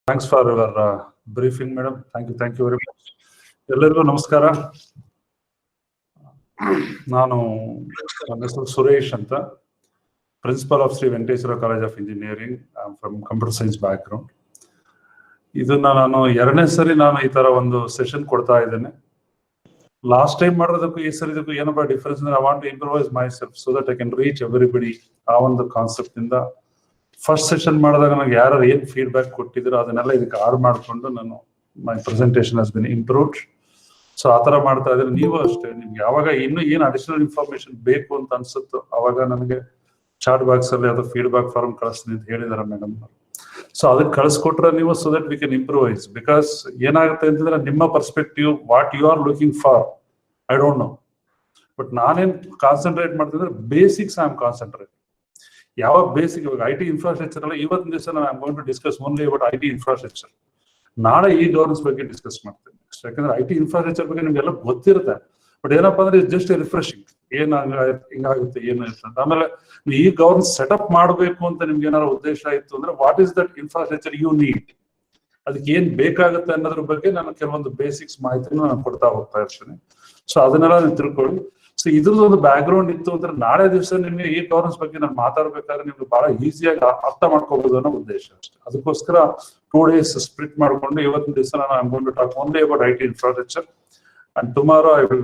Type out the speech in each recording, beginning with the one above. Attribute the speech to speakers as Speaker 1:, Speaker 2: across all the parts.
Speaker 1: Thanks for your briefing, madam. Thank you very much. ಎಲ್ಲರಿಗೂ ನಮಸ್ಕಾರ. ನಾನು ನನ್ನ ಹೆಸರು ಸುರೇಶ್ ಅಂತ, principal of Shri Venkateshwara college of engineering. I am from computer science background. ಇದನ್ನ ನಾನು ಎರಡನೇ ಸರಿ ನಾನು ಈ ತರ ಒಂದು ಸೆಷನ್ ಕೊಡ್ತಾ ಇದ್ದೇನೆ. ಲಾಸ್ಟ್ ಟೈಮ್ ಮಾಡೋದಕ್ಕೂ ಈ ಸರಿದಕ್ಕೂ ಏನಪ್ಪ ಡಿಫರೆನ್ಸ್ ಅಂದ್ರೆ, I want to improvise myself so that I can reach everybody. ಆ ಒಂದು ಕಾನ್ಸೆಪ್ಟ್ ಇಂದ ಫಸ್ಟ್ ಸೆಷನ್ ಮಾಡಿದಾಗ ನನಗೆ ಯಾರು ಏನ್ ಫೀಡ್ಬ್ಯಾಕ್ ಕೊಟ್ಟಿದ್ರು ಅದನ್ನೆಲ್ಲ ಇದಕ್ಕೆ ಆಡ್ ಮಾಡಿಕೊಂಡು ನಾನು my presentation has been improved. So ಆ ತರ ಮಾಡ್ತಾ ಇದ್ರೆ ನೀವು ಅಷ್ಟೇ, ನಿಮ್ಗೆ ಯಾವಾಗ ಇನ್ನೂ ಏನ್ ಅಡಿಷನಲ್ ಇನ್ಫಾರ್ಮೇಶನ್ ಬೇಕು ಅಂತ ಅನ್ಸುತ್ತೋ ಅವಾಗ ನನಗೆ ಚಾಟ್ ಬಾಕ್ಸ್ ಅಲ್ಲಿ ಅದು ಫೀಡ್ಬ್ಯಾಕ್ ಫಾರ್ಮ್ ಕಳಿಸ್ತೀನಿ ಅಂತ ಹೇಳಿದಾರೆ ಮೇಡಮ್. ಸೊ ಅದಕ್ಕೆ ಕಳಿಸ್ಕೊಟ್ರೆ ನೀವು, so that we can improvise. Because ಏನಾಗುತ್ತೆ ಅಂತಂದ್ರೆ, ನಿಮ್ಮ perspective what you are looking for I don't know, but ನಾನೇನ್ ಕಾನ್ಸಂಟ್ರೇಟ್ ಮಾಡ್ತಿದ್ರೆ ಬೇಸಿಕ್ಸ್ ಐ ಆಮ್ ಕಾನ್ಸಂಟ್ರೇಟ್. ಯಾವ ಬೇಸಿಕ್, ಇವಾಗ ಐ ಟಿ ಇನ್ಫ್ರಾಸ್ಟ್ರಕ್ಚರ್ ಅಲ್ಲ, ಇವತ್ತಿನ ದಿವಸ ನಾನು going to discuss only about I T infrastructure. ನಾಳೆ ಈ ಗವರ್ನೆನ್ಸ್ ಬಗ್ಗೆ ಡಿಸ್ಕಸ್ ಮಾಡ್ತೇನೆ. ಯಾಕಂದ್ರೆ ಐ ಟಿ ಇನ್ಫ್ರಾಸ್ಟ್ರಕ್ಚರ್ ಬಗ್ಗೆ ನಿಮ್ಗೆಲ್ಲ ಗೊತ್ತಿರುತ್ತೆ, ಬಟ್ ಏನಪ್ಪಾ ಅಂದ್ರೆ ಜಸ್ಟ್ ರಿಫ್ರೆಶಿಂಗ್, ಹಿಂಗಾಗುತ್ತೆ ಏನು ಅಂತ. ಆಮೇಲೆ ಈ ಗವರ್ನೆನ್ಸ್ ಸೆಟಪ್ ಮಾಡಬೇಕು ಅಂತ ನಿಮ್ಗೆ ಏನಾದ್ರು ಉದ್ದೇಶ ಇತ್ತು ಅಂದ್ರೆ, what is that infrastructure you need, ಅದಕ್ಕೆ ಏನ್ ಬೇಕಾಗುತ್ತೆ ಅನ್ನೋದ್ರ ಬಗ್ಗೆ ನಾನು ಕೆಲವೊಂದು ಬೇಸಿಕ್ಸ್ ಮಾಹಿತಿನ ನಾನು ಕೊಡ್ತಾ ಹೋಗ್ತಾ ಇರ್ತೀನಿ. ಸೊ ಅದನ್ನೆಲ್ಲ ನೀವು ತಿಳ್ಕೊಳ್ಳಿ. ಸೊ ಇದ್ರದ್ದು ಒಂದು ಬ್ಯಾಕ್ ಗ್ರೌಂಡ್ ಇತ್ತು ಅಂದ್ರೆ, ನಾಳೆ ದಿವಸ ನಿಮ್ಗೆ ಈ ಗವರ್ನೆನ್ಸ್ ಬಗ್ಗೆ ನಾನು ಮಾತಾಡ್ಬೇಕಾದ್ರೆ ನಿಮ್ಗೆ ಬಹಳ ಈಸಿಯಾಗಿ ಅರ್ಥ ಮಾಡ್ಕೋಬಹುದು ಅನ್ನೋ ಉದ್ದೇಶ ಅಷ್ಟೇ. ಅದಕ್ಕೋಸ್ಕರ 2 days ಸ್ಪ್ಲಿಟ್ ಮಾಡ್ಕೊಂಡು, ಇವತ್ತಿನ ದಿವಸ ನಾನು I am going to talk only about I T infrastructure and tomorrow I will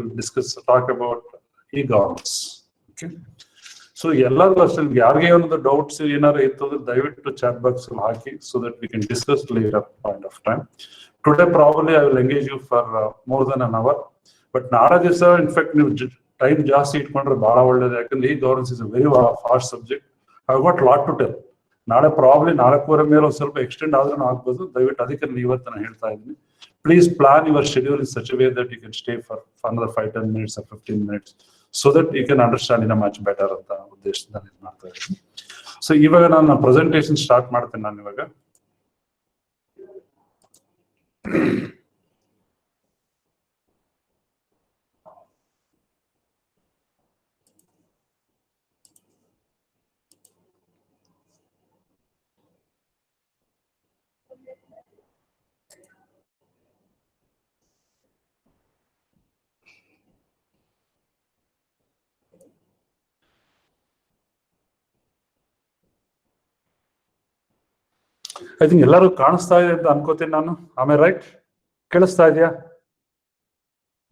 Speaker 1: talk about e governance. Okay, so ಎಲ್ಲರಿಗೂ ಅಷ್ಟೇ, ಯಾರಿಗೆ ಒಂದು ಡೌಟ್ಸ್ ಏನಾದ್ರು ಇತ್ತು ಅಂದ್ರೆ ದಯವಿಟ್ಟು ಚಾಟ್ ಬಾಕ್ಸ್ ಅಲ್ಲಿ ಹಾಕಿ, so that we can discuss later point of time. Today probably I will engage you for more than an hour, but ನಾಳೆ ದಿವಸ ಇನ್ಫ್ಯಾಕ್ಟ್ ನೀವು ಟೈಮ್ ಜಾಸ್ತಿ ಇಟ್ಕೊಂಡ್ರೆ ಬಹಳ ಒಳ್ಳೇದು. ಯಾಕಂದ್ರೆ e governance is a very fast subject. I got lot to tell. ನಾಳೆ probably 4:15 ಮೇಲೆ ಒಂದು ಸ್ವಲ್ಪ ಎಕ್ಸ್ಟೆಂಡ್ ಆದ್ರೂ ಆಗ್ಬೋದು. ದಯವಿಟ್ಟು ಅದಕ್ಕೆ ಇವತ್ತು ನಾನು ಹೇಳ್ತಾ ಇದ್ದೀನಿ, please plan your schedule in such way that you can stay for another 5-10 minutes or 15 minutes so that you can understand in a much better ಅಂತ ಉದ್ದೇಶದಿಂದ ಇದು ಮಾಡ್ತಾ ಇದ್ದೀನಿ. ಸೊ ಇವಾಗ ನಾನು ಪ್ರೆಸೆಂಟೇಷನ್ ಸ್ಟಾರ್ಟ್ ಮಾಡ್ತೇನೆ. ನಾನು ಇವಾಗ ಐ ಥಿಂಕ್ ಎಲ್ಲರೂ ಕಾಣಿಸ್ತಾ ಇದೆ ಅಂತ ಅನ್ಕೋತೀನಿ ನಾನು. ಆಮೇಲೆ ರೈಟ್, ಕೇಳಿಸ್ತಾ ಇದೆಯಾ?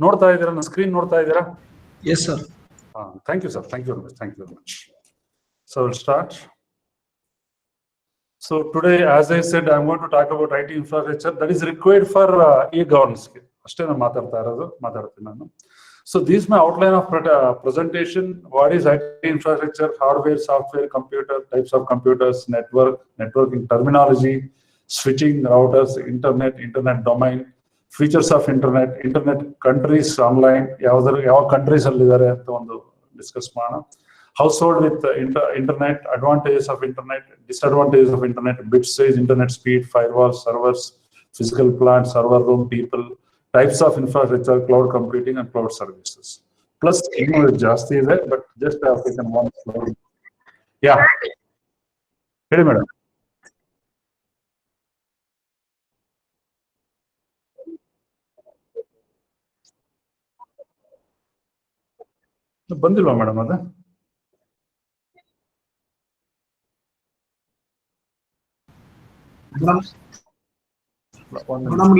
Speaker 1: ನೋಡ್ತಾ ಇದ್ದೀರಾ? ನನ್ನ ಸ್ಕ್ರೀನ್ ನೋಡ್ತಾ ಇದ್ದೀರಾ?
Speaker 2: Yes sir.
Speaker 1: Thank you sir, thank you very much. So will start. So today, as I said, I'm going to talk about IT infrastructure that is required for e-governance. ಅಷ್ಟೇ ನಾನು ಮಾತಾಡ್ತೀನಿ ನಾನು. So this is my outline of presentation. What is IT infrastructure? Hardware, software, computer, types of computers, networking terminology, switching, routers, internet domain, features of internet countries, online, ಯಾವ countries ಅಲ್ಲಿ ಇದ್ದಾರೆ ಅಂತ ಒಂದು discuss ಮಾಡೋಣ. Household with internet, advantages of internet, disadvantages of internet, bit size, internet speed, firewall, servers, physical plant, server room, people, types of infrastructure, cloud computing and cloud services. Plus, ಜಾಸ್ತಿ ಇದೆ, but just have taken one slide. Yeah. ಹೇಳಿ madam. ಬಂದಿಲ್ವಾ madam ಅದು?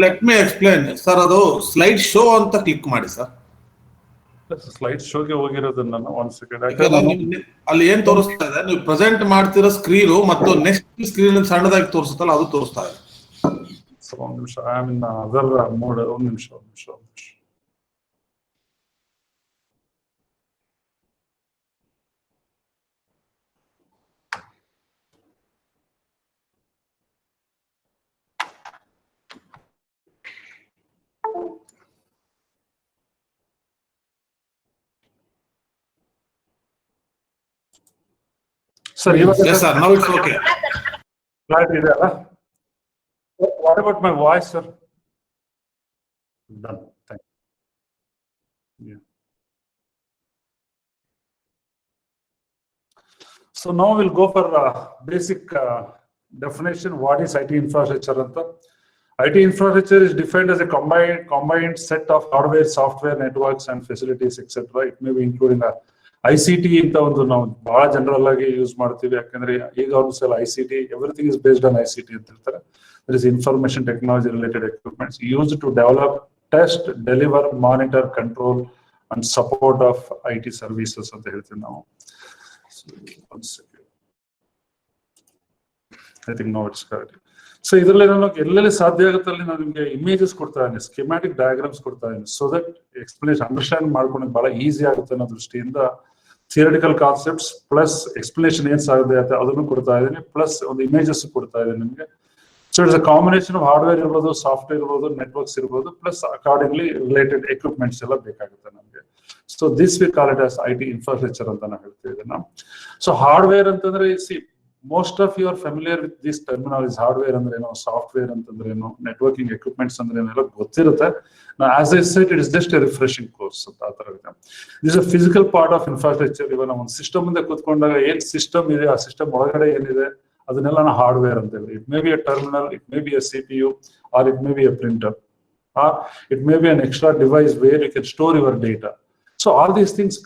Speaker 2: Let me explain sir. ಅದು slide show ಅಂತ click ಮಾಡಿ sir.
Speaker 1: Slide ಶೋಗೆ ಹೋಗಿರೋದನ್ನ ಒಂದ್ second.
Speaker 2: ಅಲ್ಲಿ ಏನ್ ತೋರಿಸ್ತಾ ಇದೆ, ನೀವು ಪ್ರೆಸೆಂಟ್ ಮಾಡ್ತಿರೋ ಸ್ಕ್ರೀನು ಮತ್ತು ನೆಕ್ಸ್ಟ್ ಸ್ಕ್ರೀನ್ ಸಣ್ಣದಾಗಿ ತೋರಿಸುತ್ತಲ್ಲ, ಅದು ತೋರಿಸ್ತಾ ಇದೆ.
Speaker 1: ಒಂದ್ ನಿಮಿಷ, I am in other mode. ಒಂದ್ ನಿಮಿಷ. Sir,
Speaker 2: yes sir, now it's okay.
Speaker 1: Clarity ಇದೆ ಅಲ್ಲ? What about my voice, sir? Done. Thank you. Yeah. So now we'll go for basic definition, what is IT infrastructure anta. IT infrastructure is defined as a combined set of hardware, software, networks and facilities, etc. It may be including a ICT ಅಂತ ಒಂದು ನಾವು ಬಹಳ general ಆಗಿ use ಮಾಡ್ತೀವಿ, ಯಾಕಂದ್ರೆ ಈಗ ಒಂದು ಸಲ ICT, everything is based on ICT ಅಂತ ಹೇಳ್ತಾರೆ. There is information technology related equipments used to develop, test, deliver, monitor, control and support of IT services ಅಂತ ಹೇಳ್ತೀವಿ ನಾವು. I think no it's correct. So ಇದರಲ್ಲಿ ನಾನು ಎಲ್ಲೆಲ್ಲಿ ಸಾಧ್ಯ ಆಗುತ್ತೆ ಅಲ್ಲಿ ನಾನು ನಿಮಗೆ ಇಮೇಜಸ್ ಕೊಡ್ತಾ ಇದ್ದೀನಿ, ಸ್ಕಿಮ್ಯಾಟಿಕ್ ಡಯಾಗ್ರಾಮ್ಸ್ ಕೊಡ್ತಾ ಇದ್ದೀನಿ, ಸೊ ದಟ್ ಎಕ್ಸ್ಪ್ಲನೇಷನ್ ಅಂಡರ್ಸ್ಟ್ಯಾಂಡ್ ಮಾಡ್ಕೊಳಕ್ ಬಹಳ ಈಸಿ ಆಗುತ್ತೆ ಅನ್ನೋ ದೃಷ್ಟಿಯಿಂದ ಥಿಯರಿಟಿಕಲ್ ಕಾನ್ಸೆಪ್ಟ್ಸ್ ಪ್ಲಸ್ ಎಕ್ಸ್ಪ್ಲನೇಷನ್ ಏನ್ ಸಾಧ್ಯ ಆಗುತ್ತೆ ಅದನ್ನು ಕೊಡ್ತಾ ಇದ್ದೀನಿ, ಪ್ಲಸ್ ಒಂದು ಇಮೇಜಸ್ ಕೊಡ್ತಾ ಇದ್ದೀನಿ ನಿಮಗೆ. So it's a combination of hardware ಇರ್ಬೋದು, ಸಾಫ್ಟ್ವೇರ್ ಇರ್ಬೋದು, ನೆಟ್ವರ್ಕ್ಸ್ ಇರ್ಬೋದು, ಪ್ಲಸ್ ಅಕಾರ್ಡಿಂಗ್ಲಿ ರಿಲೇಟೆಡ್ ಎಕ್ವಿಪ್ಮೆಂಟ್ಸ್ ಎಲ್ಲ ಬೇಕಾಗುತ್ತೆ ನಮಗೆ. So this we call it as IT infrastructure ಅಂತ ನಾವು ಹೇಳ್ತೀವಿ ಇದನ್ನ. ಸೊ ಹಾರ್ಡ್ವೇರ್ ಅಂತಂದ್ರೆ most of you are familiar with this terminology. Hardware ಅಂದ್ರೆ ಏನು, ಸಾಫ್ಟ್ವೇರ್ ಅಂತಂದ್ರೆ ಏನು, ನೆಟ್ವರ್ಕಿಂಗ್ ಎಕ್ವಿಪ್ಮೆಂಟ್ಸ್ ಅಂದ್ರೆ ಏನೆಲ್ಲ ಗೊತ್ತಿರುತ್ತೆ. As I said, it is just A refreshing course ಅಂತ ಆ ತರ ಇದೆ. This a physical part of infrastructure. ಇವಾಗ ನಾವು ಒಂದು ಸಿಸ್ಟಮ್ ಮುಂದೆ ಕೂತ್ಕೊಂಡಾಗ ಏನ್ ಸಿಸ್ಟಮ್ ಇದೆ, ಆ ಸಿಸ್ಟಮ್ ಒಳಗಡೆ ಏನಿದೆ ಅದನ್ನೆಲ್ಲ ನಾವು ಹಾರ್ಡ್ವೇರ್ ಅಂತ ಹೇಳಿ. It may be a terminal, it may be a CPU, or it may be a printer, or it may be an extra device where you can store your data. So all these things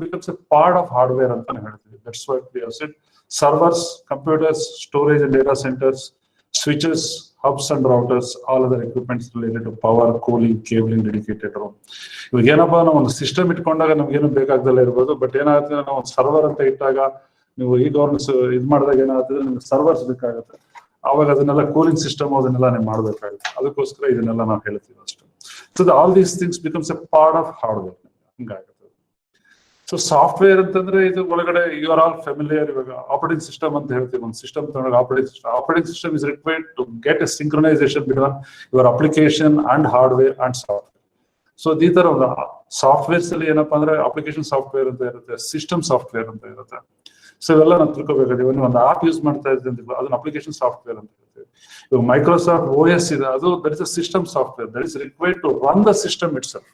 Speaker 1: becomes a part of hardware ಅಂತ ಹೇಳ್ತೀವಿ. That's what we have said. Servers, computers, storage and data centers, switches, hubs and routers, all other equipments related to power, cooling, cabling, dedicated room. ಇವಾಗ ಏನಪ್ಪಾ ನಾವು ಒಂದು system ಇಟ್ಕೊಂಡಾಗ ನಮ್ಗೇನು ಬೇಕಾಗ್ದಲ್ಲ ಇರ್ಬೋದು, but ಏನಾಗುತ್ತೆ ನಾವು ಒಂದು ಸರ್ವರ್ ಅಂತ ಇಟ್ಟಾಗ ನೀವು ಈ ಗವರ್ನೆನ್ಸ್ ಇದು ಮಾಡಿದಾಗ ಏನಾಗ್ತದೆ, ನಿಮ್ಗೆ ಸರ್ವರ್ಸ್ ಬೇಕಾಗುತ್ತೆ. ಆವಾಗ ಅದನ್ನೆಲ್ಲ ಕೂಲಿಂಗ್ ಸಿಸ್ಟಮ್ ಅದನ್ನೆಲ್ಲ ನೀವು ಮಾಡಬೇಕಾಗುತ್ತೆ. ಅದಕ್ಕೋಸ್ಕರ ಇದನ್ನೆಲ್ಲ ನಾವು ಹೇಳ್ತೀವಿ ಅಷ್ಟೇ. So all these things becomes a part of hardware. ಹಿಂಗಾಗುತ್ತೆ. ಸೊ ಸಾಫ್ಟ್ವೇರ್ ಅಂತಂದ್ರೆ ಇದು ಒಳಗಡೆ ಯು ಆರ್ ಆಲ್ ಫೆಮಿಲಿಯರ್. ಇವಾಗ ಆಪರೇಟಿಂಗ್ ಸಿಸ್ಟಮ್ ಅಂತ ಹೇಳ್ತೀವಿ. ಒಂದು ಸಿಸ್ಟಮ್ ತಗೊಂಡಾಗ operating system is required to get a synchronization between your application and hardware and software. So ಈ ತರ ಒಂದು ಸಾಫ್ಟ್ವೇರ್ಸ್ ಅಲ್ಲಿ ಏನಪ್ಪಾ ಅಂದ್ರೆ ಅಪ್ಲಿಕೇಶನ್ ಸಾಫ್ಟ್ವೇರ್ ಅಂತ ಇರುತ್ತೆ, ಸಿಸ್ಟಮ್ ಸಾಫ್ಟ್ವೇರ್ ಅಂತ ಇರುತ್ತೆ. ಸೊ ಇವೆಲ್ಲ ನಾವು ತಿಳ್ಕೊಬೇಕಾದ್ರೆ ನೀವು ಒಂದು ಆಪ್ ಯೂಸ್ ಮಾಡ್ತಾ ಇದ್ದೀವಿ ಅಂತ ಅದನ್ನ ಅಪ್ಲಿಕೇಶನ್ ಸಾಫ್ಟ್ವೇರ್ ಅಂತ ಹೇಳ್ತೀವಿ. ಇವಾಗ ಮೈಕ್ರೋಸಾಫ್ಟ್ OS ಇದೆ, ಅದು that is a system software that is required to run the system itself.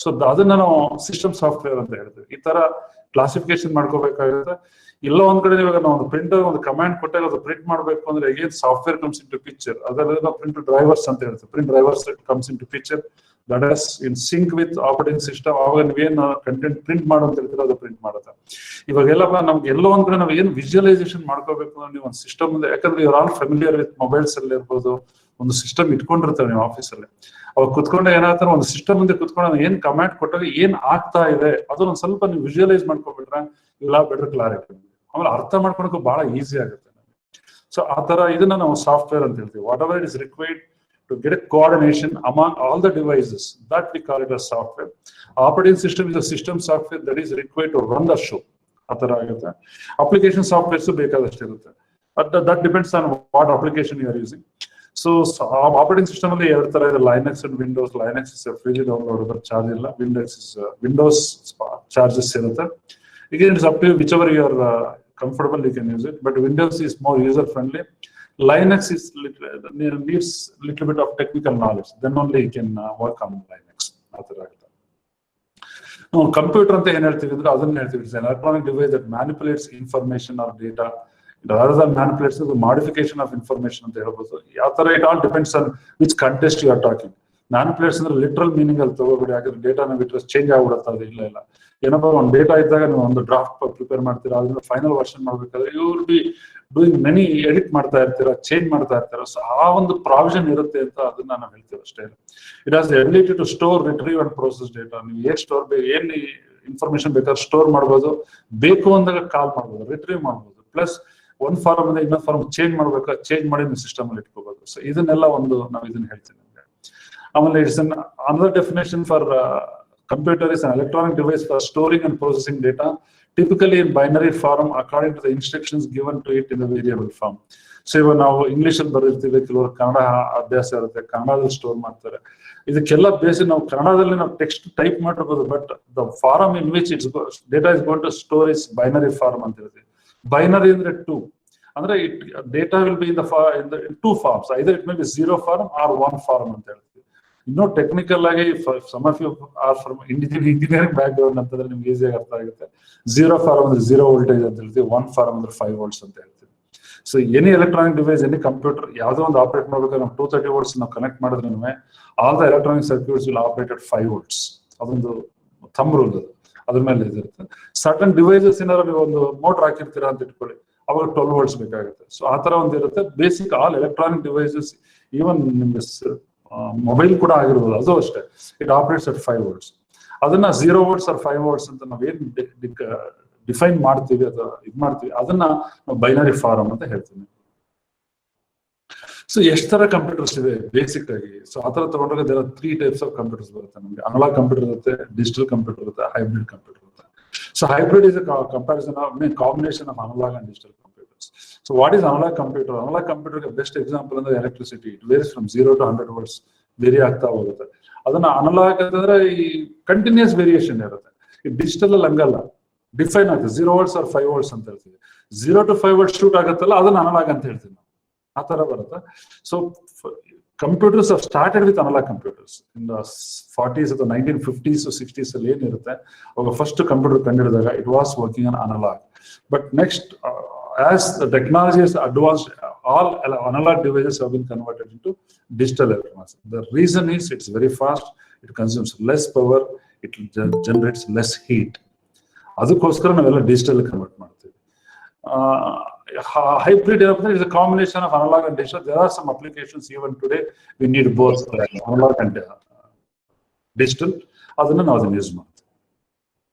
Speaker 1: So ಅದನ್ನ ನಾವು ಸಿಸ್ಟಮ್ ಸಾಫ್ಟ್ವೇರ್ ಅಂತ ಹೇಳ್ತೀವಿ. ಈ ತರ ಕ್ಲಾಸಿಫಿಕೇಶನ್ ಮಾಡ್ಕೋಬೇಕಾಗುತ್ತೆ. ಇಲ್ಲ ಒಂದ್ ಕಡೆ ಇವಾಗ ನಾವು ಒಂದು ಪ್ರಿಂಟರ್ ಒಂದು ಕಮಾಂಡ್ ಕೊಟ್ಟಾಗ ಅದು ಪ್ರಿಂಟ್ ಮಾಡಬೇಕು ಅಂದ್ರೆ again software comes into picture. ಅದರಲ್ಲಿ ನಾವು ಪ್ರಿಂಟ್ ಡ್ರೈವರ್ಸ್ ಅಂತ ಹೇಳ್ತೀವಿ. Print drivers comes into picture that is in sync with operating system. ಅವಾಗ ನೀವೇನ್ ಕಂಟೆಂಟ್ ಪ್ರಿಂಟ್ ಮಾಡು ಅಂತ ಹೇಳ್ತೀರ ಅದು ಪ್ರಿಂಟ್ ಮಾಡುತ್ತೆ. ಇವಾಗೆಲ್ಲಪ್ಪ ನಮ್ಗೆ ಎಲ್ಲೋ ಒಂದ್ ಕಡೆ ನಾವು ಏನು ವಿಜುವಲೈಸೇಷನ್ ಮಾಡ್ಕೋಬೇಕು ಅಂದ್ರೆ ನೀವು ಒಂದು ಸಿಸ್ಟಮ್ ಮುಂದೆ, ಯಾಕಂದ್ರೆ ಇವ್ರ ಆಲ್ ಫೆಮಿಲಿಯರ್ ವಿತ್ ಮೊಬೈಲ್ಸ್ ಅಲ್ಲಿ ಇರ್ಬೋದು, ಒಂದು ಸಿಸ್ಟಮ್ ಇಟ್ಕೊಂಡಿರ್ತಾರೆ ನೀವು ಆಫೀಸಲ್ಲಿ. ಅವಾಗ ಕುತ್ಕೊಂಡ ಏನಾಗ್ತಾರೆ, ಒಂದು ಸಿಸ್ಟಮ್ ಮುಂದೆ ಕುತ್ಕೊಂಡು ಏನ್ ಕಮಾಂಡ್ ಕೊಟ್ಟಾಗ ಏನ್ ಆಗ್ತಾ ಇದೆ ಅದನ್ನ ಒಂದ್ ಸ್ವಲ್ಪ ನೀವು ವಿಜುವಲೈಸ್ ಮಾಡ್ಕೊಬಿಟ್ರೆ ಇಲ್ಲ ಬೆಟರ್ ಕ್ಲಾರಿಟಿ, ಆಮೇಲೆ ಅರ್ಥ ಮಾಡ್ಕೊಳಕ್ಕೂ ಬಹಳ ಈಸಿ ಆಗುತ್ತೆ. ಸೊ ಆ ತರ ಇದನ್ನ ನಾವು ಸಾಫ್ಟ್ವೇರ್ ಅಂತ ಹೇಳ್ತೀವಿ. Whatever it is required to get a coordination among all the devices, that we call it as software. Operating system is a system software that is required to run the show. ಆ ತರ ಆಗುತ್ತೆ. Application softwares ಬೇಕಾದಷ್ಟು ಇರುತ್ತೆ. That depends on what application you are using. So operating system ಅಲ್ಲಿ ಎರಡು ತರ ಇದೆ, Linux and Windows. Linux is freely download, charge ಇಲ್ಲ. ವಿಂಡೋಸ್ ಚಾರ್ಜಸ್ ಇರುತ್ತೆ. Again, it's up to you, whichever you are comfortable, you can use it. But Windows is more user friendly. Linux is needs little bit of technical knowledge. Then only you can work on Linux. Now, computer ante ಏನು ಹೇಳ್ತೀವಿ ಅಂದ್ರೆ ಅದನ್ನ ಹೇಳ್ತೀವಿ. It's an electronic device that manipulates information or data. Rather than manipulates, the modification of information ಅಂತ ಹೇಳ್ಬೋದು. ಯಾವ ತರ it all depends on which context you are talking. ಮ್ಯಾನಿಪುಲೇಟ್ಸ್ ಅಂದ್ರೆ ಲಿಟ್ರಲ್ ಮೀನಿಂಗ್ ಅಲ್ಲಿ ತಗೋಬೇಡಿ, ಯಾಕಂದ್ರೆ ಡೇಟಾನ ಬಿಟ್ಟರೆ ಚೇಂಜ್ ಆಗ್ಬಿಡುತ್ತೆ. ಅದು ಇಲ್ಲ ಇಲ್ಲ, ಏನಪ್ಪ ಒಂದು ಡೇಟಾ ಇದ್ದಾಗ ನೀವು ಒಂದು ಡ್ರಾಫ್ಟ್ ಪ್ರಿಪೇರ್ ಮಾಡ್ತೀರಾ, ಅದನ್ನ ಫೈನಲ್ ವರ್ಷನ್ ಮಾಡ್ಬೇಕಾದ್ರೆ you will be doing many edit ಮಾಡ್ತಾ ಇರ್ತೀರಾ, ಚೇಂಜ್ ಮಾಡ್ತಾ ಇರ್ತೀರಾ. ಸೊ ಆ ಒಂದು ಪ್ರಾವಿಷನ್ ಇರುತ್ತೆ ಅಂತ ಅದನ್ನ ನಾವು ಹೇಳ್ತೀವಿ ಅಷ್ಟೇ. It has the ability to store, retrieve and process data. ನೀವು ಏನ್ ಸ್ಟೋರ್ ಏನ್ ಇನ್ಫಾರ್ಮೇಶನ್ ಬೇಕಾದ್ರೆ ಸ್ಟೋರ್ ಮಾಡ್ಬೋದು, ಬೇಕು ಅಂದಾಗ ಕಾಲ್ ಮಾಡ್ಬೋದು, ರಿಟ್ರೀವ್ ಮಾಡ್ಬೋದು. ಪ್ಲಸ್ ಒಂದ್ ಫಾರ್ಮ್ ಇಂದ ಇನ್ನೊಂದು ಫಾರ್ಮ್ ಚೇಂಜ್ ಮಾಡ್ಬೇಕಾ, ಚೇಂಜ್ ಮಾಡಿ ನೀವು ಸಿಸ್ಟಮ್ ಅಲ್ಲಿ ಇಟ್ಕೋಬಹುದು. ಸೊ ಇದನ್ನೆಲ್ಲ ಒಂದು ನಾವು ಇದನ್ನ ಹೇಳ್ತೀವಿ. ಆಮೇಲೆ it's an another definition for computer is an electronic device for storing and processing data, typically in binary form according to the instructions given to it in the variable form. So ಇವಾಗ ನಾವು English ಅಲ್ಲಿ ಬರೆದಿರ್ತೀವಿ, ಕೆಲವರು ಕನ್ನಡ ಅಭ್ಯಾಸ ಇರುತ್ತೆ, ಕನ್ನಡದಲ್ಲಿ store ಮಾಡ್ತಾರೆ. ಇದಕ್ಕೆಲ್ಲ ಬೇಸಿ ನಾವು ಕನ್ನಡದಲ್ಲಿ ನಾವು ಟೆಕ್ಸ್ಟ್ ಟೈಪ್ ಮಾಡಿರ್ಬೋದು, but the form in which its data is going to store is binary form ಅಂತ ಹೇಳ್ತೀವಿ. ಬೈನರಿ ಅಂದ್ರೆ 2 ಅಂದ್ರೆ it data will be in the 2 forms, either it may be 0 form or 1 form ಅಂತ ಹೇಳ್ತೀವಿ. ಇನ್ನೂ technical ಆಗಿ some of you are from engineering background ಅಂತಂದ್ರೆ ನಿಮ್ಗೆ ಈಸಿಯಾಗಿ ಅರ್ಥ ಆಗುತ್ತೆ. 0 ಫಾರ್ಮ್ ಅಂದ್ರೆ 0 ವೋಲ್ಟೇಜ್ ಅಂತ ಹೇಳ್ತೀವಿ, 1 ಫಾರ್ಮ್ ಅಂದ್ರೆ 5 ವೋಲ್ಟ್ಸ್ ಅಂತ ಹೇಳ್ತೀವಿ. So any electronic device, any computer ಯಾವುದೋ ಒಂದು ಆಪರೇಟ್ ಮಾಡ್ಬೇಕಾದ್ರೆ ನಾವು 230 volts ನಾವು ಕನೆಕ್ಟ್ ಮಾಡಿದ್ರೆ all the electronic circuits will operate at 5 volts. ಅದೊಂದು ಥಂಬ್ ರೂಲ್ ಅದು, ಅದ್ರ ಮೇಲೆ ಇದಿರುತ್ತೆ. ಸರ್ಟನ್ ಡಿವೈಸಸ್ ಏನಾದ್ರು ನೀವು ಒಂದು ಮೋಟರ್ ಹಾಕಿರ್ತೀರಾ ಅಂತ ಇಟ್ಕೊಳ್ಳಿ, ಅವಾಗ 12 volts ಬೇಕಾಗುತ್ತೆ. ಸೊ ಆ ತರ ಒಂದು ಇರುತ್ತೆ. Basic all electronic devices, even ನಿಮ್ಗೆ ಮೊಬೈಲ್ ಕೂಡ ಆಗಿರ್ಬೋದು, ಅದು ಅಷ್ಟೇ, ಇಟ್ ಆಪರೇಟ್ಸ್ ಅಟ್ 5 volts. ಅದನ್ನ 0 volts or 5 volts ಅಂತ ನಾವೇನ್ ಡಿಫೈನ್ ಮಾಡ್ತೀವಿ ಅಥವಾ ಇದು ಮಾಡ್ತೀವಿ, ಅದನ್ನ ನಾವು ಬೈನರಿ ಫಾರಂ ಅಂತ ಹೇಳ್ತೀವಿ. ಸೊ ಎಷ್ಟು ತರ ಕಂಪ್ಯೂಟರ್ಸ್ ಇದೆ ಬೇಸಿಕ್ ಆಗಿ. ಸೊ ಆ ತರ ತಗೊಂಡ್ರೆ there are 3 types of computers ಬರುತ್ತೆ ನಮಗೆ. ಅನಲಾಗ್ ಕಂಪ್ಯೂಟರ್ ಇರುತ್ತೆ, ಡಿಜಿಟಲ್ ಕಂಪ್ಯೂಟರ್ ಇರುತ್ತೆ, ಹೈಬ್ರಿಡ್ ಕಂಪ್ಯೂಟರ್ ಇರುತ್ತೆ. So hybrid is a comparison of combination of analog and digital computers. So what is analog computer? Analog computer best example ಅಂದ್ರೆ electricity. It varies from 0 to 100 volts very ಆಗ್ತಾ ಹೋಗುತ್ತೆ. ಅದನ್ನ analogue ಅಂತಂದ್ರೆ ಈ continuous variation ಇರುತ್ತೆ. ಈ digital ಅಲ್ಲಿ ಹಂಗಲ್ಲ, ಡಿಫೈನ್ ಆಗುತ್ತೆ. 0 volts or 5 volts ಅಂತ ಹೇಳ್ತೀವಿ. 0 to 5 volts ಶೂಟ್ ಆಗುತ್ತಲ್ಲ, ಅದನ್ನ ಅನಲಾಗ್ ಅಂತ ಹೇಳ್ತೀವಿ ನಾವು. ಆ ತರ ಬರುತ್ತೆ. So computers have started with analog computers in the 40s ಅಥವಾ 1950s 60s ಅಲ್ಲಿ ಏನಿರುತ್ತೆ, ಅವಾಗ ಫಸ್ಟ್ ಕಂಪ್ಯೂಟರ್ ಕಂಡಿಡಿದಾಗ it was working on analog. But next as the technology has advanced, all analog devices have been converted into digital electronics. The reason is it's very fast, it consumes less power, it generates less heat. ಅದಕ್ಕೋಸ್ಕರ ನಾವೆಲ್ಲ digital convert ಮಾಡ್ತೀವಿ. Hybrid is a combination of analog and digital. There are some applications even today we need both analog and digital. ಅದನ್ನ ನಾವು ಅದನ್ನ use ಮಾಡ್ತೀವಿ.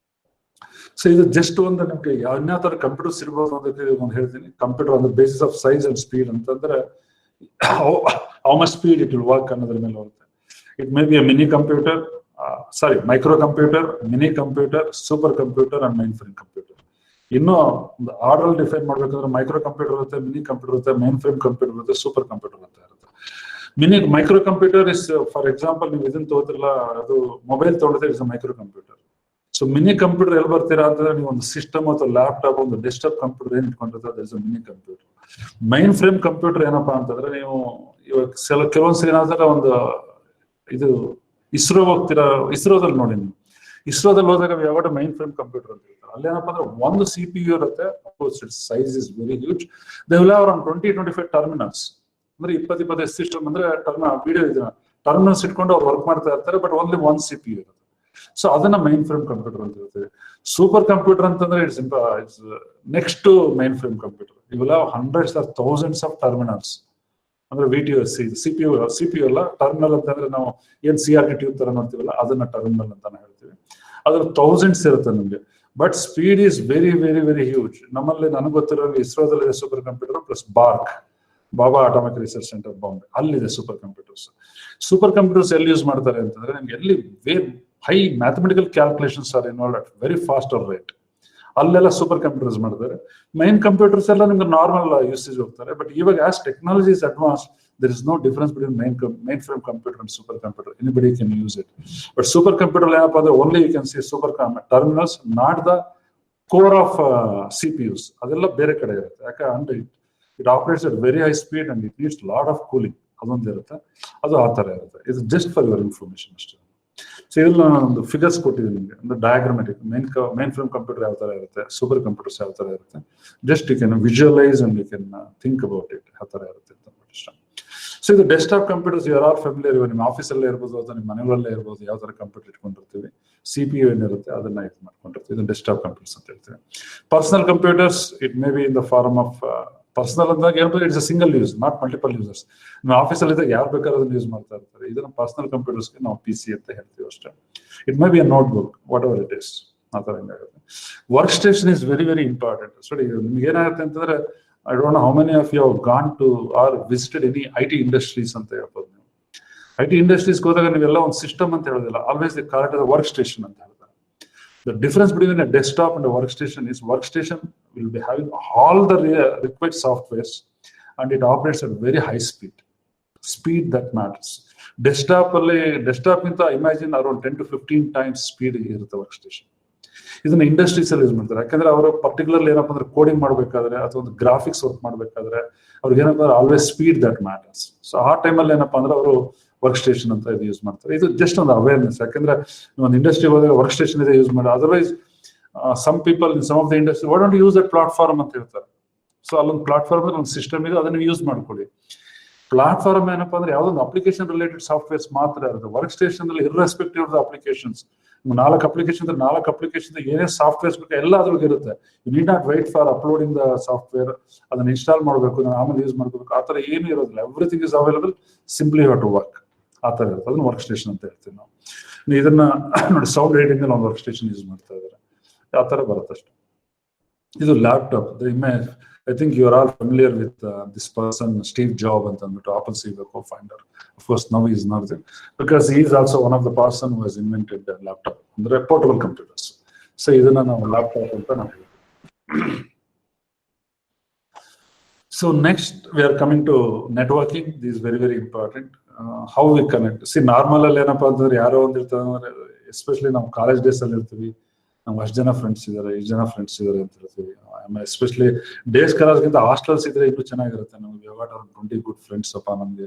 Speaker 1: So ಇದು just ಒಂದು ನಮ್ಗೆ ಯಾವ ತರ ಕಂಪ್ಯೂಟರ್ಸ್ ಇರ್ಬೋದು ಅನ್ನೋದಕ್ಕೆ ಒಂದು ಹೇಳ್ತೀನಿ. Computer on the basis of size and speed ಅಂತಂದ್ರೆ how much speed it will work ಅನ್ನೋದ್ರ ಮೇಲೆ ಹೋಗುತ್ತೆ. It may be a mini computer, micro computer, mini computer, super computer and main frame computer. ಇನ್ನು order define ಮಾಡ್ಬೇಕಂದ್ರೆ micro computer ಇರುತ್ತೆ, mini computer ಇರುತ್ತೆ, main frame computer ಇರುತ್ತೆ, super computer ಅಂತ ಇರುತ್ತೆ. Micro computer is for example ನೀವು ಇದನ್ನ ತಗೋತಿರಲ್ಲ, ಅದು ಮೊಬೈಲ್ ತಗೊಂಡಿದ್ರೆ it's micro computer. So mini computer ಎಲ್ಲಿ ಬರ್ತೀರಾ ಅಂತಂದ್ರೆ ನೀವು ಒಂದು ಸಿಸ್ಟಮ್ ಅಥವಾ ಲ್ಯಾಪ್ಟಾಪ್, ಒಂದು ಡೆಸ್ಕ್ಟಾಪ್ ಕಂಪ್ಯೂಟರ್ ಏನ್ ಇಟ್ಕೊಂಡಿರ್ತಾರೆ, that is a mini computer. Main frame computer ಏನಪ್ಪಾ ಅಂತಂದ್ರೆ ನೀವು ಇವಾಗ ಕೆಲವೊಂದ್ಸರಿ ಏನಾದ್ರೆ ಒಂದು ಇದು ಇಸ್ರೋ ಹೋಗ್ತೀರಾ, ಇಸ್ರೋದಲ್ಲಿ ನೋಡಿ ನೀವು, ಇಸ್ರೋದಲ್ಲಿ ಹೋದಾಗ ಯಾವಾಗ ಮೈನ್ ಫ್ರೇಮ್ ಕಂಪ್ಯೂಟರ್ ಅಂತ ಹೇಳ್ತಾರೆ. ಅಲ್ಲೇನಪ್ಪ ಅಂದ್ರೆ ಒಂದು CPU ಇರುತ್ತೆ, size is very huge. They will have around 20-25 terminals. ಅಂದ್ರೆ 20-25 ಸಿಸ್ಟಮ್ ಅಂದ್ರೆ ವಿಡಿಯೋ ಇದೆ, ಟರ್ಮಿನಲ್ಸ್ ಇಟ್ಕೊಂಡು ಅವ್ರು ವರ್ಕ್ ಮಾಡ್ತಾ ಇರ್ತಾರೆ, ಬಟ್ ಓನ್ಲಿ ಒನ್ CPU ಇರುತ್ತೆ. ಸೊ ಅದನ್ನ ಮೈನ್ ಫ್ರೇಮ್ ಕಂಪ್ಯೂಟರ್ ಅಂತ ಹೇಳ್ತೀವಿ. ಸೂಪರ್ ಕಂಪ್ಯೂಟರ್ ಅಂತಂದ್ರೆ it's next main frame computer. ಇವೆಲ್ಲ hundreds or thousands of terminals. ಅಂದ್ರೆ VTOS, CPU ಅಲ್ಲ, ಟರ್ಮಿನಲ್ ಅಂತಂದ್ರೆ ನಾವು ಏನ್ CRT ಟ್ಯೂಬ್ ತರ ನೋಡ್ತೀವಲ್ಲ, ಅದನ್ನ ಟರ್ಮಿನಲ್ ಅಂತಾನೆ ಹೇಳ್ತೀವಿ. ಅದ್ರ ಥೌಸಂಡ್ಸ್ ಇರುತ್ತೆ ನಮ್ಗೆ. But speed is very very very huge. ನಮ್ಮಲ್ಲಿ ನನಗೆ ಗೊತ್ತಿರೋ ಇಸ್ರೋದಲ್ಲಿ ಸೂಪರ್ ಕಂಪ್ಯೂಟರ್ ಪ್ಲಸ್ ಬಾಬಾ ಅಟಾಮಿಕ್ ರಿಸರ್ಚ್ ಸೆಂಟರ್ ಬಾಂಬೆ, ಅಲ್ಲಿದೆ ಸೂಪರ್ ಕಂಪ್ಯೂಟರ್ಸ್. ಸೂಪರ್ ಕಂಪ್ಯೂಟರ್ಸ್ ಎಲ್ಲಿ ಯೂಸ್ ಮಾಡ್ತಾರೆ ಅಂತಂದ್ರೆ ನಿಮ್ಗೆ ಎಲ್ಲಿ high mathematical calculations R involve at very fast rate, ಅಲ್ಲೆಲ್ಲ ಸೂಪರ್ ಕಂಪ್ಯೂಟರ್ಸ್ ಮಾಡ್ತಾರೆ. ಮೈನ್ ಕಂಪ್ಯೂಟರ್ಸ್ ಎಲ್ಲ ನಿಮ್ಗೆ ನಾರ್ಮಲ್ ಯೂಸೇಜ್ ಹೋಗ್ತಾರೆ. ಬಟ್ ಇವಾಗ as technology is advance, there is no difference between mainframe computer and super computer. Anybody can use it. But super computer only you can see super terminals, not the core of CPUs. Adella bere kade irutte. Yakandre it operates at very high speed and it needs a lot of cooling. Adondu irutte. Adu aa tara irutte. It is just for your information ashte. So idella ಒಂದು figures ಕೊಟ್ಟಿದ್ದೀನಿ ನಿಮಗೆ, ಅಂದ್ರೆ ಡಯಾಗ್ರಾಮ್ಯಾಟಿಕ್ mainframe computer ಯಾವ ತರ ಇರುತ್ತೆ, super computers ಯಾವ ತರ ಇರುತ್ತೆ. Just you can visualize and you can think about it, ಯಾವ ತರ ಇರುತ್ತೆ ಅಂತ ಇಷ್ಟ. ಸೊ ಇದು desktop computers you are all familiar. ನಿಮ್ಮ ಆಫೀಸಲ್ಲೇ ಇರ್ಬೋದು ಅಥವಾ ನಿಮ್ಮ ಮನೆಗಳಲ್ಲೇ ಇರ್ಬೋದು, ಯಾವ ತರ ಕಂಪ್ಯೂಟರ್ ಇಟ್ಕೊಂಡಿರ್ತೀವಿ, CPU ಏನಿರುತ್ತೆ ಅದನ್ನ ಇದು ಮಾಡ್ಕೊಂಡಿರ್ತೀವಿ. ಇದು ಡೆಸ್ಕ್ಟಾಪ್ ಕಂಪ್ಯೂಟರ್ಸ್ ಅಂತ ಹೇಳ್ತೀವಿ. Personal computers it may be in the form of personal ಅಂದಾಗ ಹೇಳ್ಬೋದು it's a single use, not multiple users. ನಿಮ್ಮ ಆಫೀಸಲ್ಲಿ ಇದ್ದಾಗ ಯಾರು ಬೇಕಾದ್ರೂ ಅದನ್ನ ಯೂಸ್ ಮಾಡ್ತಾ ಇರ್ತಾರೆ. ಇದನ್ನ ಪರ್ಸನಲ್ ಕಂಪ್ಯೂಟರ್ಸ್ಗೆ ನಾವು PC ಅಂತ ಹೇಳ್ತೀವಿ ಅಷ್ಟೇ. It may be a notebook, whatever it is, ಆ ತರ ಹಿಂಗಾಗುತ್ತೆ. Workstation is very very important. So ನಿಮ್ಗೆ ಏನಾಗುತ್ತೆ ಅಂತಂದ್ರೆ, I don't know how many of you have gone to or visited any IT industries ಅಂತ ಹೇಳ್ಬೋದು. ನೀವು IT industries ಹೋದಾಗ ನೀವೆಲ್ಲ ಒಂದು ಸಿಸ್ಟಮ್ ಅಂತ ಹೇಳೋದಿಲ್ಲ, always the call it as a workstation ಅಂತ ಹೇಳ್ತಾರೆ. The difference between a desktop and a workstation is workstation will be having all the required softwares and it operates at very high speed that matters. Desktop ಗಿಂತ imagine around 10 to 15 times speed ಇರುತ್ತೆ workstation. ಇದನ್ನ industries ಅಲ್ಲಿ use ಮಾಡ್ತಾರೆ. ಯಾಕಂದ್ರೆ ಅವರು particularly ಏನಪ್ಪ ಅಂದ್ರೆ coding ಮಾಡ್ಬೇಕಾದ್ರೆ ಅಥವಾ ಒಂದು ಗ್ರಾಫಿಕ್ಸ್ ವರ್ಕ್ ಮಾಡ್ಬೇಕಾದ್ರೆ ಅವ್ರಿಗೆ ಏನಪ್ಪ ಅಂದ್ರೆ always speed that matters. So ಆ ಟೈಮಲ್ಲಿ ಏನಪ್ಪಾ ಅಂದ್ರೆ ಅವರು ವರ್ಕ್ ಸ್ಟೇಷನ್ ಅಂತ ಇದು ಯೂಸ್ ಮಾಡ್ತಾರೆ. ಇದು ಜಸ್ಟ್ ಒಂದು ಅವೇರ್ನೆಸ್. ಯಾಕಂದ್ರೆ ಒಂದು ಇಂಡಸ್ಟ್ರಿ ಹೋದಾಗ ವರ್ಕ್ ಸ್ಟೇಷನ್ ಇದೆ ಯೂಸ್ ಮಾಡಿ. Otherwise some people in some of the industry why don't use that platform ಅಂತ ಹೇಳ್ತಾರೆ. ಸೊ ಅಲ್ಲೊಂದು ಪ್ಲಾಟ್ಫಾರ್ಮ್ ಒಂದು ಸಿಸ್ಟಮ್ ಇದೆ, ಅದನ್ನ ಯೂಸ್ ಮಾಡ್ಕೊಳ್ಳಿ. ಪ್ಲಾಟ್ಫಾರ್ಮ್ ಏನಪ್ಪಾ ಅಂದ್ರೆ ಯಾವ್ದೊಂದು ಅಪ್ಲಿಕೇಶನ್ ರಿಲೇಟೆಡ್ ಸಾಫ್ಟ್ವೇರ್ಸ್ ಮಾತ್ರ ಇರುತ್ತೆ. ವರ್ಕ್ ಸ್ಟೇಷನ್ ಅಲ್ಲಿ irrespective of the applications, 4 application ಏನೇ ಸಾಫ್ಟ್ವೇರ್ಸ್ ಬೇಕು ಎಲ್ಲ ಅದ್ರಿಗೆ ಇರುತ್ತೆ. You need not wait for uploading the software, ಅದನ್ನ ಇನ್ಸ್ಟಾಲ್ ಮಾಡಬೇಕು, ಆಮೇಲೆ ಯೂಸ್ ಮಾಡ್ಕೋಬೇಕು, ಆ ತರ ಏನು ಇರೋದಿಲ್ಲ. Everything is available, simply have to work. ಆ ತರ ಇರುತ್ತೆ, ಅದನ್ನ ವರ್ಕ್ ಸ್ಟೇಷನ್ ಅಂತ ಹೇಳ್ತೀವಿ ನಾವು. ಇದನ್ನ ನೋಡಿ, ಸೌಂಡ್ ರೈಡಿಂಗ್ ಅಲ್ಲಿ ಒಂದು ವರ್ಕ್ ಸ್ಟೇಷನ್ ಯೂಸ್ ಮಾಡ್ತಾ ಇದ್ದಾರೆ, ಆ ತರ ಬರುತ್ತೆ ಅಷ್ಟೇ. ಇದು laptop, I think you are all familiar with this person, Steve Jobs, and Apple CEO co-founder. Of course, now he is not there because he is also one of the person who has invented the laptop, the portable computers. So, idana ನಾವು laptop anta ನಾವು. So next we are coming to networking. This is very, very important. How we connect. See, normal ಅಲ್ಲಿ ಏನಪ್ಪಾ ಅಂತಂದ್ರೆ ಯಾರೋ ಒಂದಿರ್ತಾರೆ, especially ನಾವು college days ಅಲ್ಲಿ ಇರ್ತೀವಿ, ನಮ್ಗೆ ಅಷ್ಟು ಜನ ಫ್ರೆಂಡ್ಸ್ ಇದಾರೆ, ಇಷ್ಟು ಜನ ಫ್ರೆಂಡ್ಸ್ ಇದಾರೆ ಅಂತ ಹೇಳ್ತೀವಿ. ಎಸ್ಪೆಷಲಿ ಡೇಸ್ ಕಾಲೇಜ್ಗಿಂತ ಹಾಸ್ಟೆಲ್ಸ್ ಇದ್ರೆ ಇನ್ನೂ ಚೆನ್ನಾಗಿರುತ್ತೆ. ನಮ್ಗೆ ವಿ ಹ್ಯಾವ್ 20 ಗುಡ್ ಫ್ರೆಂಡ್ಸ್ ಅಪ್ಪ. ನಮ್ಗೆ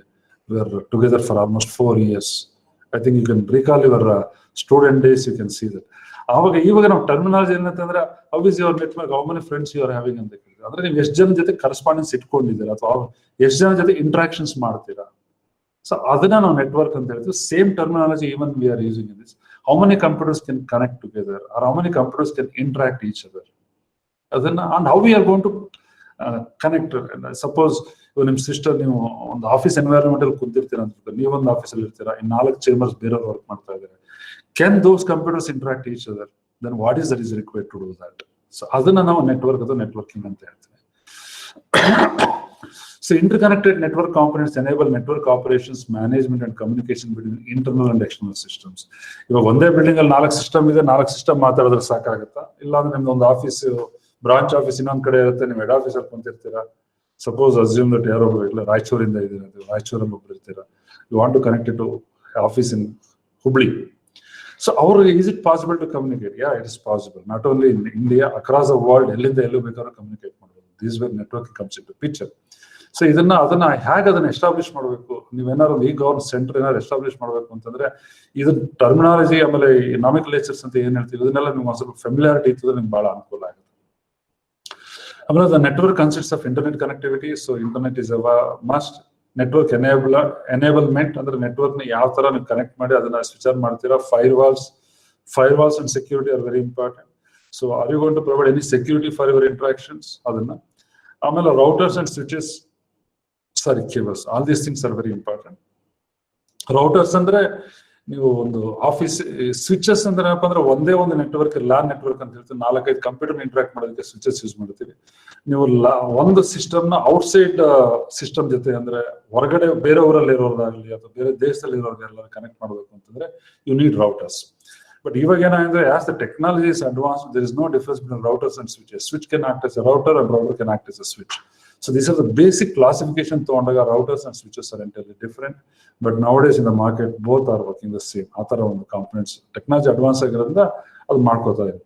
Speaker 1: we are together for almost 4 years. I think you can recall your student days, you can see that. ಇವಾಗ ನಾವು ಟರ್ಮಿನಾಲಜಿ ಏನಂತಂದ್ರೆ how is your network, how many friends you are having ಅಂತ ಕೇಳಿದ್ರೆ, ಅಂದ್ರೆ ನೀವು ಎಷ್ಟು ಜನ ಜೊತೆ ಕರೆಸ್ಪಾಂಡೆನ್ಸ್ ಇಟ್ಕೊಂಡಿದ್ದೀರಾ ಅಥವಾ ಎಷ್ಟು ಜನ ಜೊತೆ ಇಂಟ್ರಾಕ್ಷನ್ಸ್ ಮಾಡ್ತೀರಾ. ಸೊ ಅದನ್ನ ನಾವು ನೆಟ್ವರ್ಕ್ ಅಂತ ಹೇಳ್ತೀವಿ. Same terminology even we are using in this. How many computers can connect together, or how many computers can interact each other? And how we are going to connect. Suppose ನಿಮ್ಮ sister, ನೀವು ಒಂದು office environment ಅಲ್ಲಿ ಕುಂತಿರ್ತೀರ ಅಂತ, ನೀವೊಂದು ಆಫೀಸಲ್ಲಿ ಇರ್ತೀರಾ, ಇನ್ನು 4 chambers ಬೇರೆ ವರ್ಕ್ ಮಾಡ್ತಾ ಇದ್ದಾರೆ. Can those computers interact each other? Then what is that is required to do that? So ಅದನ್ನ ನಾವು ನೆಟ್ವರ್ಕ್ ಅಥವಾ ನೆಟ್ವರ್ಕಿಂಗ್ ಅಂತ ಹೇಳ್ತೀವಿ. So interconnected network components enable network operations, management and communication between internal and external systems. ಇವಾಗ ಒಂದೇ building ಅಲ್ಲಿ 4 system ಇದೆ, 4 system ಮಾತಾಡಿದ್ರೆ ಸಾಕಾಗುತ್ತಾ? ಇಲ್ಲ ಅಂದ್ರೆ ನಿಮ್ದು ಒಂದು ಆಫೀಸ್, ಬ್ರಾಂಚ್ ಆಫೀಸ್ ಇನ್ನೊಂದ್ ಕಡೆ ಇರುತ್ತೆ, ನೀವು ಹೆಡ್ ಆಫೀಸ್ ಅಲ್ಲಿ ಕುಂತಿರ್ತೀರಾ. ಸಪೋಸ್ ಅಸ್ಯೂಮ್ ದಟ್ ಯಾರೋ ಇಲ್ಲ ರಾಯಚೂರಿಂದ ಇದ್ದೀರಾ, ರಾಯಚೂರಲ್ಲಿ ಒಬ್ರು ಇರ್ತೀರಾ, you want to connect to office in Hubli. So ಅವ್ರಿಗೆ is it possible to communicate? Yeah, it is possible. Not only in India, across the world, ಎಲ್ಲಿಂದ ಎಲ್ಲೂ ಬೇಕಾದ್ರೂ ಕಮ್ಯುನಿಕೇಟ್ ಮಾಡಬಹುದು. This where networking comes into picture. So ಅದನ್ನ ಹೇಗೆ ಅದನ್ನ establish ಮಾಡಬೇಕು? ನೀವೇನಾದ್ರು ಈ ಗವರ್ಮೆಂಟ್ ಸೆಂಟರ್ ಏನಾದ್ರು ಎಸ್ಟಾಬ್ಲಿಷ್ ಮಾಡಬೇಕು ಅಂತಂದ್ರೆ, ಇದು ಟರ್ಮಿನಾಲಜಿ ಆಮೇಲೆ ನಾಮಿಕ್ಲೇಚರ್ಸ್ ಅಂತ ಏನ್ ಹೇಳ್ತೀವಿ, ಇದನ್ನೆಲ್ಲ ನಿಮ್ಗೆ ಒಂದು ಸ್ವಲ್ಪ ಫೆಮಿಲಿಯಾರಿಟಿ ಇರ್ತದೆ, ನಿಮ್ಗೆ ಬಹಳ ಅನುಕೂಲ ಆಗುತ್ತೆ. ಆಮೇಲೆ the network consists of internet connectivity. So internet is a must. Network enablement ಅಂದ್ರೆ ನೆಟ್ವರ್ಕ್ ನ ಯಾವ ತರ ನೀವು ಕನೆಕ್ಟ್ ಮಾಡಿ ಅದನ್ನ ಸ್ವಿಚ್ ಆನ್ ಮಾಡ್ತೀರಾ. Firewalls and security are very important. So are you going to provide any security for your interactions? ಅದನ್ನ ಆಮೇಲೆ routers and switches, cables, all these things are very important. Routers ಅಂದ್ರೆ ನೀವು ಒಂದು office, switches ಅಂದ್ರೆ ಏನಪ್ಪ ಅಂದ್ರೆ ಒಂದೇ ಒಂದು ನೆಟ್ವರ್ಕ್, ಲ್ಯಾನ್ ನೆಟ್ವರ್ಕ್ ಅಂತ ಹೇಳ್ತೀವಿ. 4-5 ಕಂಪ್ಯೂಟರ್ ಇಂಟ್ರಾಕ್ಟ್ ಮಾಡೋದಕ್ಕೆ ಸ್ವಿಚಸ್ ಯೂಸ್ ಮಾಡ್ತೀವಿ. ನೀವು ಒಂದು ಸಿಸ್ಟಮ್ ನ ಔಟ್ಸೈಡ್ ಸಿಸ್ಟಮ್ ಜೊತೆ, ಅಂದ್ರೆ ಹೊರಗಡೆ ಬೇರೆ ಊರಲ್ಲಿ ಇರೋರಾಗಲಿ ಅಥವಾ ಬೇರೆ ದೇಶದಲ್ಲಿ ಇರೋರಿಗೆಲ್ಲ ಕನೆಕ್ಟ್ ಮಾಡಬೇಕು ಅಂತಂದ್ರೆ ಯು ನೀಡ್ ರೌಟರ್ಸ್. ಬಟ್ ಇವಾಗ ಏನಾದ್ರೆ, as the technology is advance, there is no difference between routers and switches. Switch can act as a router and router can act as a switch. So these are the basic classification ತಗೊಂಡಾಗ routers and switches are entirely different. But nowadays in the market both are working the same. ಆ ತರ ಒಂದು components technology advance ಆಗಿರೋದ್ರಿಂದ ಅದು ಮಾಡ್ಕೋತಾ ಇದೆ.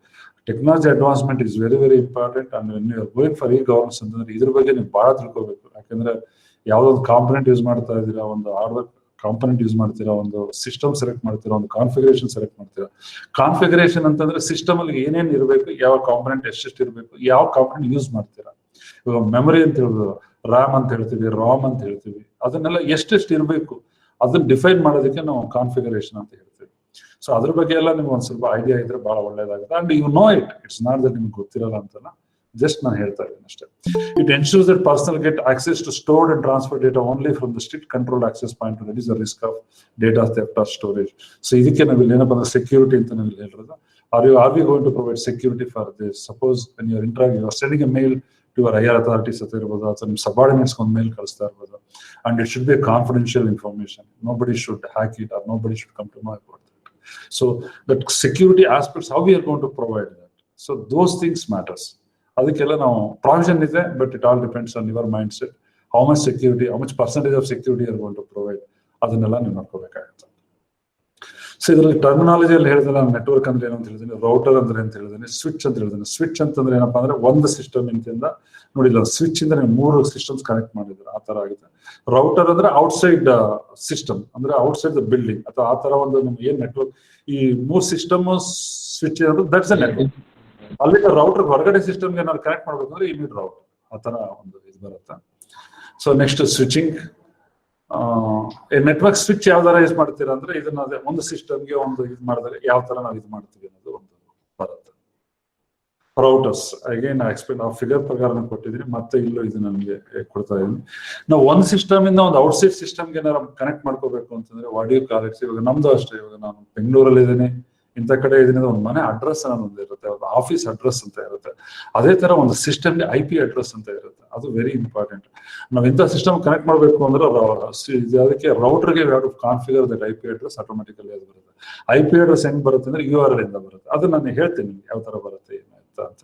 Speaker 1: Technology advancement is very, very important. And when you are going for governance ಅಂತಂದ್ರೆ ಇದ್ರ ಬಗ್ಗೆ ನೀವು ಬಹಳ ತಿಳ್ಕೋಬೇಕು. ಯಾಕಂದ್ರೆ ಯಾವ್ದೊಂದು ಕಾಂಪೊನೆಂಟ್ ಯೂಸ್ ಮಾಡ್ತಾ ಇದ್ದೀರಾ, ಒಂದು ಹಾರ್ಡ್ವೇರ್ ಕಾಂಪೊನೆಂಟ್ ಯೂಸ್ ಮಾಡ್ತೀರಾ, ಒಂದು ಸಿಸ್ಟಮ್ ಸೆಲೆಕ್ಟ್ ಮಾಡ್ತೀರಾ, ಒಂದು ಕಾನ್ಫಿಗರೇಷನ್ ಸೆಲೆಕ್ಟ್ ಮಾಡ್ತೀರಾ. ಕಾನ್ಫಿಗರೇಷನ್ ಅಂತಂದ್ರೆ ಸಿಸ್ಟಮ್ ಅಲ್ಲಿ ಏನೇನು ಇರಬೇಕು, ಯಾವ ಕಾಂಪೊನೆಂಟ್ ಎಷ್ಟೆಷ್ಟು ಇರಬೇಕು, ಯಾವ ಕಾಂಪೊನೆಂಟ್ ಯೂಸ್ ಮಾಡ್ತೀರಾ. ಇವಾಗ ಮೆಮೊರಿ ಅಂತ ಹೇಳುದು, ರ್ಯಾಮ್ ಅಂತ ಹೇಳ್ತೀವಿ, ರಾಮ್ ಅಂತ ಹೇಳ್ತೀವಿ, ಅದನ್ನೆಲ್ಲ ಎಷ್ಟೆಷ್ಟು ಇರಬೇಕು ಅದನ್ನ ಡಿಫೈನ್ ಮಾಡೋದಕ್ಕೆ ನಾವು ಕಾನ್ಫಿಗರೇಷನ್ ಅಂತ ಹೇಳ್ತೀವಿ. ಸೊ ಅದ್ರ ಬಗ್ಗೆ ಎಲ್ಲ ನಿಮ್ಗೆ ಒಂದ್ ಸ್ವಲ್ಪ ಐಡಿಯಾ ಇದ್ರೆ ಬಹಳ ಒಳ್ಳೇದಾಗುತ್ತೆ. And you know it, it's not that ನಿಮ್ಗೆ ಗೊತ್ತಿರಲ್ಲ ಅಂತಲ್ಲ, ಜಸ್ಟ್ ನಾನು ಹೇಳ್ತಾ ಇದ್ದೀನಿ ಅಷ್ಟೇ. It ensures that personal get access to stored and transfer data only from the strict control access point. That is the risk of data theft or storage. So ಇದಕ್ಕೆ ನಾವಿಲ್ಲಿ ಏನಪ್ಪ ಅಂದ್ರೆ ಸೆಕ್ಯೂರಿಟಿ ಅಂತ ನಾವಿಲ್ಲಿ ಹೇಳಿರೋದು. Are we going to provide security for this? Suppose when you are sending a mail to your higher authorities ಅಂತ ಇರ್ಬೋದು, ಅಥವಾ ನಿಮ್ಮ ಸಬಾರ್ಡಿನೇಟ್ಸ್ ಒಂದು ಮೇಲ್ ಕಳಿಸ್ತಾ ಇರ್ಬೋದು. And it should B confidential information. Nobody should hack it or nobody should come to know about that. So that security aspects, how we are going to provide that. So those things matters. ಅದಕ್ಕೆಲ್ಲ ನಾವು provision ಇದೆ, but it all depends on your mindset. How much security, how much percentage of security are going to provide, ಅದನ್ನೆಲ್ಲ ನೀವು ನೋಡ್ಕೋಬೇಕಾಗುತ್ತೆ. So ಇದರಲ್ಲಿ ಟರ್ಮಿನಾಲಜಿಯಲ್ಲಿ ಹೇಳಿದ್ರೆ, ನಾನು network ಅಂದ್ರೆ ಏನು ಅಂತ ಹೇಳಿದ್ದೀನಿ, ರೌಟರ್ ಅಂದ್ರೆ ಅಂತ ಹೇಳಿದ್ದೀನಿ, ಸ್ವಿಚ್ ಅಂತ ಹೇಳಿದ್ದೀನಿ. ಸ್ವಿಚ್ ಅಂತಂದ್ರೆ ಏನಪ್ಪಾ ಅಂದ್ರೆ ಒಂದು ಸಿಸ್ಟಮ್ ಇಂದ ನೋಡಿಲ್ಲ, ಸ್ವಿಚ್ ಇಂದ ನೀವು 3 ಸಿಸ್ಟಮ್ಸ್ ಕನೆಕ್ಟ್ ಮಾಡಿದ್ರೆ ಆ ತರ ಆಗುತ್ತೆ. ರೌಟರ್ ಅಂದ್ರೆ ಔಟ್ಸೈಡ್ ಸಿಸ್ಟಮ್, ಅಂದ್ರೆ ಔಟ್ಸೈಡ್ ದ ಬಿಲ್ಡಿಂಗ್ ಅಥವಾ ಆ ತರ ಒಂದು ನಿಮ್ಗೆ ಏನ್ ನೆಟ್ವರ್ಕ್, ಈ 3 ಸಿಸ್ಟಮ್ ಸ್ವಿಚ್ ಇರೋದು, ದಟ್ಸ್ ಅ ನೆಟ್ವರ್ಕ್. ಅಲ್ಲಿಂದ ರೌಟರ್ ಹೊರಗಡೆ ಸಿಸ್ಟಮ್ಗೆ ಏನಾದ್ರು ಕನೆಕ್ಟ್ ಮಾಡ್ಬೇಕಂದ್ರೆ ಈ ನೀಡ್ ರೌಟರ್. ಆ ತರ ಒಂದು ಇದು ಬರುತ್ತೆ. So next switching, network switch ಯಾವ ತರ ಯೂಸ್ ಮಾಡ್ತೀರಾ ಅಂದ್ರೆ ಇದನ್ನ ಒಂದು ಸಿಸ್ಟಮ್ಗೆ ಒಂದು ಇದು ಮಾಡಿದ್ರೆ ಯಾವ ತರ ನಾವು ಇದು ಮಾಡ್ತೀವಿ ಅನ್ನೋದು ಒಂದು ಬರುತ್ತೆ. ರೌಟರ್ಸ್ ಅಗೇನ್ ಎಕ್ಸ್ಪ್ಲೇನ್ ಆ ಫಿಗರ್ ಪ್ರಕಾರ ಕೊಟ್ಟಿದ್ದೀನಿ, ಮತ್ತೆ ಇಲ್ಲೂ ಇದು ನನಗೆ ಕೊಡ್ತಾ ಇದ್ದೀನಿ. ನಾವು ಒಂದು ಸಿಸ್ಟಮ್ ಇಂದ ಒಂದು ಔಟ್ಸೈಡ್ ಸಿಸ್ಟಮ್ಗೆ ಏನಾದ್ರು ಕನೆಕ್ಟ್ ಮಾಡ್ಕೋಬೇಕು ಅಂತಂದ್ರೆ ವಾಡಿಯೋ ಕಾಲೆಕ್ಸ್. ಇವಾಗ ನಮ್ದು ಅಷ್ಟೇ, ಇವಾಗ ನಾನು ಬೆಂಗಳೂರಲ್ಲಿ ಇದ್ದೀನಿ, ಇಂಥ ಕಡೆ ಇದೀನಿ, ಒಂದು ಮನೆ ಅಡ್ರೆಸ್ ಅನ್ನೋದು ಇರುತ್ತೆ, ಒಂದು ಆಫೀಸ್ ಅಡ್ರೆಸ್ ಅಂತ ಇರುತ್ತೆ. ಅದೇ ತರ ಒಂದು ಸಿಸ್ಟಮ್ಗೆ IP ಅಡ್ರೆಸ್ ಅಂತ ಇರುತ್ತೆ, ಅದು ವೆರಿ ಇಂಪಾರ್ಟೆಂಟ್. ನಾವು ಇಂಥ ಸಿಸ್ಟಮ್ ಕನೆಕ್ಟ್ ಮಾಡಬೇಕು ಅಂದ್ರೆ ಅದಕ್ಕೆ ರೌಟರ್ಗೆ configure that IP address automatically ಅದು ಬರುತ್ತೆ. IP ಅಡ್ರೆಸ್ ಹೆಂಗ್ ಬರುತ್ತೆ ಅಂದ್ರೆ URL ಇಂದ ಬರುತ್ತೆ. ಅದು ನಾನು ಹೇಳ್ತೀನಿ ಯಾವ ತರ ಬರುತ್ತೆ ಅಂತ.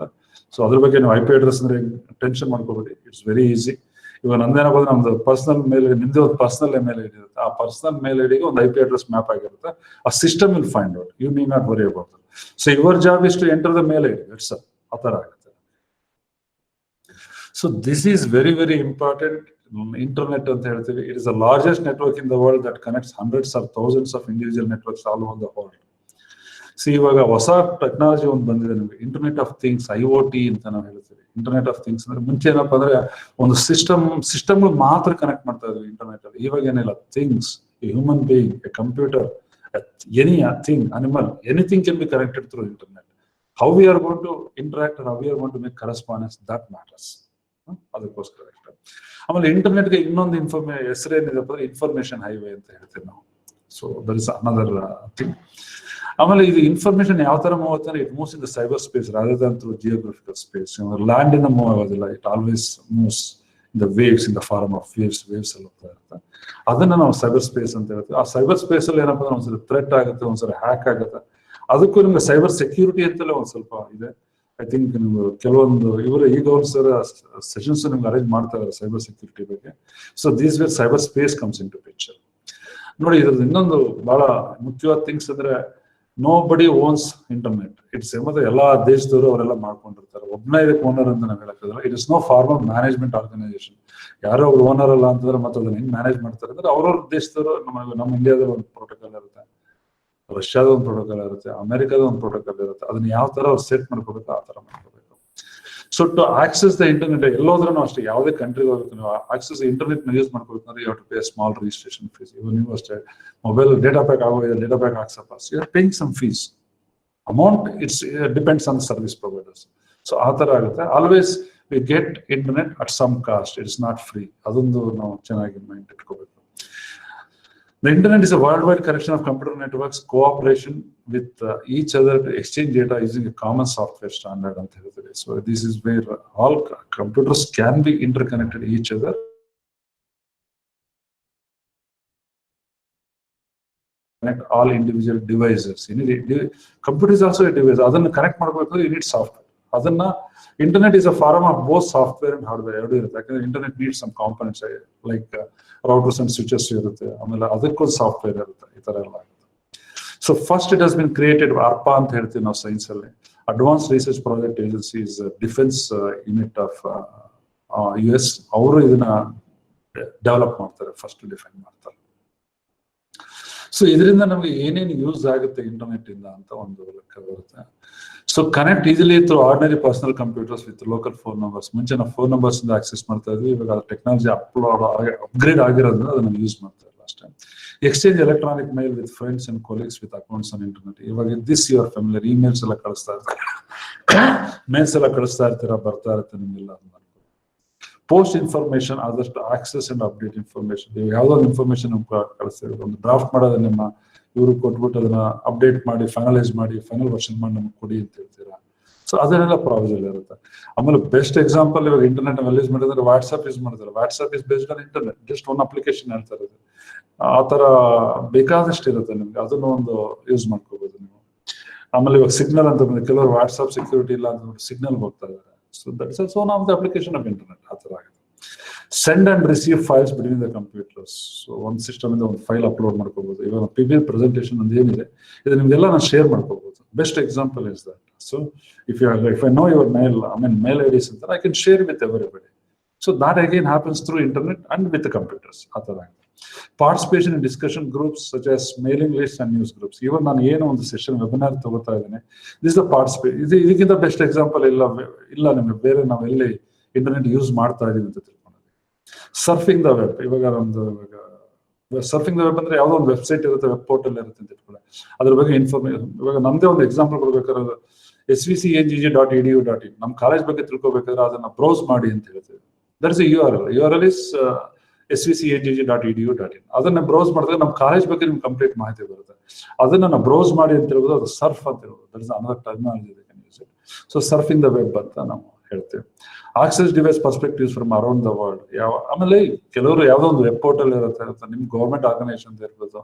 Speaker 1: ಸೊ ಅದ್ರ ಬಗ್ಗೆ ನೀವು IP ಅಡ್ರೆಸ್ ಅಂದ್ರೆ ಟೆನ್ಷನ್ ಮಾಡ್ಕೋಬೇಡಿ, ಇಟ್ಸ್ ವೆರಿ ಈಸಿ. ಇವಾಗ ನಂದೇನಾಗೋದು, ನಮ್ದು ಪರ್ಸನಲ್ ಮೇಲ್, ನಿಮ್ದೇ ಒಂದು ಪರ್ಸನಲ್ ಮೇಲ್ ಐಡಿ ಇರುತ್ತೆ, ಆ ಪರ್ಸನಲ್ ಮೇಲ್ ಐಡಿಗೆ ಒಂದು IP ಅಡ್ರೆಸ್ ಮ್ಯಾಪ್ ಆಗಿರುತ್ತೆ. ಆ system will find out, you need not worry about it. So your job is to enter the mail ID, it's ಆ ತರ ಆಗುತ್ತೆ. So this is very very important. Internet ಅಂತ ಹೇಳ್ತೀವಿ, it is the largest network in the world that connects hundreds or thousands of individual networks all over the world. C ಇವಾಗ ಹೊಸ technology ಒಂದು ಬಂದಿದೆ ನಿಮಗೆ, ಇಂಟರ್ನೆಟ್ ಆಫ್ ಥಿಂಗ್ಸ್, IoT ಅಂತ ನಾವು ಹೇಳ್ತೀವಿ. ಇಂಟರ್ನೆಟ್ ಆಫ್ ಥಿಂಗ್ಸ್ ಅಂದ್ರೆ ಮುಂಚೆ ಏನಪ್ಪಾ ಅಂದ್ರೆ ಒಂದು ಸಿಸ್ಟಮ್ಗಳು ಮಾತ್ರ ಕನೆಕ್ಟ್ ಮಾಡ್ತಾ ಇದ್ವಿ ಇಂಟರ್ನೆಟ್ ಅಲ್ಲಿ. ಇವಾಗ ಏನಿಲ್ಲ, things, a human being, a computer, any thing, animal, anything can be connected through internet. How we are going to interact, how we are going to make correspondence, that matters. ಅದಕ್ಕೋಸ್ಕರ ಅಷ್ಟೇ. ಆಮೇಲೆ ಇಂಟರ್ನೆಟ್ಗೆ ಇನ್ನೊಂದು ಹೆಸರೇನಿದೆಪ್ಪ ಅಂದ್ರೆ information highway ಅಂತ ಹೇಳ್ತೀವಿ ನಾವು. So that is another thing. ಆಮೇಲೆ ಇದು ಇನ್ಫಾರ್ಮೇಶನ್ ಯಾವ ತರ ಮೂವ್ ಆಗುತ್ತೆ ಅಂದ್ರೆ it moves in the cyber space rather than through geographical space. Land ಇಂದ ಮೂವ್ ಆಗೋದಿಲ್ಲ, it always moves in the waves, in the form of waves ಅಲ್ಲಿ ಹೋಗ್ತಾ ಇರುತ್ತೆ. ಅದನ್ನ ನಾವು ಸೈಬರ್ ಸ್ಪೇಸ್ ಅಂತ ಹೇಳ್ತೀವಿ. ಆ ಸೈಬರ್ ಸ್ಪೇಸ್ ಅಲ್ಲಿ ಏನಪ್ಪಾ ಅಂದ್ರೆ ಒಂದ್ಸರಿ ಥ್ರೆಟ್ ಆಗುತ್ತೆ, ಒಂದ್ಸರಿ ಹ್ಯಾಕ್ ಆಗುತ್ತೆ. ಅದಕ್ಕೂ ನಿಮ್ಗೆ ಸೈಬರ್ ಸೆಕ್ಯೂರಿಟಿ ಅಂತಲೇ ಒಂದ್ ಸ್ವಲ್ಪ ಇದೆ. ಐ ಥಿಂಕ್ ನಿಮ್ಗೆ ಕೆಲವೊಂದು ಇವರು ಈಗ ಒಂದ್ಸರ ಸೆಷನ್ಸ್ ನಿಮ್ಗೆ ಅರೇಂಜ್ ಮಾಡ್ತಾ ಇದ್ದಾರೆ ಸೈಬರ್ ಸೆಕ್ಯೂರಿಟಿ ಬಗ್ಗೆ. So these where cyber space comes into picture. ನೋಡಿ, ಇದ್ರದ್ದು ಇನ್ನೊಂದು ಬಹಳ ಮುಖ್ಯವಾದ ಥಿಂಗ್ಸ್ ಅಂದ್ರೆ ನೋಬಡಿ ಓನ್ಸ್ ಇಂಟರ್ನೆಟ್. ಇಟ್ಸ್ ಮತ್ತೆ ಎಲ್ಲಾ ದೇಶದವರು ಅವರೆಲ್ಲ ಮಾಡ್ಕೊಂಡಿರ್ತಾರೆ. ಒಬ್ಬನೇ ಇದಕ್ಕೆ ಓನರ್ ಅಂತ ನಾವು ಹೇಳಕ್ಕಾಗಲ್ಲ. It is no formal management organisation. ಯಾರೋ ಒಬ್ರು ಓನರ್ ಅಲ್ಲ ಅಂತಂದ್ರೆ ಮತ್ತೆ ಅದನ್ನ ಹೆಂಗ್ ಮ್ಯಾನೇಜ್ ಮಾಡ್ತಾರೆ ಅಂದ್ರೆ ಅವ್ರವ್ರ ದೇಶದವರು. ನಮ್ಮ ಇಂಡಿಯಾದಲ್ಲಿ ಒಂದು ಪ್ರೋಟೋಕಾಲ್ ಇರುತ್ತೆ, ರಷ್ಯಾದ ಒಂದು ಪ್ರೋಟೋಕಾಲ್ ಇರುತ್ತೆ, ಅಮೆರಿಕದ ಒಂದು ಪ್ರೋಟೋಕಾಲ್ ಇರುತ್ತೆ. ಅದನ್ನ ಯಾವ ತರ ಅವ್ರು ಸೆಟ್ ಮಾಡ್ಕೋಬೇಕು ಆ ತರ ಮಾಡ್ಕೋಬೇಕು. So to access the internet ಎಲ್ಲೋದ್ರೂ ಅಷ್ಟೇ, ಯಾವುದೇ ಕಂಟ್ರಿಗೆ ಹೋಗ್ಬೇಕು ನೀವು ಆಕ್ಸೆಸ್ ಇಂಟರ್ನೆಟ್ ಯೂಸ್ ಮಾಡ್ಕೋಬೇಕಂದ್ರೆ you have to pay small registration fees. ಇವಾಗ ನೀವು ಅಷ್ಟೇ ಮೊಬೈಲ್ ಡೇಟಾ ಪ್ಯಾಕ್ ಆಗೋಗಿದೆ, ಡೇಟಾ ಪ್ಯಾಕ್ ಹಾಕ್ಸಪ್ಪ, you are paying some fees. Amount it's depends on service providers. So ಆ ತರ ಆಗುತ್ತೆ. Always we get internet at some cost, it's not free. ಅದೊಂದು ನಾವು ಚೆನ್ನಾಗಿ ಮೈಂಡ್ ಇಟ್ಕೋಬೇಕು. The internet is a worldwide collection of computer networks, cooperation with each other to exchange data using a common software standard. So this is where all computers can be interconnected each other. Connect all individual devices. Computer is also a device. Adanna connect ಮಾಡಬೇಕು, you need software. ಅದನ್ನ internet is a form of both software and hardware. ಎರಡು ಇರುತ್ತೆ. ಯಾಕಂದ್ರೆ internet needs some components like routers and switches ಇರುತ್ತೆ. ಆಮೇಲೆ ಅದಕ್ಕೊಂದು software ಇರುತ್ತೆ. ಈ ತರ ಎಲ್ಲ ಆಗುತ್ತೆ. So first it has been created ARPA ಅಂತ ಹೇಳ್ತೀವಿ ನಾವು ಸೈನ್ಸ್ ಅಲ್ಲಿ. Advance research project agencies defence unit of US ಅವರು ಇದನ್ನ ಡೆವಲಪ್ ಮಾಡ್ತಾರೆ, ಫಸ್ಟ್ ಡಿಫೈನ್ ಮಾಡ್ತಾರೆ. ಸೊ ಇದರಿಂದ ನಮಗೆ ಏನೇನು ಯೂಸ್ ಆಗುತ್ತೆ ಇಂಟರ್ನೆಟ್ ಇಂದ ಅಂತ ಒಂದು ಲೆಕ್ಕ ಬರುತ್ತೆ. So connect easily through ordinary personal computers with local phone numbers. ಮುಂಚೆ ನಾವು ಫೋನ್ ನಂಬರ್ಸ್ ಇಂದ ಆಕ್ಸೆಸ್ ಮಾಡ್ತಾ ಇದ್ವಿ. ಇವಾಗ ಟೆಕ್ನಾಲಜಿ ಅಪ್ಗ್ರೇಡ್ ಆಗಿರೋದ್ರಿಂದ ಅದನ್ನ ಯೂಸ್ ಮಾಡ್ತಾ ಇಲ್ಲ ಅಷ್ಟೇ. Exchange electronic mail with friends and colleagues with accounts on internet. ಇವಾಗ ದಿಸ್ ಯುವರ್ ಫ್ಯಾಮಿಲಿಯರ್ ಇಮೇಲ್ಸ್ ಎಲ್ಲ ಕಳಿಸ್ತಾ ಇರ್ತಾರೆ, ಮೇಲ್ಸ್ ಎಲ್ಲ ಕಳಿಸ್ತಾ ಇರ್ತೀರಾ, ಬರ್ತಾ ಇರುತ್ತೆ ನಿಮ್ಗೆಲ್ಲ. ಪೋಸ್ಟ್ ಇನ್ಫಾರ್ಮೇಶನ್, ಆದಷ್ಟು ಆಕ್ಸೆಸ್ ಅಂಡ್ ಅಪ್ಡೇಟ್ ಇನ್ಫಾರ್ಮೇಶನ್. ನೀವು ಯಾವ್ದೊಂದು ಇನ್ಫಾರ್ಮೇಶನ್ ಕಳಿಸ್ತೀವಿ, ಒಂದು ಡ್ರಾಫ್ಟ್ ಮಾಡೋದು ನಿಮ್ಮ ಇವ್ರು ಕೊಟ್ಬಿಟ್ಟು ಅದನ್ನ ಅಪ್ಡೇಟ್ ಮಾಡಿ ಫೈನಲೈಸ್ ಮಾಡಿ ಫೈನಲ್ ವರ್ಷನ್ ಮಾಡಿ ನಮ್ಗೆ ಕೊಡಿ ಅಂತ ಹೇಳ್ತೀರಾ. ಸೊ ಅದನ್ನೆಲ್ಲ ಪ್ರಾವಿಜನ್ ಇರುತ್ತೆ. ಆಮೇಲೆ ಬೆಸ್ಟ್ ಎಕ್ಸಾಂಪಲ್ ಇವಾಗ ಇಂಟರ್ನೆಟ್ ನಲ್ಲಿ ಯೂಸ್ ಮಾಡಿದ್ರೆ ವಾಟ್ಸ್ಆಪ್ ಯೂಸ್ ಮಾಡ್ತಾರೆ. WhatsApp is based on internet. Just ಒಂದು ಅಪ್ಲಿಕೇಶನ್ ಹೇಳ್ತಾ ಇರೋದು. ಆ ತರ ಬೇಕಾದಷ್ಟು ಇರುತ್ತೆ ನಿಮ್ಗೆ, ಅದನ್ನು ಒಂದು ಯೂಸ್ ಮಾಡ್ಕೋಬಹುದು ನೀವು. ಆಮೇಲೆ ಇವಾಗ ಸಿಗ್ನಲ್ ಅಂತ ಬಂದ್ರೆ ಕೆಲವರು ವಾಟ್ಸ್ಆಪ್ ಸೆಕ್ಯೂರಿಟಿ ಇಲ್ಲ ಅಂತ ಸಿಗ್ನಲ್ ಹೋಗ್ತಾ ಇದ್ದಾರೆ. So that is also one of the application of internet. ಆ ತರ ಆಗಿದೆ. Send and receive files between the computers. So ಒಂದು ಸಿಸ್ಟಮ್ ಇಂದ ಒಂದು ಫೈಲ್ ಅಪ್ಲೋಡ್ ಮಾಡ್ಕೋಬಹುದು. ಇವಾಗ PPT ಪ್ರೆಸೆಂಟೇಷನ್ ಒಂದು ಏನಿದೆ ಇದು ನಿಮ್ಗೆಲ್ಲ ನಾನು ಶೇರ್ ಮಾಡ್ಕೋಬಹುದು. Best example is that. So if I know your mail IDs ಅಂತ I can share with everybody. So that again happens through internet and with computers. ಆ ತರ ಆಗಿದೆ. Participation in discussion groups such as mailing list and news groups. Even ನಾನು ಏನೋ ಒಂದು session webinar ತಗೋತಾ ಇದ್ದೇನೆ, this the participate. ಇದಕ್ಕಿಂತ best example ಇಲ್ಲ ನಿಮ್ಗೆ ಬೇರೆ ನಾವೆಲ್ಲಿ ಇಂಟರ್ನೆಟ್ ಯೂಸ್ ಮಾಡ್ತಾ ಇದೀವಿ ಅಂತ ತಿಳ್ಕೊಂಡಿದ್ದೀವಿ. ಸರ್ಫಿಂಗ್ ದ ವೆಬ್, ಇವಾಗ ನಮ್ದು ಸರ್ಫಿಂಗ್ ದ ವೆಬ್ ಅಂದ್ರೆ ಯಾವುದೋ ಒಂದು ವೆಬ್ಸೈಟ್ ಇರುತ್ತೆ, ವೆಬ್ ಪೋರ್ಟಲ್ ಇರುತ್ತೆ ಅಂತ ಇಟ್ಕೊಳ್ಳಿ. ಅದ್ರ ಬಗ್ಗೆ ಇನ್ಫಾರ್ಮೇಶನ್, ಇವಾಗ ನಮ್ದೇ ಒಂದು ಎಕ್ಸಾಂಪಲ್ ಕೊಡ್ಬೇಕಾದ್ರೆ svcngg.edu.in ನಮ್ಮ ಕಾಲೇಜ್ ಬಗ್ಗೆ ತಿಳ್ಕೊಬೇಕಾದ್ರೆ ಅದನ್ನ ಬ್ರೌಸ್ ಮಾಡಿ ಅಂತ ಹೇಳ್ತೀವಿ. That is URL is svcngg.edu.in. ಅದನ್ನ ಬ್ರೌಸ್ ಮಾಡಿದ್ರೆ ನಮ್ಮ ಕಾಲೇಜ್ ಬಗ್ಗೆ ನಿಮ್ಗೆ ಕಂಪ್ಲೀಟ್ ಮಾಹಿತಿ ಬರುತ್ತೆ. ಅದನ್ನ ನಾವು ಬ್ರೌಸ್ ಮಾಡಿ ಅಂತ ಹೇಳ್ಬೋದು, ಅದು ಸರ್ಫ್ ಅಂತ ಹೇಳ್ಬೋದು. That is another terminology. So surfing the web ಅಂತ ನಾವು ಹೇಳ್ತೇವೆ. Access device perspectives from around the world. ಆಮೇಲೆ ಕೆಲವರು ಯಾವ್ದೋ ಒಂದು ವೆಬ್ ಪೋರ್ಟಲ್ ಇರುತ್ತೆ, ನಿಮ್ ಗೌರ್ಮೆಂಟ್ ಆರ್ಗನೈಸೇಷನ್ ಇರ್ಬೋದು,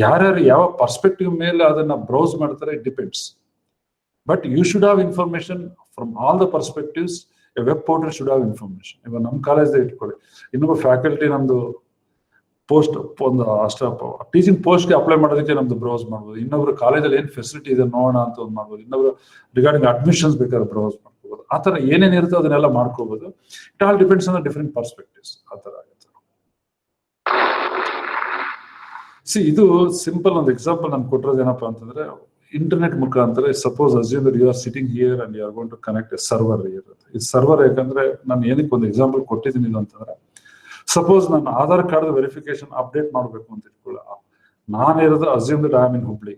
Speaker 1: ಯಾರ್ಯಾರು ಯಾವ ಪರ್ಸ್ಪೆಕ್ಟಿವ್ ಮೇಲೆ ಅದನ್ನ ಬ್ರೌಸ್ ಮಾಡ್ತಾರೆ, it depends. But you should have information from all the perspectives. A web portal should have information. ಇವಾಗ ನಮ್ಮ ಕಾಲೇಜ್ ಇಟ್ಕೊಳ್ಳಿ, ಇನ್ನೊಬ್ಬ ಫ್ಯಾಕಲ್ಟಿ ನಮ್ದು ಪೋಸ್ಟ್ ಒಂದು ಟೀಚಿಂಗ್ ಪೋಸ್ಟ್ಗೆ ಅಪ್ಲೈ ಮಾಡೋದಕ್ಕೆ ನಮ್ದು ಬ್ರೌಸ್ ಮಾಡ್ಬೋದು. ಇನ್ನೊಬ್ರು ಕಾಲೇಜಲ್ಲಿ ಏನ್ ಫೆಸಿಲಿಟಿ ಇದೆ ನೋಡೋಣ ಅಂತ ಒಂದು ಮಾಡ್ಬೋದು. ಇನ್ನೊಬ್ರು ರಿಗಾರ್ಡಿಂಗ್ ಅಡ್ಮಿಷನ್ಸ್ ಬೇಕಾದ್ರೆ ಬ್ರೌಸ್ ಮಾಡ್ಕೋಬಹುದು. ಆ ತರ ಏನೇನ್ ಇರುತ್ತೆ ಅದನ್ನೆಲ್ಲ ಮಾಡ್ಕೋಬಹುದು. It all depends on the different perspectives. ಆ ತರ ಆಗುತ್ತೆ. ಇದು ಸಿಂಪಲ್ ಒಂದು ಎಕ್ಸಾಂಪಲ್ ನಾನು ಕೊಟ್ಟಿರೋದು ಏನಪ್ಪಾ ಅಂತಂದ್ರೆ, ಇಂಟರ್ನೆಟ್ ಮುಖಾಂತರ suppose assume that you are sitting here and you are going to connect a server ಇರುತ್ತೆ. ಈ ಸರ್ವರ್ ಯಾಕಂದ್ರೆ ನಾನು ಏನಕ್ಕೆ ಒಂದು ಎಕ್ಸಾಂಪಲ್ ಕೊಟ್ಟಿದ್ದೀನಿ ಅಂತಂದ್ರೆ, ಸಪೋಸ್ ನಾನು ಆಧಾರ್ ಕಾರ್ಡ್ ವೆರಿಫಿಕೇಶನ್ ಅಪ್ಡೇಟ್ ಮಾಡಬೇಕು ಅಂತ ಇಟ್ಕೊಳ್ಳ, ನಾನಿರೋದು assume that I am in Hubli.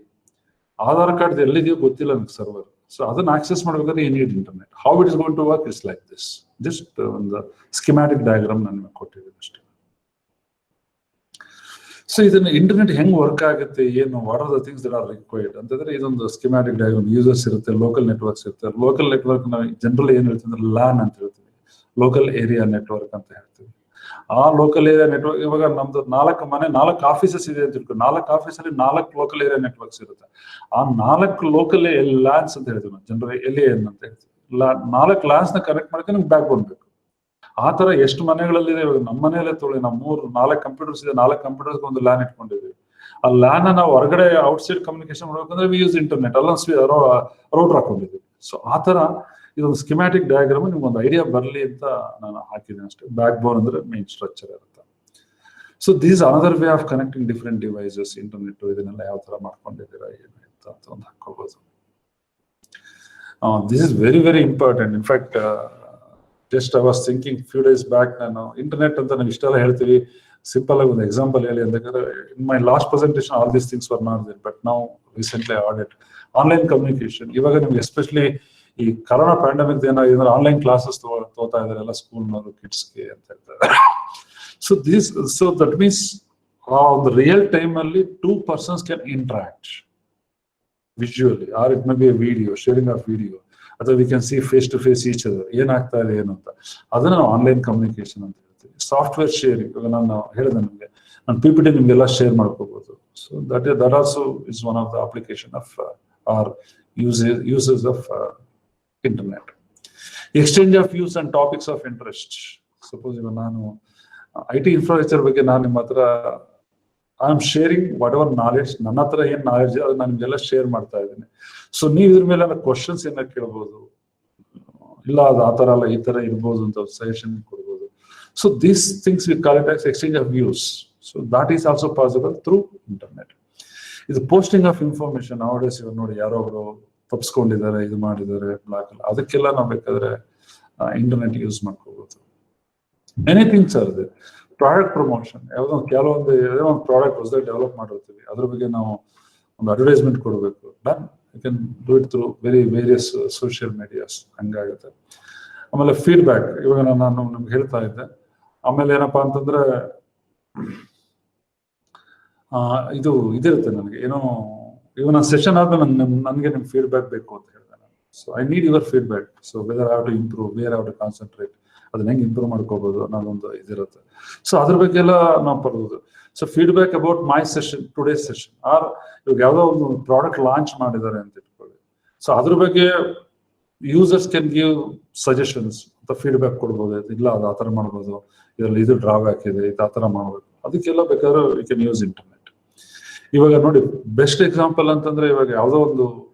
Speaker 1: Aadhaar card ಎಲ್ಲಿದೆಯೋ ಗೊತ್ತಿಲ್ಲ ನನಗೆ ಸರ್ವರ್. ಸೊ ಅದನ್ನ ಆಕ್ಸೆಸ್ ಮಾಡಬೇಕಾದ್ರೆ you need internet. How it is going to work is like this. Just ಒಂದು ಸ್ಕಿಮ್ಯಾಟಿಕ್ ಡಯಾಗ್ರಾಮ್ ನಾನು ಕೊಟ್ಟಿದ್ದೀನಿ ಅಷ್ಟೇ. ಸೊ ಇದನ್ನ ಇಂಟರ್ನೆಟ್ ಹೆಂಗ್ ವರ್ಕ್ ಆಗುತ್ತೆ, ಏನು, what are the things that are required ಅಂತಂದ್ರೆ, ಇದೊಂದು ಸ್ಕಿಮ್ಯಾಟಿಕ್ ಡಯಾಗ್ರಾಮ್. ಯೂಸರ್ಸ್ ಇರುತ್ತೆ, ಲೋಕಲ್ ನೆಟ್ವರ್ಕ್ಸ್ ಇರುತ್ತೆ. ಲೋಕಲ್ ನೆಟ್ವರ್ಕ್ ನಾವು ಜನರಲ್ ಏನ್ ಹೇಳ್ತೀವಿ ಅಂದ್ರೆ ಲ್ಯಾನ್ ಅಂತ ಹೇಳ್ತೀವಿ, ಲೋಕಲ್ ಏರಿಯಾ ನೆಟ್ವರ್ಕ್ ಅಂತ ಹೇಳ್ತೀವಿ. ಆ ಲೋಕಲ್ ಏರಿಯಾ ನೆಟ್ವರ್ಕ್, ಇವಾಗ ನಮ್ದು 4 ಮನೆ 4 ಆಫೀಸಸ್ ಇದೆ ಅಂತ ತಿಳ್ಕೊಂಡು, 4 ಆಫೀಸಲ್ಲಿ 4 ಲೋಕಲ್ ಏರಿಯಾ ನೆಟ್ವರ್ಕ್ಸ್ ಇರುತ್ತೆ. ಆ 4 ಲೋಕಲ್ ಲ್ಯಾನ್ಸ್ ಅಂತ ಹೇಳ್ತೀವಿ ನಾವು, ಜನರಲ್ LAN ಅಂತ ಹೇಳ್ತೀವಿ. 4 ಲ್ಯಾನ್ಸ್ ನ ಕನೆಕ್ಟ್ ಮಾಡಕ್ಕೆ ನಮ್ಗೆ ಬ್ಯಾಕ್ ಬೋನ್ ಬೇಕು. ಆ ತರ ಎಷ್ಟು ಮನೆಗಳಲ್ಲಿದೆ, ಇವಾಗ ನಮ್ಮ ಮನೆಯಲ್ಲೇ ತೊಳಿ, ನಾವು 4 ಕಂಪ್ಯೂಟರ್ಸ್ ಇದೆ, 4 ಕಂಪ್ಯೂಟರ್ಸ್ ಒಂದು ಲ್ಯಾನ್ ಇಟ್ಕೊಂಡಿದ್ದೀವಿ. ಆ ಲ್ಯಾನ್ ನಾವು ಹೊರಗಡೆ ಔಟ್ಸೈಡ್ ಕಮ್ಯುನಿಕೇಶನ್ ಮಾಡ್ಬೇಕಂದ್ರೆ ವಿ ಯೂಸ್ ಇಂಟರ್ನೆಟ್, ಅಲ್ಲೊಂದು ರೌಟರ್ ಹಾಕೊಂಡಿದ್ದೀವಿ. ಸೊ ಆ ತರ ಇದೊಂದು ಸ್ಕಿಮ್ಯಾಟಿಕ್ ಡಯಾಗ್ರಾಮ್ ನಿಮ್ಗೆ ಒಂದು ಐಡಿಯಾ ಬರಲಿ ಅಂತ ನಾನು ಹಾಕಿದ್ದೀನಿ ಅಷ್ಟೇ. ಬ್ಯಾಕ್ ಬೋನ್ ಅಂದ್ರೆ ಮೇನ್ ಸ್ಟ್ರಕ್ಚರ್ ಇರುತ್ತೆ. So this another way of connecting different devices, internet. ಇದನ್ನೆಲ್ಲ ಯಾವ ತರ ಮಾಡ್ಕೊಂಡಿದ್ದೀರಾ ಏನು ಅಂತ ಒಂದು ಹಾಕೋಬಹುದು. This is very very important. In fact just I was thinking few days back, ನಾನು ಇಂಟರ್ನೆಟ್ ಅಂತ ನಾವು ಇಷ್ಟೆಲ್ಲ ಹೇಳ್ತೀವಿ, ಸಿಂಪಲ್ ಆಗಿ ಒಂದು ಎಕ್ಸಾಂಪಲ್ ಹೇಳಿ ಅಂತಂದ್ರೆ, in my last presentation all these things were not there, but now recently audit online communication. ಇವಾಗ ನಿಮ್ಗೆ ಎಸ್ಪೆಷಲಿ ಈ ಕರೋನಾ ಪ್ಯಾಂಡಮಿಕ್ ಏನಾಗಿದೆ, ಆನ್ಲೈನ್ ಕ್ಲಾಸಸ್ ತಗೋತಾ ಇದಾರೆ ಎಲ್ಲ ಸ್ಕೂಲ್ನವರು ಕಿಡ್ಸ್ಗೆ ಅಂತ ಹೇಳ್ತಾರೆ. ಸೊ ದಟ್ ಮೀನ್ಸ್ ಒಂದು ರಿಯಲ್ ಟೈಮ್ ಅಲ್ಲಿ 2 persons can interact visually, or it may be a video, sharing of video, ಅಥವಾ we can see face to face each other, ಏನಾಗ್ತಾ ಇದೆ ಏನು ಅಂತ. ಅದನ್ನ ನಾವು ಆನ್ಲೈನ್ ಕಮ್ಯುನಿಕೇಶನ್ ಅಂತ ಹೇಳ್ತೀವಿ. ಸಾಫ್ಟ್ವೇರ್ ಶೇರಿಂಗ್, ಇವಾಗ ನಾನು ಹೇಳಿದೆ ನಿಮಗೆ, ನಾನು PPT ನಿಮ್ಗೆಲ್ಲ ಶೇರ್ ಮಾಡ್ಕೋಬಹುದು. So that also is one of the application of or uses of internet. Exchange of views and topics of interest. Suppose ಇವಾಗ ನಾನು IT ಇನ್ಫ್ರಾಸ್ಟ್ರಕ್ಚರ್ ಬಗ್ಗೆ ನಾನು ನಿಮ್ಮ ಹತ್ರ I am sharing whatever knowledge, ನನ್ನ ಹತ್ರ ಏನ್ ನಾಲೆಡ್ಜ್ ಅದು ನಾನು ನಿಮ್ಗೆಲ್ಲ ಶೇರ್ ಮಾಡ್ತಾ ಇದ್ದೀನಿ. ಸೊ ನೀವು ಇದ್ರ ಮೇಲೆ ಕ್ವಶನ್ಸ್ ಏನಾರ ಕೇಳ್ಬೋದು, ಇಲ್ಲ ಅದು ಆ ತರ ಅಲ್ಲ ಈ ತರ ಇರ್ಬೋದು ಅಂತ ಸಜೆಷನ್ ಕೊಡ್ಬೋದು. So these things we call it as exchange of views. So that is also possible through internet. ಇದು ಪೋಸ್ಟಿಂಗ್ ಆಫ್ ಇನ್ಫಾರ್ಮೇಶನ್. ನೌಡೇಸ್ ಇವಾಗ ನೋಡಿ, ಯಾರೋ ಒಬ್ರು ತಪ್ಪಿಸ್ಕೊಂಡಿದ್ದಾರೆ, ಇದು ಮಾಡಿದ್ದಾರೆ, ಬ್ಲಾಕ್ ಅಲ್ಲ, ಅದಕ್ಕೆಲ್ಲ ನಾವು ಬೇಕಾದ್ರೆ ಇಂಟರ್ನೆಟ್ ಯೂಸ್ ಮಾಡ್ಕೋಬಹುದು. ಮೆನಿ ಥಿಂಗ್ಸ್ ಆರ್ ಇದೆ. ಪ್ರಾಡಕ್ಟ್ ಪ್ರಮೋಷನ್, ಕೆಲವೊಂದು ಪ್ರಾಡಕ್ಟ್ ಹೊಸದಾಗಿ ಡೆವಲಪ್ ಮಾಡಿರ್ತೀವಿ, ಅದ್ರ ಬಗ್ಗೆ ನಾವು ಒಂದು ಅಡ್ವರ್ಟೈಸ್ಮೆಂಟ್ ಕೊಡಬೇಕು. Done, you can do it through various social medias. ಹಂಗಾಗುತ್ತೆ. ಆಮೇಲೆ ಫೀಡ್ಬ್ಯಾಕ್, ಇವಾಗ ನಾನು ನಿಮ್ಗೆ ಹೇಳ್ತಾ ಇದ್ದೆ. ಆಮೇಲೆ ಏನಪ್ಪಾ ಅಂತಂದ್ರೆ, ಇದಿರುತ್ತೆ ನನಗೆ ಏನೋ, ಇವಾಗ ನಾನು ಸೆಷನ್ ಆದ್ಮೇಲೆ ನನಗೆ ನಿಮ್ ಫೀಡ್ಬ್ಯಾಕ್ ಬೇಕು ಅಂತ ಹೇಳಿದೆ ನಾನು. So I need your feedback. So whether have to improve, where have to concentrate, ಅದನ್ನ ಹೆಂಗೆ ಇಂಪ್ರೂವ್ ಮಾಡ್ಕೋಬಹುದು ಅನ್ನೋದೊಂದು ಇದಿರುತ್ತೆ. ಸೊ ಅದ್ರ ಬಗ್ಗೆ ಎಲ್ಲ ನಾವು ಬರ್ಬೋದು. So feedback about my session, today's session, or ಇವಾಗ ಯಾವ್ದೋ ಒಂದು ಪ್ರಾಡಕ್ಟ್ ಲಾಂಚ್ ಮಾಡಿದ್ದಾರೆ ಅಂತ ಇಟ್ಕೊಳ್ಳಿ. ಸೊ ಅದ್ರ ಬಗ್ಗೆ ಯೂಸರ್ಸ್ ಕ್ಯಾನ್ ಗಿವ್ ಸಜೆಷನ್ಸ್ ಅಂತ ಫೀಡ್ಬ್ಯಾಕ್ ಕೊಡ್ಬೋದು. ಇಲ್ಲ ಅದು ಆ ಥರ ಮಾಡ್ಬೋದು, ಇದರಲ್ಲಿ ಇದು ಡ್ರಾಬ್ಯಾಕ್ ಇದೆ, ಇದು ಆ ಥರ ಮಾಡ್ಬೇಕು. ಅದಕ್ಕೆಲ್ಲ ಬೇಕಾದ್ರೆ ಯು ಕ್ಯಾನ್ ಯೂಸ್ ಇಂಟರ್ನೆಟ್. ಇವಾಗ ನೋಡಿ, ಬೆಸ್ಟ್ ಎಕ್ಸಾಂಪಲ್ ಅಂತಂದ್ರೆ, ಇವಾಗ ಯಾವುದೋ ಒಂದು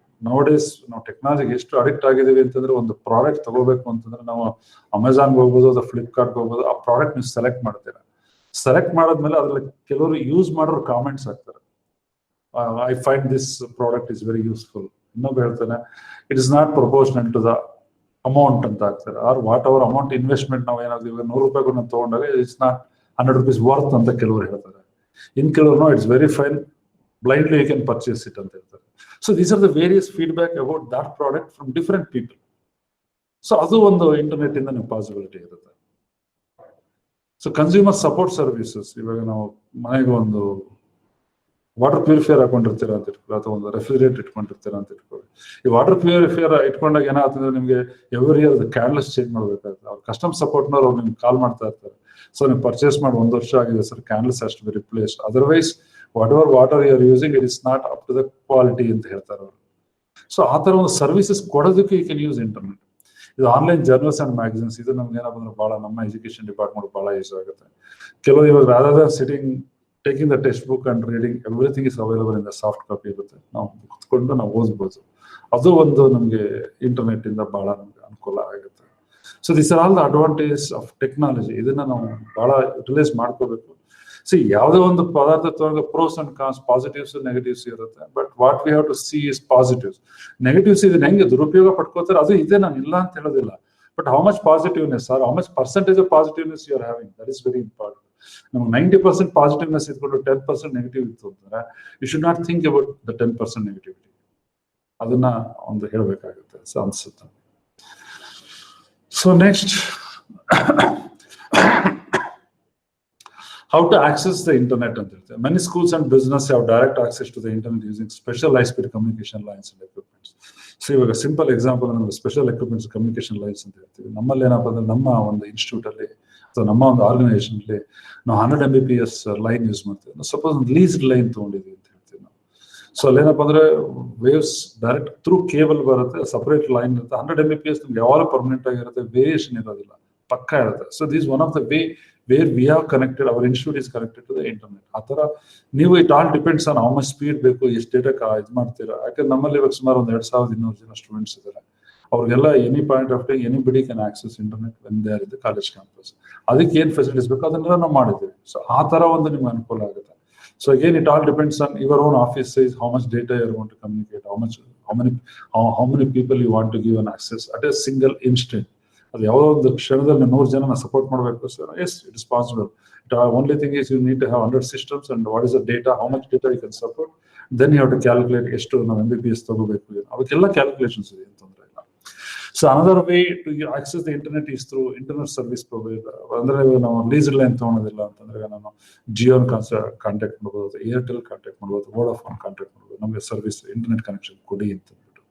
Speaker 1: ನೌಡೇಸ್ ನಾವು ಟೆಕ್ನಾಲಜಿಗೆ ಎಷ್ಟು ಅಡಿಕ್ಟ್ ಆಗಿದ್ದೀವಿ ಅಂತಂದ್ರೆ, ಒಂದು ಪ್ರಾಡಕ್ಟ್ ತಗೋಬೇಕು ಅಂತಂದ್ರೆ ನಾವು ಅಮೆಝಾನ್ಗೆ ಹೋಗ್ಬೋದು ಅಥವಾ ಫ್ಲಿಪ್ಕಾರ್ಟ್ಗೆ ಹೋಗ್ಬೋದು. ಆ ಪ್ರಾಡಕ್ಟ್ ನೀವು ಸೆಲೆಕ್ಟ್ ಮಾಡ್ತೀರಾ. ಸೆಲೆಕ್ಟ್ ಮಾಡಾದ್ಮೇಲೆ ಅದ್ರಲ್ಲಿ ಕೆಲವರು ಯೂಸ್ ಮಾಡೋರು ಕಾಮೆಂಟ್ಸ್ ಹಾಕ್ತಾರೆ, I find this product is very useful. ಇನ್ನೊಬ್ಬ ಹೇಳ್ತಾನೆ, it is not proportional to the amount ಅಂತ ಹಾಕ್ತಾರೆ, or what our amount investment ನಾವು ಏನಾದ್ರು ಇವಾಗ 100 ರೂಪಾಯಿ ನಾವು ತಗೊಂಡಾಗ ಇಟ್ಸ್ ನಾಟ್ 100 rupees ವರ್ತ್ ಅಂತ ಕೆಲವರು ಹೇಳ್ತಾರೆ. ಇನ್ ಕೆಲವರು it's very fine, blindly you can purchase it ಅಂತ ಹೇಳ್ತಾರೆ. So these are the various feedback about that product from different people. So ಅದು ಒಂದು ಇಂಟರ್ನೆಟ್ ಇಂದ ನೀವು ಪಾಸಿಬಿಲಿಟಿ ಇರುತ್ತೆ. ಸೊ ಕನ್ಸ್ಯೂಮರ್ ಸಪೋರ್ಟ್ ಸರ್ವಿಸಸ್, ಇವಾಗ ನಾವು ಮನೆಗೆ ಒಂದು ವಾಟರ್ ಪ್ಯೂರಿಫೈಯರ್ ಹಾಕೊಂಡಿರ್ತೀರಾ ಅಂತ ಇಟ್ಕೊಳ್ಳಿ, ಅಥವಾ ಒಂದು ರೆಫ್ರಿಜರೇಟರ್ ಇಟ್ಕೊಂಡಿರ್ತೀರಾ ಅಂತ ಇಟ್ಕೊಳ್ಳಿ. ಈ ವಾಟರ್ ಪ್ಯೂರಿಫೈಯರ್ ಇಟ್ಕೊಂಡಾಗ ಏನಾಗ್ತದೆ, ನಿಮಗೆ ಎವ್ರಿ ಇಯರ್ ಕ್ಯಾನ್ಲೆಸ್ ಚೇಂಜ್ ಮಾಡಬೇಕಾಗುತ್ತೆ. ಅವ್ರು ಕಸ್ಟಮರ್ ಸಪೋರ್ಟ್ನವ್ರು ಅವ್ರು ನಿಮ್ಗೆ ಕಾಲ್ ಮಾಡ್ತಾ ಇರ್ತಾರೆ, ಸೊ ನೀವು ಪರ್ಚೇಸ್ ಮಾಡಿ 1 ವರ್ಷ ಆಗಿದೆ sir, candles has to be replaced, otherwise whatever water you are using it is not up to the quality ಅಂತ ಹೇಳ್ತಾರೆ ಅವರು. ಸೊ ಆ ತರ ಒಂದು ಸರ್ವಿಸಸ್ ಕೊಡೋದಕ್ಕೆ ಯು ಕ್ಯಾನ್ ಯೂಸ್ ಇಂಟರ್ನೆಟ್. ಇದು ಆನ್ಲೈನ್ ಜರ್ನಲ್ಸ್ ಅಂಡ್ ಮ್ಯಾಗಝಿನ್ಸ್, ಇದು ನಮ್ಗೆ ಏನಪ್ಪ ಅಂದ್ರೆ ಬಹಳ ನಮ್ಮ ಎಜುಕೇಶನ್ ಡಿಪಾರ್ಟ್ಮೆಂಟ್ ಬಹಳ ಯೂಸ್ ಆಗುತ್ತೆ. ಕೆಲವು ಇವಾಗ rather than sitting taking the text book and reading, everything is available in the soft copy ಇರುತ್ತೆ, ನಾವು ಕುತ್ಕೊಂಡು ನಾವು ಓದ್ಬೋದು. ಅದು ಒಂದು ನಮಗೆ ಇಂಟರ್ನೆಟ್ ಇಂದ ಬಹಳ ನಮ್ಗೆ ಅನುಕೂಲ ಆಗುತ್ತೆ. So this are all the advantage of technology. ಇದನ್ನ ನಾವು ಬಹಳ ಯುಟಿಲೈಸ್ ಮಾಡ್ಕೋಬೇಕು. ಸಿ ಯಾವುದೇ ಒಂದು ಪದಾರ್ಥ ತಗೊಂಡು pros and cons, positives negatives ಇರುತ್ತೆ, but what we have to see is positives. Negatives ಇದನ್ನ ಹೆಂಗೆ ದುರುಪಯೋಗ ಪಡ್ಕೋತಾರೆ ಅದು ಇದೆ, ನಾನು ಇಲ್ಲ ಅಂತ ಹೇಳೋದಿಲ್ಲ, but how much positiveness or how much percentage of positiveness you are having, that is very important. ನಮ್ಗೆ 90% ಪಾಸಿಟಿವ್ನೆಸ್ ಇದ್ಕೊಂಡು 10% ನೆಗೆಟಿವ್ ಇತ್ತು ಅಂತಂದ್ರೆ you should not think about the 10% negativity. ಅದನ್ನ ಒಂದು ಹೇಳ್ಬೇಕಾಗುತ್ತೆ ಸೊ ಅನ್ಸುತ್ತೆ. So next, how to access the internet ಅಂತ ಹೇಳ್ತಾರೆ. Many schools and business have direct access to the internet using special high-speed communication lines and equipments. So ಇವಾಗ simple example ನಮ್ಗೆ special equipments communication lines ಅಂತ ಹೇಳ್ತೀವಿ. ನಮ್ಮಲ್ಲಿ ಏನಪ್ಪ ಅಂದ್ರೆ ನಮ್ಮ ಒಂದು ಇನ್ಸ್ಟಿಟ್ಯೂಟ್ ಅಲ್ಲಿ ಅಥವಾ ನಮ್ಮ ಒಂದು ಆರ್ಗನೈಸೇಷನ್ ಅಲ್ಲಿ ನಾವು 100 Mbps ಲೈನ್ ಯೂಸ್ ಮಾಡ್ತೀವಿ. ಸಪೋಸ್ ಒಂದು ಲೀಸ್ಡ್ ಲೈನ್ ತಗೊಂಡಿದ್ವಿ ಅಂತ ಹೇಳ್ತೀವಿ ನಾವು. ಸೊ ಅಲ್ಲೇನಪ್ಪ ಅಂದ್ರೆ ವೇವ್ಸ್ ಡೈರೆಕ್ಟ್ ಥ್ರೂ ಕೇಬಲ್ ಬರುತ್ತೆ, ಸಪರೇಟ್ ಲೈನ್ ಇರುತ್ತೆ. 100 Mbps ನಿಮ್ಗೆ ಯಾವಾಗ ಪರ್ಮನೆಂಟ್ ಆಗಿರುತ್ತೆ, ವೇರಿಯೇಷನ್ ಇರೋದಿಲ್ಲ, ಪಕ್ಕ ಇರುತ್ತೆ. So this one of the way where we have connected, our institute is connected to the internet. ಆ ತರ ನೀವು it all depends on how much speed ಬೇಕು, ಎಷ್ಟು ಡೇಟಾ ಇದು ಮಾಡ್ತೀರಾ. ಯಾಕಂದ್ರೆ ನಮ್ಮಲ್ಲಿ ಇವಾಗ ಸುಮಾರು ಒಂದು 2200 ಜನ ಸ್ಟೂಡೆಂಟ್ಸ್ ಇದ್ದಾರೆ. ಅವ್ರಿಗೆಲ್ಲ any point of time anybody can access internet when they are in the college campus. ಅದಕ್ಕೆ ಏನ್ ಫೆಸಿಲಿಟೀಸ್ ಬೇಕು ಅದನ್ನೆಲ್ಲ ನಾವು ಮಾಡಿದ್ದೀವಿ. ಸೊ ಆ ತರ ಒಂದು ನಿಮ್ಗೆ ಅನುಕೂಲ ಆಗುತ್ತೆ. So again it all depends on your own office size, how much data you want to communicate, how many people you want to give an access at a single instant. ಅದು ಯಾವುದೋ ಒಂದು ಕ್ಷಣದಲ್ಲಿ 100 ಜನ ಸಪೋರ್ಟ್ ಮಾಡಬೇಕು sir, yes it is possible. Only thing is you need to have 100 systems and what is the data, how much data you can support, then you have to calculate ಎಷ್ಟು ನಾವು Mbps ತಗೋಬೇಕು, ಅದಕ್ಕೆಲ್ಲ calculations ಇದೆ, ತೊಂದರೆ ಇಲ್ಲ. So another way to access the internet is through internet service provider. ಅಂದ್ರೆ ನಾವು lease line ತಗೊಳೋದಿಲ್ಲ ಅಂತಂದ್ರೆ ನಾನು ಜಿಯೋ ಕಾಂಟ್ಯಾಕ್ಟ್ ಮಾಡ್ಬೋದು, ಏರ್ಟೆಲ್ ಕಾಂಟ್ಯಾಕ್ಟ್ ಮಾಡ್ಬೋದು, ವೋಡಾಫೋನ್ ಕಾಂಟ್ಯಾಕ್ಟ್ ಮಾಡ್ಬೋದು, ನಮಗೆ ಸರ್ವಿಸ್ ಇಂಟರ್ನೆಟ್ ಕನೆಕ್ಷನ್ ಕೊಡಿ ಅಂತ ಹೇಳ್ಬಿಟ್ಟು.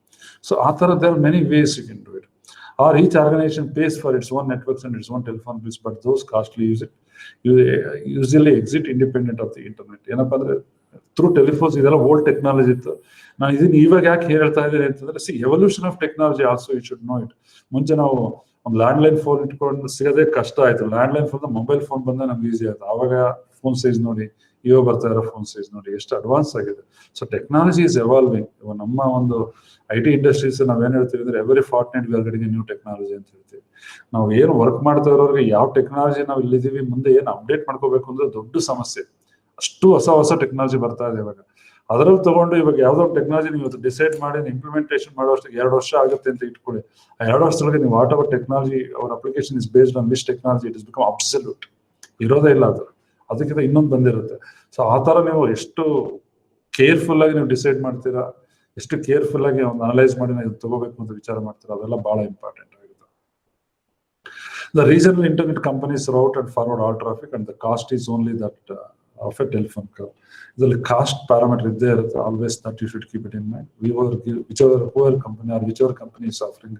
Speaker 1: ಸೊ ಆ ಥರ there are many ways you can do it. Or each organization pays for its own networks and its own telephone bills, but those costly usually exit independent of the internet. ಏನಪ್ಪಾ ಅಂದ್ರೆ through telephones ಇದೆಲ್ಲ old technology ಇತ್ತು. ನಾನು ಇದನ್ನ ಇವಾಗ ಯಾಕೆ ಹೇಳ್ತಾ ಇದ್ದೀನಿ ಅಂತಂದ್ರೆ, see evolution of technology also you should know it. ಮುಂಚೆ ನಾವು ಒಂದು ಲ್ಯಾಂಡ್ಲೈನ್ ಫೋನ್ ಇಟ್ಕೊಂಡು ಸಿಗೋದೇ ಕಷ್ಟ ಆಯ್ತು. ಲ್ಯಾಂಡ್ಲೈನ್ ಫೋನ್ ಮೊಬೈಲ್ ಫೋನ್ ಬಂದ ನಮ್ಗೆ ಈಸಿ ಆಯ್ತು. ಆವಾಗ ಫೋನ್ ಸೈಜ್ ನೋಡಿ, ಇವಾಗ ಬರ್ತಾ ಇರೋ ಫೋನ್ ಸೈಜ್ ನೋಡಿ ಎಷ್ಟು ಅಡ್ವಾನ್ಸ್ ಆಗಿದೆ. So technology is evolving. ಇವಾಗ ನಮ್ಮ ಒಂದು IT ಇಂಡಸ್ಟ್ರೀಸ್ ನಾವೇನ್ ಹೇಳ್ತೀವಿ ಅಂದ್ರೆ every fortnight we are getting a new technology ಅಂತ ಹೇಳ್ತೀವಿ. ನಾವು ಏನು ವರ್ಕ್ ಮಾಡ್ತಾ ಇರೋರಿಗೆ ಯಾವ ಟೆಕ್ನಾಲಜಿ ನಾವು ಇಲ್ಲಿದ್ದೀವಿ, ಮುಂದೆ ಏನು ಅಪ್ಡೇಟ್ ಮಾಡ್ಕೋಬೇಕು ಅಂದ್ರೆ ದೊಡ್ಡ ಸಮಸ್ಯೆ. ಅಷ್ಟು ಹೊಸ ಟೆಕ್ನಾಲಜಿ ಬರ್ತಾ ಇದೆ ಇವಾಗ. ಅದರಲ್ಲಿ ತಗೊಂಡು ಇವಾಗ ಯಾವ್ದೋ ಟೆಕ್ನಾಲಜಿ ನೀವು ಡಿಸೈಡ್ ಮಾಡಿ ಇಂಪ್ಲಿಮೆಂಟೇಷನ್ ಮಾಡೋಷ್ಟು 2 ವರ್ಷ ಆಗುತ್ತೆ ಅಂತ ಇಟ್ಕೊಳ್ಳಿ. ಆ 2 ವರ್ಷದೊಳಗೆ ನೀವು what our technology our application is based on which technology, it is become absolute. ಇರೋದೇ ಇಲ್ಲ ಅದು, ಅದಕ್ಕಿಂತ ಇನ್ನೊಂದು ಬಂದಿರುತ್ತೆ. ಸೊ ಆ ತರ ನೀವು ಎಷ್ಟು ಕೇರ್ಫುಲ್ ಆಗಿ ನೀವು ಡಿಸೈಡ್ ಮಾಡ್ತೀರಾ, ಎಷ್ಟು ಕೇರ್ಫುಲ್ ಆಗಿ ಒಂದು ಅನಲೈಸ್ ಮಾಡಿ ನಾವು ತಗೋಬೇಕು ಅಂತ ವಿಚಾರ ಮಾಡ್ತೀರಾ, ಅದೆಲ್ಲ ಬಹಳ ಇಂಪಾರ್ಟೆಂಟ್ ಆಗುತ್ತೆ. The regional internet companies route and forward all traffic and the cost is only that of a telephone call. ಇದರಲ್ಲಿ ಕಾಸ್ಟ್ ಪ್ಯಾರಾಮೀಟರ್ ಇದ್ದೇ ಇರುತ್ತೆ, always that you should keep it in mind. whichever company or whichever company is offering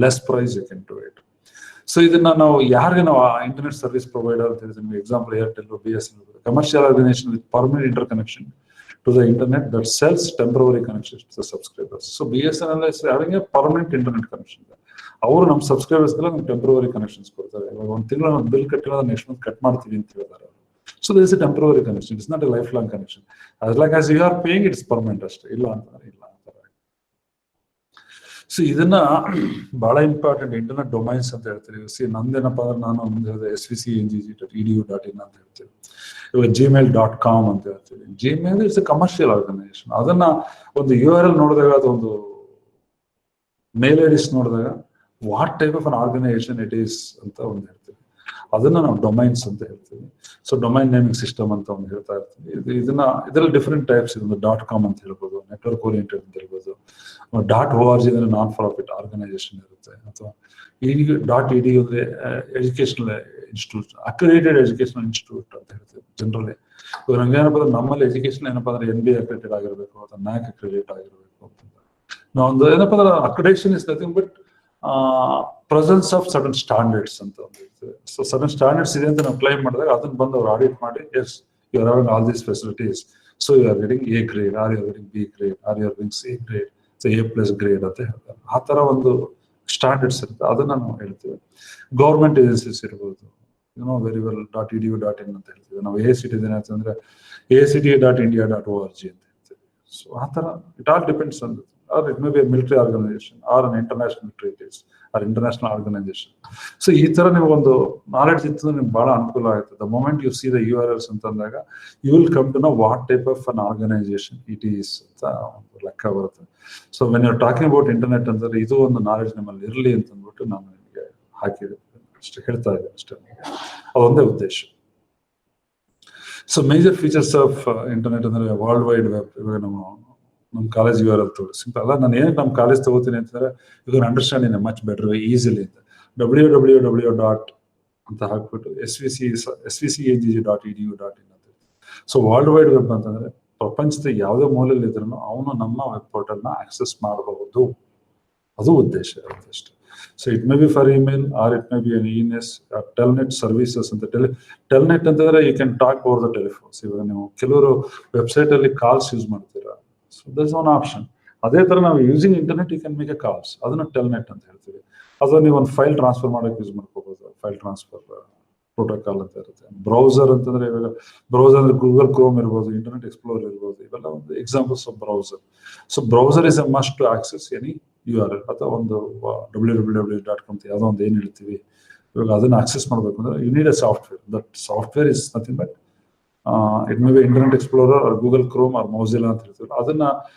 Speaker 1: less price you can do it. So ಇದನ್ನ ನಾವು ಯಾರಿಗೆ ನಾವು internet service provider ಅಂತ ಹೇಳ್ತೀವಿ, example Airtel, BSNL, commercial organization with permanent inter connection to the internet that sells temporary connections to the subscribers. So BSNL is having a permanent internet connection. ಅವರು ನಮ್ಮ subscribers ಗೆಲ್ಲ ನಮ್ಗೆ ಟೆಂಪ್ರವರಿ ಕನೆಕ್ಷನ್ಸ್ ಕೊಡ್ತಾರೆ. ಇವಾಗ ಒಂದು ತಿಂಗಳು ಒಂದು ಬಿಲ್ ಕಟ್ಟಿಲ್ಲ, ನೆಕ್ಸ್ಟ್ ಮಂತ್ ಕಟ್ ಮಾಡ್ತೀವಿ ಅಂತ ಹೇಳ್ತಾರೆ. So this is a temporary connection, it's not a life long connection. As long as you are paying it's permanent ಅಷ್ಟೇ, ಇಲ್ಲ ಅಂತಂದ್ರೆ ಇಲ್ಲ ಅಂತಾರೆ. ಸೊ ಇದನ್ನ ಬಹಳ ಇಂಪಾರ್ಟೆಂಟ್ ಇಂಟರ್ನೆಟ್ ಡೊಮೈನ್ಸ್ ಅಂತ ಹೇಳ್ತೀವಿ. ಸಿ ನಂದೇನಪ್ಪ ಅಂದ್ರೆ ನಾನು ಮುಂದೆ svcngg.edu.in ಅಂತ ಹೇಳ್ತೀವಿ. ಇವಾಗ gmail.com ಅಂತ ಹೇಳ್ತೀವಿ. Gmail it's a commercial organization. ಅದನ್ನ ಒಂದು URL ನೋಡಿದಾಗ, ಅದೊಂದು ಮೇಲ್ ಐಡಿಸ್ ನೋಡಿದಾಗ what type of an organization it is ಅಂತ ಒಂದು ಹೇಳ್ತೀವಿ. ಅದನ್ನ ನಾವು ಡೊಮೈನ್ಸ್ ಅಂತ ಹೇಳ್ತೀವಿ. ಸೊ ಡೊಮೈನ್ ನೇಮಿಂಗ್ ಸಿಸ್ಟಮ್ ಅಂತ ಒಂದು ಹೇಳ್ತಾ ಇರ್ತೀವಿ. ಇದರಲ್ಲಿ ಡಿಫ್ರೆಂಟ್ ಟೈಪ್ಸ್ ಇದೆ. .com ಅಂತ ಹೇಳ್ಬೋದು, ನೆಟ್ವರ್ಕ್ ಓರಿಯೆಂಟೆಡ್ ಅಂತ ಹೇಳ್ಬೋದು, .org ಅಂದ್ರೆ ನಾನ್ ಪ್ರಾಫಿಟ್ ಆರ್ಗನೈಸೇಷನ್ ಇರುತ್ತೆ, ಅಥವಾ .edu ಅಂದ್ರೆ educational institute, accredited educational institute ಅಂತ ಹೇಳ್ತೀವಿ ಜನರಲಿ. ಇವಾಗ ನಂಗೆ ಏನಪ್ಪ ಅಂದ್ರೆ ನಮ್ಮಲ್ಲಿ ಎಜುಕೇಶನ್ ಏನಪ್ಪಾ ಅಂದ್ರೆ NBA ಅಕ್ರೆಡಿಟೆಡ್ ಆಗಿರ್ಬೇಕು ಅಥವಾ NAAC ಅಕ್ರೆಡಿಟೆಡ್ ಆಗಿರ್ಬೇಕು ಅಂತ. ನಾವೊಂದು ಏನಪ್ಪಾ ಅಂದ್ರೆ accreditation is nothing but presence of sudden standards ಅಂತ ಒಂದು ಇರ್ತದೆ. ಸೊ ಸಡನ್ ಸ್ಟ್ಯಾಂಡರ್ಡ್ಸ್ ಇದೆ ಅಂತ ನಾವು ಕ್ಲೈಮ್ ಮಾಡಿದಾಗ ಅದನ್ನ ಬಂದು ಅವ್ರು ಆಡಿಟ್ ಮಾಡಿ, as you are having all these facilities, so you are getting A grade, or you are getting B grade, or you are getting C grade, so A+ grade ಅಂತ ಹೇಳ್ತಾರೆ. ಆ ತರ ಒಂದು ಸ್ಟ್ಯಾಂಡರ್ಡ್ಸ್ ಇರುತ್ತೆ, ಅದನ್ನ ನಾವು ಹೇಳ್ತೀವಿ. ಗೌರ್ಮೆಂಟ್ ಏಜೆನ್ಸೀಸ್ ಇರ್ಬೋದು, ವೆರಿ ವೆಲ್ .edu .in ಅಂತ ಹೇಳ್ತೀವಿ. ನಾವು AICTE ಏನಂತಂದ್ರೆ AICTE.India.org ಅಂತ ಹೇಳ್ತೀವಿ. ಸೊ ಆ ತರ it all depends on, or it may be a military organization or an international treaties or international organization. So ಈ ತರ ನೀವು ಒಂದು ನಾಲೆಡ್ಜ್ ಇತ್ತು ನಿಮ್ಗೆ ಬಹಳ ಅನುಕೂಲ ಆಗುತ್ತೆ. The moment you see the URLs ಅಂತಂದಾಗ you will come to know what type of an organization it is ಅಂತ ಒಂದು ಲೆಕ್ಕ ಬರುತ್ತೆ. So when you are talking about internet ಅಂತಂದ್ರೆ ಇದು ಒಂದು ನಾಲೆಡ್ಜ್ ನಿಮ್ಮಲ್ಲಿ ಇರಲಿ ಅಂತ ಅಂದ್ಬಿಟ್ಟು ನಾನು ನಿಮಗೆ ಹಾಕಿದೆ ಅಷ್ಟೇ, ಹೇಳ್ತಾ ಇದ್ದೇನೆ ಅಷ್ಟೇ. ಅದೊಂದೇ ಉದ್ದೇಶ. So major features of internet ಅಂದ್ರೆ ವರ್ಲ್ಡ್ ವೈಡ್ ವೆಬ್. ಇವಾಗ ನಮ್ಮ ಕಾಲೇಜ್ URL ತಗೊಳ್ಳಿ, ಸಿಂಪಲ್ ಅಲ್ಲ. ನಾನು ಏನಕ್ಕೆ ನಮ್ಮ ಕಾಲೇಜ್ ತಗೋತೀನಿ ಅಂತಂದ್ರೆ you can understand in a much better way, easily ಅಂತ. www. ಅಂತ ಹಾಕ್ಬಿಟ್ಟು svcengg.edu.in ಅಂತ. ಸೊ ವರ್ಲ್ಡ್ ವೈಡ್ ವೆಬ್ ಅಂತಂದ್ರೆ ಪ್ರಪಂಚದ ಯಾವುದೇ ಮೂಲೆಯಲ್ಲಿ ಇದ್ರೂ ಅವನು ನಮ್ಮ ವೆಬ್ ಪೋರ್ಟಲ್ನ ಆಕ್ಸೆಸ್ ಮಾಡಬಹುದು, ಅದು ಉದ್ದೇಶ ಇರುತ್ತೆ ಅಷ್ಟೇ. So it may be for email or it may be an ENS, telnet services ಅಂತ. ಟೆಲ್ನೆಟ್ ಅಂತಂದ್ರೆ you can talk over the telephones. ಇವಾಗ ನೀವು ಕೆಲವರು ವೆಬ್ಸೈಟ್ ಅಲ್ಲಿ ಕಾಲ್ಸ್ ಯೂಸ್ ಮಾಡ್ತೀರಾ, ಸೊ ದಟ್ಸ್ ಒನ್ ಆಪ್ಷನ್. ಅದೇ ತರ ನಾವು using internet you can make a calls, ಅದನ್ನ ಟೆಲ್ನೆಟ್ ಅಂತ ಹೇಳ್ತೀವಿ. ಅದು ನೀವು ಒಂದು ಫೈಲ್ ಟ್ರಾನ್ಸ್ಫರ್ ಮಾಡೋಕೆ ಯೂಸ್ ಮಾಡ್ಕೋಬಹುದು, ಫೈಲ್ ಟ್ರಾನ್ಸ್ಫರ್ ಪ್ರೋಟೋಕಾಲ್ ಅಂತ ಇರುತ್ತೆ. ಬ್ರೌಸರ್ ಅಂತಂದ್ರೆ ಇವಾಗ ಬ್ರೌಸರ್ ಅಂದ್ರೆ ಗೂಗಲ್ ಕ್ರೋಮ್ ಇರ್ಬೋದು, ಇಂಟರ್ನೆಟ್ ಎಕ್ಸ್ಪ್ಲೋರರ್ ಇರ್ಬೋದು, ಇವೆಲ್ಲ ಒಂದು examples of browser. So browser is a must to access any URL ಅಥವಾ ಒಂದು www.com ಯಾವುದೋ ಒಂದು ಏನ್ ಹೇಳ್ತೀವಿ, ಇವಾಗ ಅದನ್ನ ಆಕ್ಸೆಸ್ ಮಾಡಬೇಕು ಅಂದ್ರೆ you need a software. That software is nothing but it may be Internet Explorer or Google Chrome or Mozilla ಅಂತ ಹೇಳ್ತೀವಿ. ಅದನ್ನ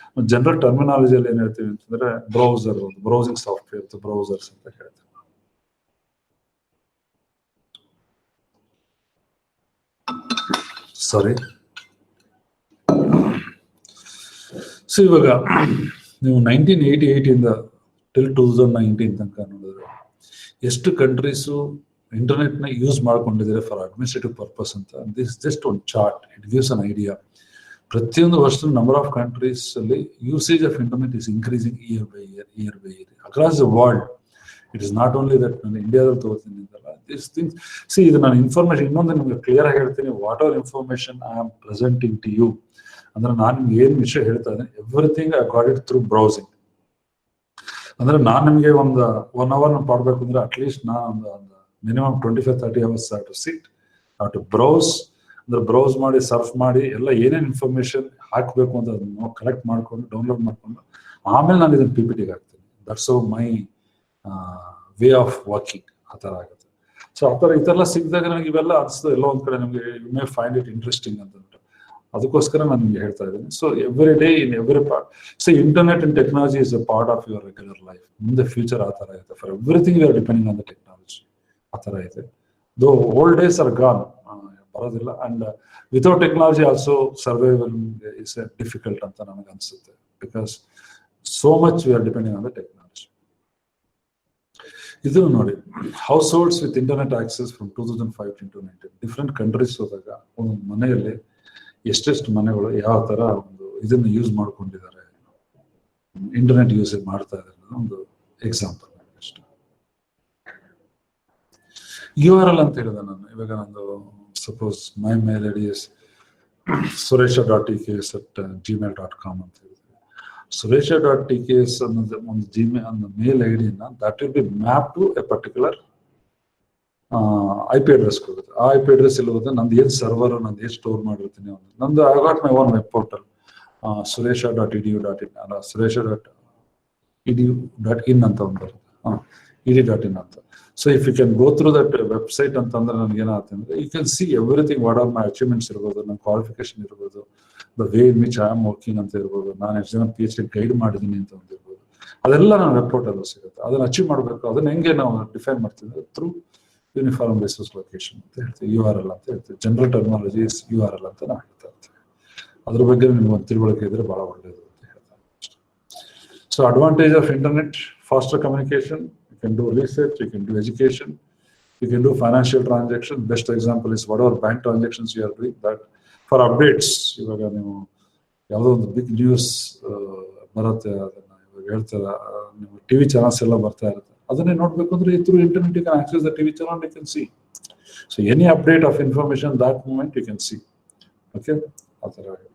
Speaker 1: ಜನರಲ್ ಟರ್ಮಿನಾಲಜಿಯಲ್ಲಿ ಏನ್ ಹೇಳ್ತೀವಿ ಅಂತಂದ್ರೆ ಬ್ರೌಸರ್, ಒಂದು ಬ್ರೌಸಿಂಗ್ ಸಾಫ್ಟ್ವೇರ್ ಬ್ರೌಸರ್ಸ್ ಅಂತ ಹೇಳ್ತೀವಿ. ಸಾರಿ. ಸೊ ಇವಾಗ ನೀವು 1988 ಇಂದ ಟಿಲ್ 2019 ತನಕ ನೋಡಿದ್ರೆ ಎಷ್ಟು ಕಂಟ್ರೀಸು ಇಂಟರ್ನೆಟ್ ನ ಯೂಸ್ ಮಾಡ್ಕೊಂಡಿದ್ದಾರೆ ಫಾರ್ ಅಡ್ಮಿನಿಸ್ಟ್ರೇಟಿವ್ ಪರ್ಪಸ್ ಅಂತ. ದಿಸ್ ಜಸ್ಟ್ ಒಂದು chart, it gives an idea. ಪ್ರತಿಯೊಂದು ವರ್ಷದ ನಂಬರ್ ಆಫ್ ಕಂಟ್ರೀಸ್ ಅಲ್ಲಿ usage of internet is increasing year by year across the world. It is not only that ನಾನು ಇಂಡಿಯಾದಲ್ಲಿ ತಗೋತೀನಿ ಅಂತಲ್ಲ, ದಿಸ್ ಥಿಂಗ್ಸ್. ಸಿ ಇದು ನಾನು ಇನ್ಫಾರ್ಮೇಶನ್ ಇನ್ನೊಂದು ನಿಮ್ಗೆ ಕ್ಲಿಯರ್ ಆಗಿ ಹೇಳ್ತೀನಿ. What are information I am presenting to you ಅಂದ್ರೆ ನಾನು ನಿಮ್ಗೆ ಏನ್ ವಿಷಯ ಹೇಳ್ತಾ ಇದ್ದೀನಿ, everything I got it through browsing. ಅಂದ್ರೆ ನಾನು ನಿಮ್ಗೆ ಒಂದು 1 hour ಪಾಡ್ಬೇಕು ಅಂದ್ರೆ ಅಟ್ಲೀಸ್ಟ್ ನಾನು ಒಂದು minimum 25-30 hours to sit to browse. ಅಂದ್ರೆ ಬ್ರೌಸ್ ಮಾಡಿ, ಸರ್ಫ್ ಮಾಡಿ, ಎಲ್ಲ ಏನೇನು ಇನ್ಫಾರ್ಮೇಶನ್ ಹಾಕಬೇಕು ಅಂತ ಅದನ್ನು ಕಲೆಕ್ಟ್ ಮಾಡ್ಕೊಂಡು ಡೌನ್ಲೋಡ್ ಮಾಡ್ಕೊಂಡು ಆಮೇಲೆ ನಾನು ಇದನ್ನ PPTಗೆ ಹಾಕ್ತೀನಿ. That's my way of working. ಆ ಥರ ಆಗುತ್ತೆ. ಸೊ ಆ ಥರ ಈ ಥರ ಎಲ್ಲ ಸಿಕ್ಕಿದಾಗ ನನಗೆ ಇವೆಲ್ಲ ಅನಿಸ್ತದೆ ಎಲ್ಲೋ ಒಂದ್ ಕಡೆ ನಮಗೆ you may find it interesting ಅಂತ. ಅದಕ್ಕೋಸ್ಕರ ನಾನು ನಿಮ್ಗೆ ಹೇಳ್ತಾ ಇದ್ದೀನಿ. So every day in every part. So internet and technology is a part of your regular life. ಮುಂದೆ ಫ್ಯೂಚರ್ ಆ ಥರ ಇದೆ. For everything you are depending on the technology. ಆ ಥರ ಇದೆ. Though old days are gone, ಬರೋದಿಲ್ಲ. And without technology also survival is difficult ಅಂತ ನನಗೆ ಅನ್ಸುತ್ತೆ. Because so much we are depending on the technology. ಇದು ನೋಡಿ, house holds with internet access from 2005 to 2019. Different countries ಹೋದಾಗ ಒಂದೊಂದು ಮನೆಯಲ್ಲಿ ಎಷ್ಟೆಷ್ಟು ಮನೆಗಳು ಯಾವ ತರ ಒಂದು ಇದನ್ನು ಯೂಸ್ ಮಾಡ್ಕೊಂಡಿದ್ದಾರೆ, ಇಂಟರ್ನೆಟ್ ಯೂಸ್ ಮಾಡ್ತಾ ಇದ್ದಾರೆ ಒಂದು ಎಕ್ಸಾಂಪಲ್ ಅಷ್ಟೇ. URL ಅಂತ ಹೇಳಿದೆ ನಾನು. ಇವಾಗ ನಂದು suppose my mail ID is suresha.tks@gmail.com ಅಂತ ಹೇಳಿದೆ. suresha.tks ಅನ್ನೋದು ಒಂದು ಜಿಮೇಲ್ ಅನ್ನೋ ಮೇಲ್ ಐಡಿನ that will be map to a particular IP address ಕೊಡುತ್ತೆ. ಆ IP ಅಡ್ರೆಸ್ ಇಲ್ಲಿ ಹೋದ್ರೆ ನಂದು ಏನ್ ಸರ್ವರ್, ನಂದು ಏನ್ ಸ್ಟೋರ್ ಮಾಡಿರ್ತೀನಿ, ನಂದು I got my own web portal suresha.edu.in ಅಲ್ಲ suresha.edu.in ಅಂತ ಒಂದು ಬರುತ್ತೆ, edu.in ಅಂತ. So if you can go through that website ಅಂತಂದ್ರೆ ನನಗೆ ಏನಾಗುತ್ತೆ ಅಂದ್ರೆ you can see everything. What are my achievements ಇರ್ಬೋದು, ನನ್ನ ಕ್ವಾಲಿಫಿಕೇಶನ್ ಇರ್ಬೋದು, the way in which I am working ಅಂತ ಇರ್ಬೋದು, ನಾನು ಎಷ್ಟು ಜನ PhD ಗೈಡ್ ಮಾಡಿದ್ದೀನಿ ಅಂತ ಒಂದಿರ್ಬೋದು. ಅದೆಲ್ಲ ನಾವು ವೆಬ್ ಪೋರ್ಟಲ್ ಸಿಗುತ್ತೆ. ಅದನ್ನ ಅಚೀವ್ ಮಾಡಬೇಕು. ಅದನ್ನ ಹೆಂಗೆ ನಾವು ಡಿಫೈನ್ ಮಾಡ್ತಿದ್ವಿ? ಥ್ರೂ ಯೂನಿಫಾರ್ಮ್ ಬೇಸಿಸ್ ಲೊಕೇಶನ್ ಅಂತ ಹೇಳ್ತೀವಿ, URL ಅಂತ ಹೇಳ್ತೀವಿ. ಜನರಲ್ ಟರ್ಮಿನಾಲಜಿ URL ಅಂತ ನಾವು ಹೇಳ್ತಾ ಇರ್ತೀವಿ. ಅದ್ರ ಬಗ್ಗೆ ನಿಮ್ಗೆ ಒಂದು ತಿಳುವಳಿಕೆ ಇದ್ರೆ ಬಹಳ ಒಳ್ಳೆಯದು ಅಂತ ಹೇಳ್ತಾರೆ. So advantage of internet: faster communication, you can do research, you can do education, you can do financial transaction. Best example is whatever bank transactions you are doing, that for updates, ಇವಾಗ ನೀವು ಯಾವುದೋ ಒಂದು big news ಬರುತ್ತೆ, ಅದನ್ನ ಇವಾಗ ಹೇಳ್ತಾರೆ, ನೀವು TV channels ಎಲ್ಲ ಬರ್ತಾ ಇರುತ್ತೆ, ಅದನ್ನೇ ನೋಡ್ಬೇಕು ಅಂದ್ರೆ through internet you can access the TV channel, you can see. So any update of information that moment you can see. Okay, ಆ ಥರ ಆಗುತ್ತೆ.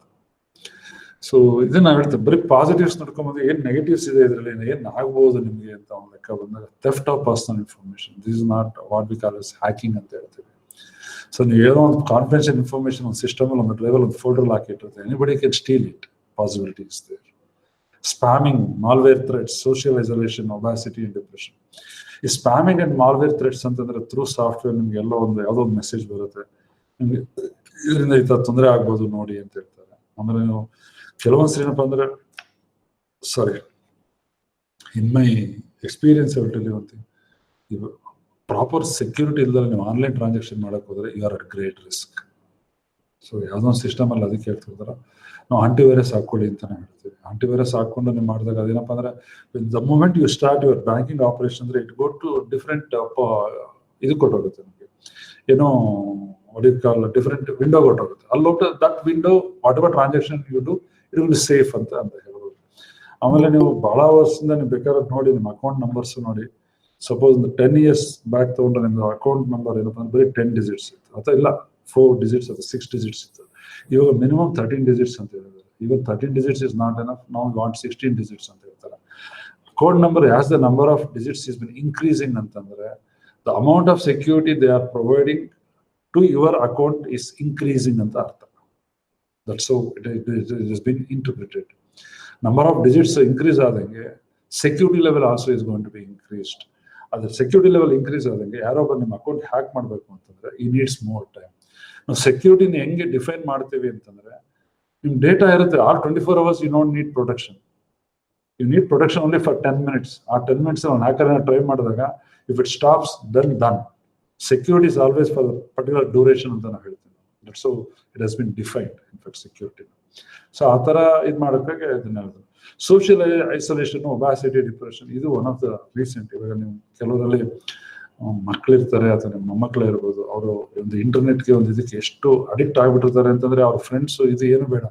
Speaker 1: ಸೊ ಇದನ್ನ ನಾವು ಹೇಳ್ತೇವೆ, ಬರೀ ಪಾಸಿಟಿವ್ಸ್ ನೋಡ್ಕೊಂಬಂದ್ರೆ ಏನ್ ನೆಗೆಟಿವ್ಸ್ ಇದೆ ಇದರಲ್ಲಿ, ಏನ್ ಆಗ್ಬೋದು ನಿಮ್ಗೆ ಅಂತ ಒಂದು ಲೆಕ್ಕ ಬಂದಾಗ, theft of personal information, this is not what we call as hacking ಅಂತ ಹೇಳ್ತೀವಿ. ಸೊ ನೀವು ಏನೋ ಒಂದು ಕಾನ್ಫಿಡೆನ್ಷಿಯಲ್ ಇನ್ಫಾರ್ಮೇಶನ್ ಒಂದು ಸಿಸ್ಟಮ್ ಅಲ್ಲಿ ಒಂದು ಡ್ರೈವರ್ ಒಂದು ಫೋಲ್ಡರ್ ಹಾಕಿಟ್ಟಿರುತ್ತೆ, anybody can steal it, possibilities there. Spamming, malware threats, social isolation, obesity and depression. ಈ ಸ್ಪ್ಯಾಮಿಂಗ್ ಅಂಡ್ ಮಾಲ್ವೇರ್ ಥ್ರೆಟ್ಸ್ ಅಂತಂದ್ರೆ ಥ್ರೂ ಸಾಫ್ಟ್ವೇರ್ ನಿಮ್ಗೆ ಎಲ್ಲೋ ಒಂದು ಯಾವುದೋ ಒಂದು ಮೆಸೇಜ್ ಬರುತ್ತೆ, ನಿಮ್ಗೆ ಇದರಿಂದ ಈ ಥರ ತೊಂದರೆ ಆಗ್ಬೋದು ನೋಡಿ ಅಂತ ಹೇಳ್ತಾರೆ. ಆಮೇಲೆ ನೀವು ಕೆಲವೊಂದ್ಸರಿ ಏನಪ್ಪ ಅಂದ್ರೆ, ಸಾರಿ, ಇನ್ ಮೈ ಎಕ್ಸ್ಪೀರಿಯನ್ಸ್ ಹೇಳ್ತಿಲ್ಲ ಒಂದು, ಇದು ಪ್ರಾಪರ್ ಸೆಕ್ಯೂರಿಟಿ ಇಲ್ದಲ್ಲಿ ನೀವು ಆನ್ಲೈನ್ ಟ್ರಾನ್ಸಾಕ್ಷನ್ ಮಾಡಕ್ ಹೋದ್ರೆ you are at great risk. So ಯಾವುದೋ ಒಂದು ಸಿಸ್ಟಮ್ ಅಲ್ಲಿ ಅದಕ್ಕೆ ಹೇಳ್ತಿರ್ತಾರ, ನಾವು ಆಂಟಿವೈರಸ್ ಹಾಕೊಳ್ಳಿ ಅಂತ ನಾವು ಹೇಳ್ತೀವಿ. ಆಂಟಿವೈರಸ್ ಹಾಕೊಂಡು ನೀವು ಮಾಡಿದಾಗ ಅದೇನಪ್ಪ ಅಂದ್ರೆ, the moment you start your banking operation ಅಂದ್ರೆ ಇಟ್ ಗೋ ಟು ಡಿಫ್ರೆಂಟ್ ಇದು ಕೊಟ್ಟೋಗುತ್ತೆ ನಮಗೆ, ಏನೋ ಡಿಫ್ರೆಂಟ್ ವಿಂಡೋ ಕೊಟ್ಟೋಗುತ್ತೆ. ಅಲ್ಲಿ ಹೋಗ್ತಾ that window whatever transaction you do it will be safe ಅಂತ ಹೇಳ್ಬೋದು. ಆಮೇಲೆ ನೀವು ಬಹಳ ವರ್ಷದಿಂದ ನೀವು ಬೇಕಾದ್ರೆ ನೋಡಿ, ನಿಮ್ಮ ಅಕೌಂಟ್ ನಂಬರ್ಸ್ ನೋಡಿ. ಸಪೋಸ್ ಒಂದು 10 years ಬ್ಯಾಕ್ ತಗೊಂಡ್ರೆ ನಿಮ್ದು ಅಕೌಂಟ್ ನಂಬರ್ ಏನಪ್ಪ ಅಂದ್ರೆ ಬರೀ 10 digits ಇತ್ತು, ಅಥವಾ ಇಲ್ಲ 4 digits ಅಥವಾ 6 digits ಇತ್ತು. ಇವಾಗ ಮಿನಿಮಮ್ 13 digits ಅಂತ ಹೇಳಿದ್ದಾರೆ. ಇವಾಗ 13 digits ಇಸ್ ನಾಟ್ ಎನಫ್, ನಾವು ವಾಂಟ್ 16 digits ಅಂತ ಹೇಳ್ತಾರೆ. Account number as the number of digits is been increasing ಅಂತಂದ್ರೆ, the amount of security they are providing to your account is increasing ಅಂತ ಅರ್ಥ. That's how it has been interpreted. Number of digits increase ಆದಂಗೆ security level also is going to be increased. ಅದ್ರ security level increase ಆದಂಗೆ ಯಾರೋ ಒಬ್ಬ ನಿಮ್ಮ account hack ಮಾಡಬೇಕು ಅಂತಂದ್ರೆ he needs more time. ನಾವು ಸೆಕ್ಯೂರಿಟಿನ ಹೆಂಗೆ ಡಿಫೈನ್ ಮಾಡ್ತೀವಿ ಅಂತಂದ್ರೆ, ನಿಮ್ ಡೇಟಾ ಇರುತ್ತೆ, all 24 hours you don't need protection. You need protection only for 10 minutes. ಆ 10 minutes ಒಂದು ಹ್ಯಾಕರ್ ಟ್ರೈ ಮಾಡಿದಾಗ if it stops, then done. Security is always for a particular duration ಅಂತ ನಾವು ಹೇಳ್ತೀವಿ. That's how it has been defined, in fact, security. So ಆ ಥರ ಇದು ಮಾಡೋಕ್ಕಾಗಿ ಇದನ್ನ ಹೇಳಿದ್ರು. ಸೋಷಿಯಲ್ ಐಸೋಲೇಷನ್, ಒಬಾಸಿಟಿ, ಡಿಪ್ರೆಷನ್, ಇದು ಒನ್ ಆಫ್ ದ ರೀಸೆಂಟ್. ಇವಾಗ ನೀವು ಕೆಲವರಲ್ಲಿ ಮಕ್ಕಳಿರ್ತಾರೆ ಅಥವಾ ನಿಮ್ಮ ಮೊಮ್ಮಕ್ಕಳೇ ಇರ್ಬೋದು, ಅವರು ಒಂದು ಇಂಟರ್ನೆಟ್ಗೆ ಒಂದು ಇದಕ್ಕೆ ಎಷ್ಟು ಅಡಿಕ್ಟ್ ಆಗಿಬಿಟ್ಟಿರ್ತಾರೆ ಅಂತಂದ್ರೆ, ಅವ್ರ ಫ್ರೆಂಡ್ಸ್ ಇದು ಏನು ಬೇಡ,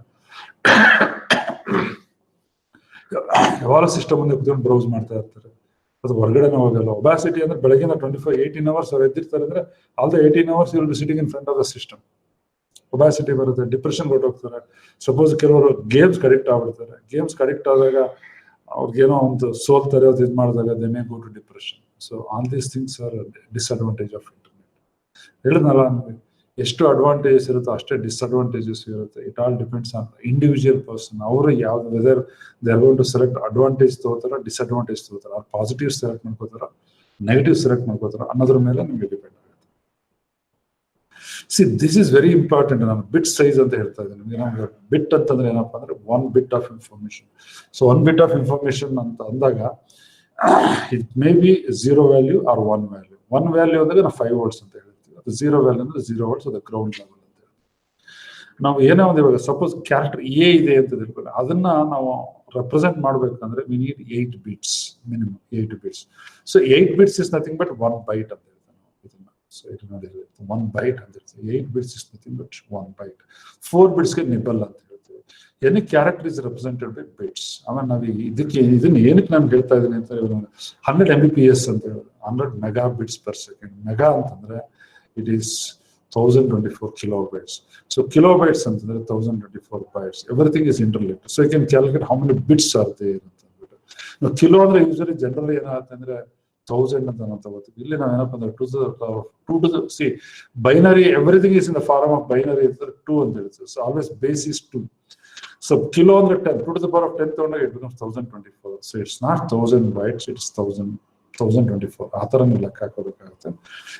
Speaker 1: ಯಾವಾಗ ಸಿಸ್ಟಮ್ ಮುಂದೆ ಕೂತ್ಕೊಂಡು ಬ್ರೌಸ್ ಮಾಡ್ತಾ ಇರ್ತಾರೆ, ಅದು ಹೊರಗಡೆನೇ ಹೋಗಲ್ಲ. ಒಬಾಸಿಟಿ ಅಂದ್ರೆ ಬೆಳಗಿನ 18 hours ಅವ್ರು ಎದ್ದಿರ್ತಾರೆ ಅಂದ್ರೆ all the 18 hours you will be sitting in front of the system. Obesity ಬರುತ್ತೆ, ಡಿಪ್ರೆಷನ್ ಹೊರಟೋಗ್ತಾರೆ. ಸಪೋಸ್ ಕೆಲವರು ಗೇಮ್ಸ್ ಅಡಿಕ್ಟ್ ಆಗ್ಬಿಡ್ತಾರೆ, ಗೇಮ್ಸ್ ಅಡಿಕ್ಟ್ ಆದಾಗ ಅವ್ರಿಗೇನೋ ಒಂದು ಸೋಲ್ತಾರೆ, ಅದು ಇದು ಮಾಡಿದಾಗ they may go to depression. So all these things are disadvantage of internet. ಹೇಳಿದ್ನಲ್ಲ, ನಮಗೆ ಎಷ್ಟು ಅಡ್ವಾಂಟೇಜಸ್ ಇರುತ್ತೋ ಅಷ್ಟೇ ಡಿಸ್ಅಡ್ವಾಂಟೇಜಸ್ ಇರುತ್ತೆ. It all depends on individual person. ಅವರು ಯಾವ್ದು whether they are going to select advantage ತಗೋತಾರ, ಡಿಸ್ಅಡ್ವಾಂಟೇಜ್ ತಗೋತಾರ, ಅವ್ರು ಪಾಸಿಟಿವ್ ಸೆಲೆಕ್ಟ್ ಮಾಡ್ಕೋತಾರ, ನೆಗೆಟಿವ್ ಸೆಲೆಕ್ಟ್ ಮಾಡ್ಕೋತಾರ ಅನ್ನೋದ್ರ ಮೇಲೆ ನಿಮಗೆ ಡಿಪೆಂಡ್ ಆಗುತ್ತೆ. C, this is very important. ನಾನು ಬಿಟ್ ಸೈಜ್ ಅಂತ ಹೇಳ್ತಾ ಇದ್ದೀನಿ ನಿಮಗೆ. ನಮ್ಗೆ ಬಿಟ್ ಅಂತಂದ್ರೆ ಏನಪ್ಪಾ ಅಂದ್ರೆ 1 bit of information. So 1 bit of information ಅಂತ ಅಂದಾಗ it may be 0 value or 1 value. 1 value ಅಂದ್ರೆ ನಾವು 5 volts ಅಂತ ಹೇಳ್ತೀವಿ, ಅದು 0 value ಅಂದ್ರೆ 0 volts, ಅದು ಗ್ರೌಂಡ್ ಲೆವೆಲ್ ಅಂತ ಹೇಳ್ತೀವಿ. ನಾವು ಏನೋ ಒಂದು ಇವಾಗ ಸಪೋಸ್ ಕ್ಯಾರೆಕ್ಟರ್ ಎ ಇದೆ ಅಂತ ತಿಳ್ಕೊಳ್ಳಿ, ಅದನ್ನ ನಾವು ರೆಪ್ರೆಸೆಂಟ್ ಮಾಡ್ಬೇಕಂದ್ರೆ we need 8 bits, minimum 8 bits. So 8 bits is nothing but 1 byte ಅಂತ ಹೇಳ್ತೀವಿ. So it is not 1 byte ಅಂತ ಹೇಳ್ತೀವಿ. 8 bits is nothing but 1 byte. 4 bits ಗೆ ನಿಬಲ್ ಅಂತ ಹೇಳ್ತೀವಿ. Any character is represented by bits. ಆಮೇಲೆ ನಾವು ಇದನ್ನ ಏನಕ್ಕೆ ನಾನು ಹೇಳ್ತಾ ಇದ್ದೀನಿ ಅಂತ ಹೇಳಿದ್ರೆ, 100 Mbps ಅಂತ ಹೇಳೋದು 100 megabits/second. ಮೆಗಾ ಅಂತಂದ್ರೆ it is 1024 kilobytes. So kilobytes ಅಂತಂದ್ರೆ 1024 bytes. Everything is interlinked. So you can calculate how many bits are there ಅಂತ ಅಂದ್ಬಿಟ್ಟು. ನಾವು ಕಿಲೋ ಅಂದ್ರೆ ಯೂಶಲಿ ಜನರಲಿ ಏನಾಗುತ್ತೆ ಅಂದ್ರೆ 1000 ಅಂತ ನಾವು ತಗೋತೀವಿ. ಇಲ್ಲಿ ನಾವು ಏನಪ್ಪ ಅಂದ್ರೆ 2 to the see binary, everything is in the form of binary ಅಂತ 2 ಅಂತ ಹೇಳ್ತೀವಿ. So always base is 2. So kilo ಅಂದ್ರೆ 10, 2 to the power of 10 ತಗೊಂಡಾಗ it becomes 1024. So it's not 1000 bytes, it's 1024. ಆ ಥರ ನೀವು ಲೆಕ್ಕ ಹಾಕೋಬೇಕಾಗುತ್ತೆ.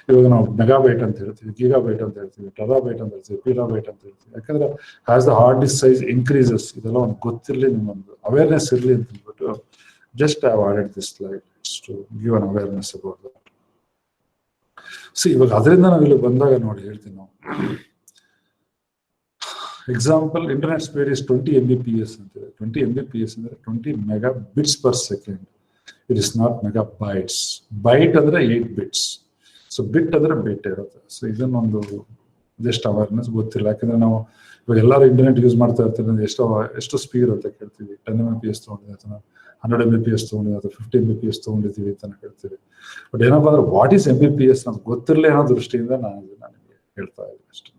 Speaker 1: ಇವಾಗ ನಾವು ಮೆಗಾಬೈಟ್ ಅಂತ ಹೇಳ್ತೀವಿ, ಗಿಗಾಬೈಟ್ ಅಂತ ಹೇಳ್ತೀವಿ, ಟೆರಾಬೈಟ್ ಅಂತ ಹೇಳ್ತೀವಿ, ಪೀರಾಬೈಟ್ ಅಂತ ಹೇಳ್ತೀವಿ. ಯಾಕಂದ್ರೆ as the hard disk size increases, ಇದೆಲ್ಲ ಒಂದು ಗೊತ್ತಿರಲಿ, ನಿಮ್ಮೊಂದು ಅವೇರ್ನೆಸ್ ಇರಲಿ ಅಂತ ಹೇಳ್ಬಿಟ್ಟು Just I have added this slide to give an awareness about that. See, ಇವಾಗ ಅದರಿಂದ ನಾವು ಇಲ್ಲಿ ಬಂದಾಗ ನೋಡಿ ಹೇಳ್ತೀನಿ ನಾವು. Example, internet speed is 20 Mbps ಅಂತಿದೆ. 20 Mbps ಅಂದ್ರೆ 20 megabits per second. It is not megabytes. Byte ಅಂದ್ರೆ 8 bits. ಸೊ ಬಿಟ್ ಅಂದ್ರೆ ಬಿಟ್ ಇರುತ್ತೆ. ಸೊ ಇದನ್ನೊಂದು ಜಸ್ಟ್ ಅವೇರ್ನೆಸ್ ಗೊತ್ತಿಲ್ಲ. ಯಾಕಂದ್ರೆ ನಾವು ಇವಾಗ ಎಲ್ಲರೂ ಇಂಟರ್ನೆಟ್ ಯೂಸ್ ಮಾಡ್ತಾ ಇರ್ತೀವಿ ಅಂದ್ರೆ ಎಷ್ಟು ಸ್ಪೀಡ್ ಅಂತ ಕೇಳ್ತೀವಿ. 10 Mbps ತಗೊಂಡಿದ್ದೀವಿ ಅಥವಾ 100 Mbps ತಗೊಂಡಿದ್ದೀವಿ ಅಥವಾ 50 Mbps ತಗೊಂಡಿದ್ದೀವಿ ಅಂತ ಕೇಳ್ತೀವಿ. ಬಟ್ ಏನಪ್ಪಾ ಅಂದ್ರೆ ವಾಟ್ ಈಸ್ Mbps ನಮ್ಗೆ ಗೊತ್ತಿರಲಿ ಅನ್ನೋ ದೃಷ್ಟಿಯಿಂದ ನಾನು ನಿಮಗೆ ಹೇಳ್ತಾ ಇದ್ದೀನಿ ಅಷ್ಟೇ.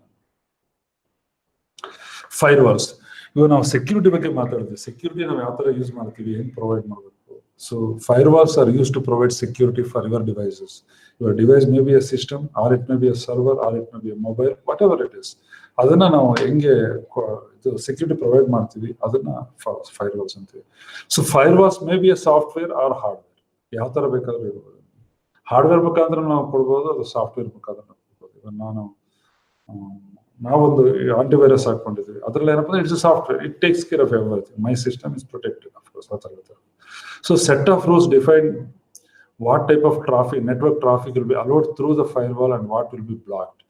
Speaker 1: ಫೈರ್ ವಾಲ್ಸ್, ಇವಾಗ ನಾವು ಸೆಕ್ಯೂರಿಟಿ ಬಗ್ಗೆ ಮಾತಾಡ್ತೀವಿ. ಸೆಕ್ಯೂರಿಟಿ ನಾವು ಯಾವ ತರ ಯೂಸ್ ಮಾಡ್ತೀವಿ, ಹೆಂಗ್ ಪ್ರೊವೈಡ್ ಮಾಡಬೇಕು. So firewalls are use to provide security for your devices. Your device may be a system, or it may be a server, or it may be a mobile, whatever it is. ಅದನ್ನ ನಾವು ಹೆಂಗೆ ಇದು security provide ಮಾಡ್ತೀವಿ ಅದನ್ನ firewalls ಅಂತೀವಿ. So firewalls may be a software or hardware, ಯಾವ ತರ ಬೇಕಾದ್ರೂ ಇರ್ಬೋದು. ಹಾರ್ಡ್ವೇರ್ ಮುಖಾಂತರ ನಾವು ಕೊಡ್ಬೋದು, ಅದು ಸಾಫ್ಟ್ವೇರ್ ಮುಖಾಂತರ ನಾವು ಕೊಡ್ಬೋದು. ಇವಾಗ ನಾವೊಂದು ಆಂಟಿವೈರಸ್ ಹಾಕೊಂಡಿದ್ವಿ, ಅದ್ರಲ್ಲಿ ಏನಪ್ಪ ಅಂದ್ರೆ it's software, it takes care of everything. My system is protected of course ಆ ತರ. So set of rules define what type of traffic, network traffic will be allowed through the firewall and what will be blocked.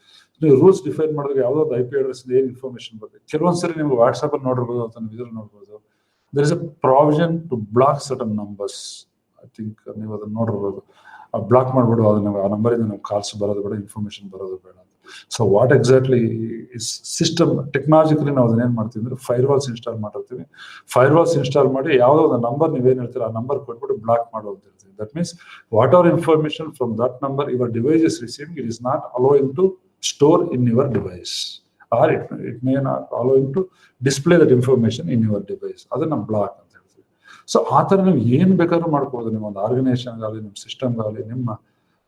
Speaker 1: ನೀವು rules define ಮಾಡಿದಾಗ ಯಾವುದೋ IP address ಏನ್ information ಬರುತ್ತೆ. ಕೆಲವೊಂದ್ಸರಿ ನಿಮ್ಗೆ WhatsApp ಅಲ್ಲಿ ನೋಡಿರ್ಬೋದು ಅಥವಾ ಇದ್ರಲ್ಲಿ ನೋಡ್ಬೋದು, there is a provision to block certain numbers. I think ನೀವು ಅದನ್ನ ನೋಡಿರ್ಬೋದು. ಬ್ಲಾಕ್ ಮಾಡ್ಬಿಡು, ಅದನ್ನ ಆ ನಂಬರಿಂದ ನಮ್ಗೆ ಕಾಲ್ಸ್ ಬರೋದು ಬೇಡ, ಇನ್ಫಾರ್ಮೇಶನ್ ಬರೋದು ಬೇಡ. So what exactly is system technologically ನಾವು ಅದನ್ನ ಏನ್ ಮಾಡ್ತೀವಿ ಅಂದ್ರೆ ಫೈರ್ ವಾಲ್ಸ್ ಇನ್ಸ್ಟಾಲ್ ಮಾಡಿರ್ತೀವಿ. ಫೈರ್ ವಾಲ್ಸ್ ಇನ್ಸ್ಟಾಲ್ ಮಾಡಿ ಯಾವುದೋ ಒಂದು ನಂಬರ್ ನೀವೇನ್ ಹೇಳ್ತೀರ ಆ ನಂಬರ್ ಕೊಟ್ಬಿಟ್ಟು block ಮಾಡೋದಿರ್ತೀವಿ. That means whatever information from that number your device is receiving, it is not allowing to store in your device, or it may not allowing to display that information in your device. ಅದನ್ನ block ಅಂತ ಹೇಳ್ತೀವಿ. So ಆ ತರ ನೀವು ಏನ್ ಬೇಕಾದ್ರೂ ಮಾಡ್ಕೋಬಹುದು. ನಿಮ್ಮ ಒಂದು ಆರ್ಗನೈಸೇಷನ್ ಆಗಲಿ, ನಿಮ್ಮ ಸಿಸ್ಟಮ್ ಆಗಲಿ, ನಿಮ್ಮ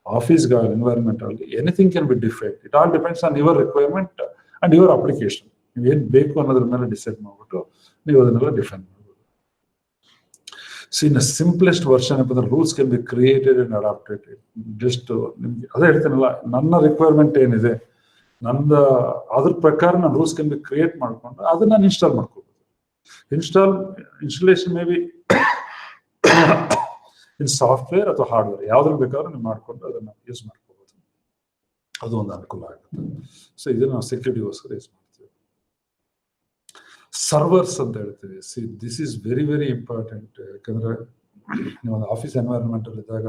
Speaker 1: ಆಫೀಸ್ಗಾಗಲಿ, ಎನ್ವೈರನ್ಮೆಂಟ್ ಆಗಲಿ, anything can B defined. It all depends on your requirement and your application. ನೀವು ಏನ್ ಬೇಕು ಅನ್ನೋದ್ರ ಮೇಲೆ ಡಿಸೈಡ್ ಮಾಡ್ಬಿಟ್ಟು ನೀವು ಅದನ್ನೆಲ್ಲ ಡಿಫೈನ್ ಮಾಡ್ಬೋದು. So in a simplest version, the rules can be created and adapted. Just ಅದೇ ಹೇಳ್ತೀನಲ್ಲ, ನನ್ನ ರಿಕ್ವೈರ್ಮೆಂಟ್ ಏನಿದೆ, ನನ್ನ ಅದ್ರ ಪ್ರಕಾರ ನಾನು ರೂಲ್ಸ್ ಕ್ಯಾನ್ ಬಿ ಕ್ರಿಯೇಟ್ ಮಾಡ್ಕೊಂಡು ಅದನ್ನ ನಾನು ಇನ್ಸ್ಟಾಲ್ ಮಾಡ್ಕೋಬಹುದು. Installation May be in software ಅಥವಾ ಹಾರ್ಡ್ವೇರ್, ಯಾವ್ದ್ರಲ್ಲಿ ಬೇಕಾದ್ರೂ ನೀವು ಮಾಡ್ಕೊಂಡು ಅದನ್ನ ಯೂಸ್ ಮಾಡ್ಕೋಬಹುದು. ಅದು ಒಂದು ಅನುಕೂಲ ಆಗುತ್ತೆ. ಸೊ ಇದನ್ನ ನಾವು ಸೆಕ್ಯೂರಿಟಿಗೋಸ್ಕರ ಯೂಸ್ ಮಾಡ್ತೀವಿ. ಸರ್ವರ್ಸ್ ಅಂತ ಹೇಳ್ತೀವಿ. See this is very very important. ಯಾಕಂದ್ರೆ ನೀವು ಒಂದು ಆಫೀಸ್ ಎನ್ವೈರನ್ಮೆಂಟ್ ಅಲ್ಲಿ ಇದ್ದಾಗ,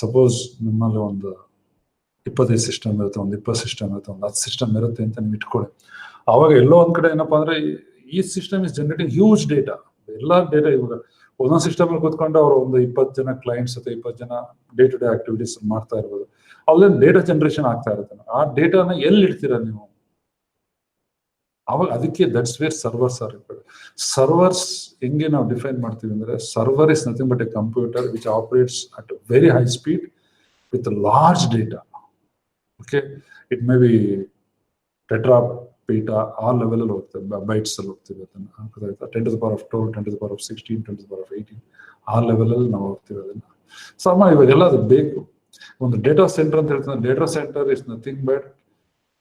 Speaker 1: ಸಪೋಸ್ ನಿಮ್ಮಲ್ಲಿ ಒಂದು 25 ಸಿಸ್ಟಮ್ ಇರುತ್ತೆ, ಒಂದು 20 ಸಿಸ್ಟಮ್ ಇರುತ್ತೆ, ಒಂದು 10 ಸಿಸ್ಟಮ್ ಇರುತ್ತೆ ಅಂತ ನೀವು ಇಟ್ಕೊಳ್ಳಿ. ಆವಾಗ ಎಲ್ಲೋ ಒಂದ್ ಕಡೆ ಏನಪ್ಪಾ ಅಂದ್ರೆ ಈ system is generating huge data. ಎಲ್ಲ ಡೇಟಾ ಇವಾಗ ಒಂದೊಂದು ಸಿಸ್ಟಮ್ ಅಲ್ಲಿ ಕೂತ್ಕೊಂಡು ಅವರು ಒಂದು 20 ಜನ ಕ್ಲೈಂಟ್ಸ್ ಅಥವಾ 20 ಜನ ಡೇ ಟು ಡೇ ಆಕ್ಟಿವಿಟೀಸ್ ಮಾಡ್ತಾ ಇರ್ಬೋದು. ಅಲ್ಲೇನು ಡೇಟಾ ಜನರೇಷನ್ ಆಗ್ತಾ ಇರುತ್ತೆ. ಆ ಡೇಟಾನ ಎಲ್ಲಿ ಇಡ್ತೀರಾ ನೀವು? ಅವಾಗ ಅದಕ್ಕೆ that's where servers R required. Servers ಹೆಂಗೆ ನಾವು ಡಿಫೈನ್ ಮಾಡ್ತೀವಿ ಅಂದ್ರೆ, server is nothing but A computer which operates at very high speed with large data. Okay, it may B tetra pita ಆ ಲೆವೆಲ್ ಅಲ್ಲಿ ಹೋಗ್ತದೆ, ಬೈಟ್ಸ್ ಅಲ್ಲಿ ಹೋಗ್ತೀವಿ. ಅದನ್ನ 10 to the power of 12, 10 to the power of 16, 10 to the power of 18 ಆ level ಅಲ್ಲಿ ನಾವು ಹೋಗ್ತೀವಿ. ಅದನ್ನ ಸಮ ಇವಾಗೆಲ್ಲ ಅದು ಬೇಕು. ಒಂದು ಡೇಟಾ ಸೆಂಟರ್ ಅಂತ ಹೇಳ್ತಾರೆ. Data centre is nothing but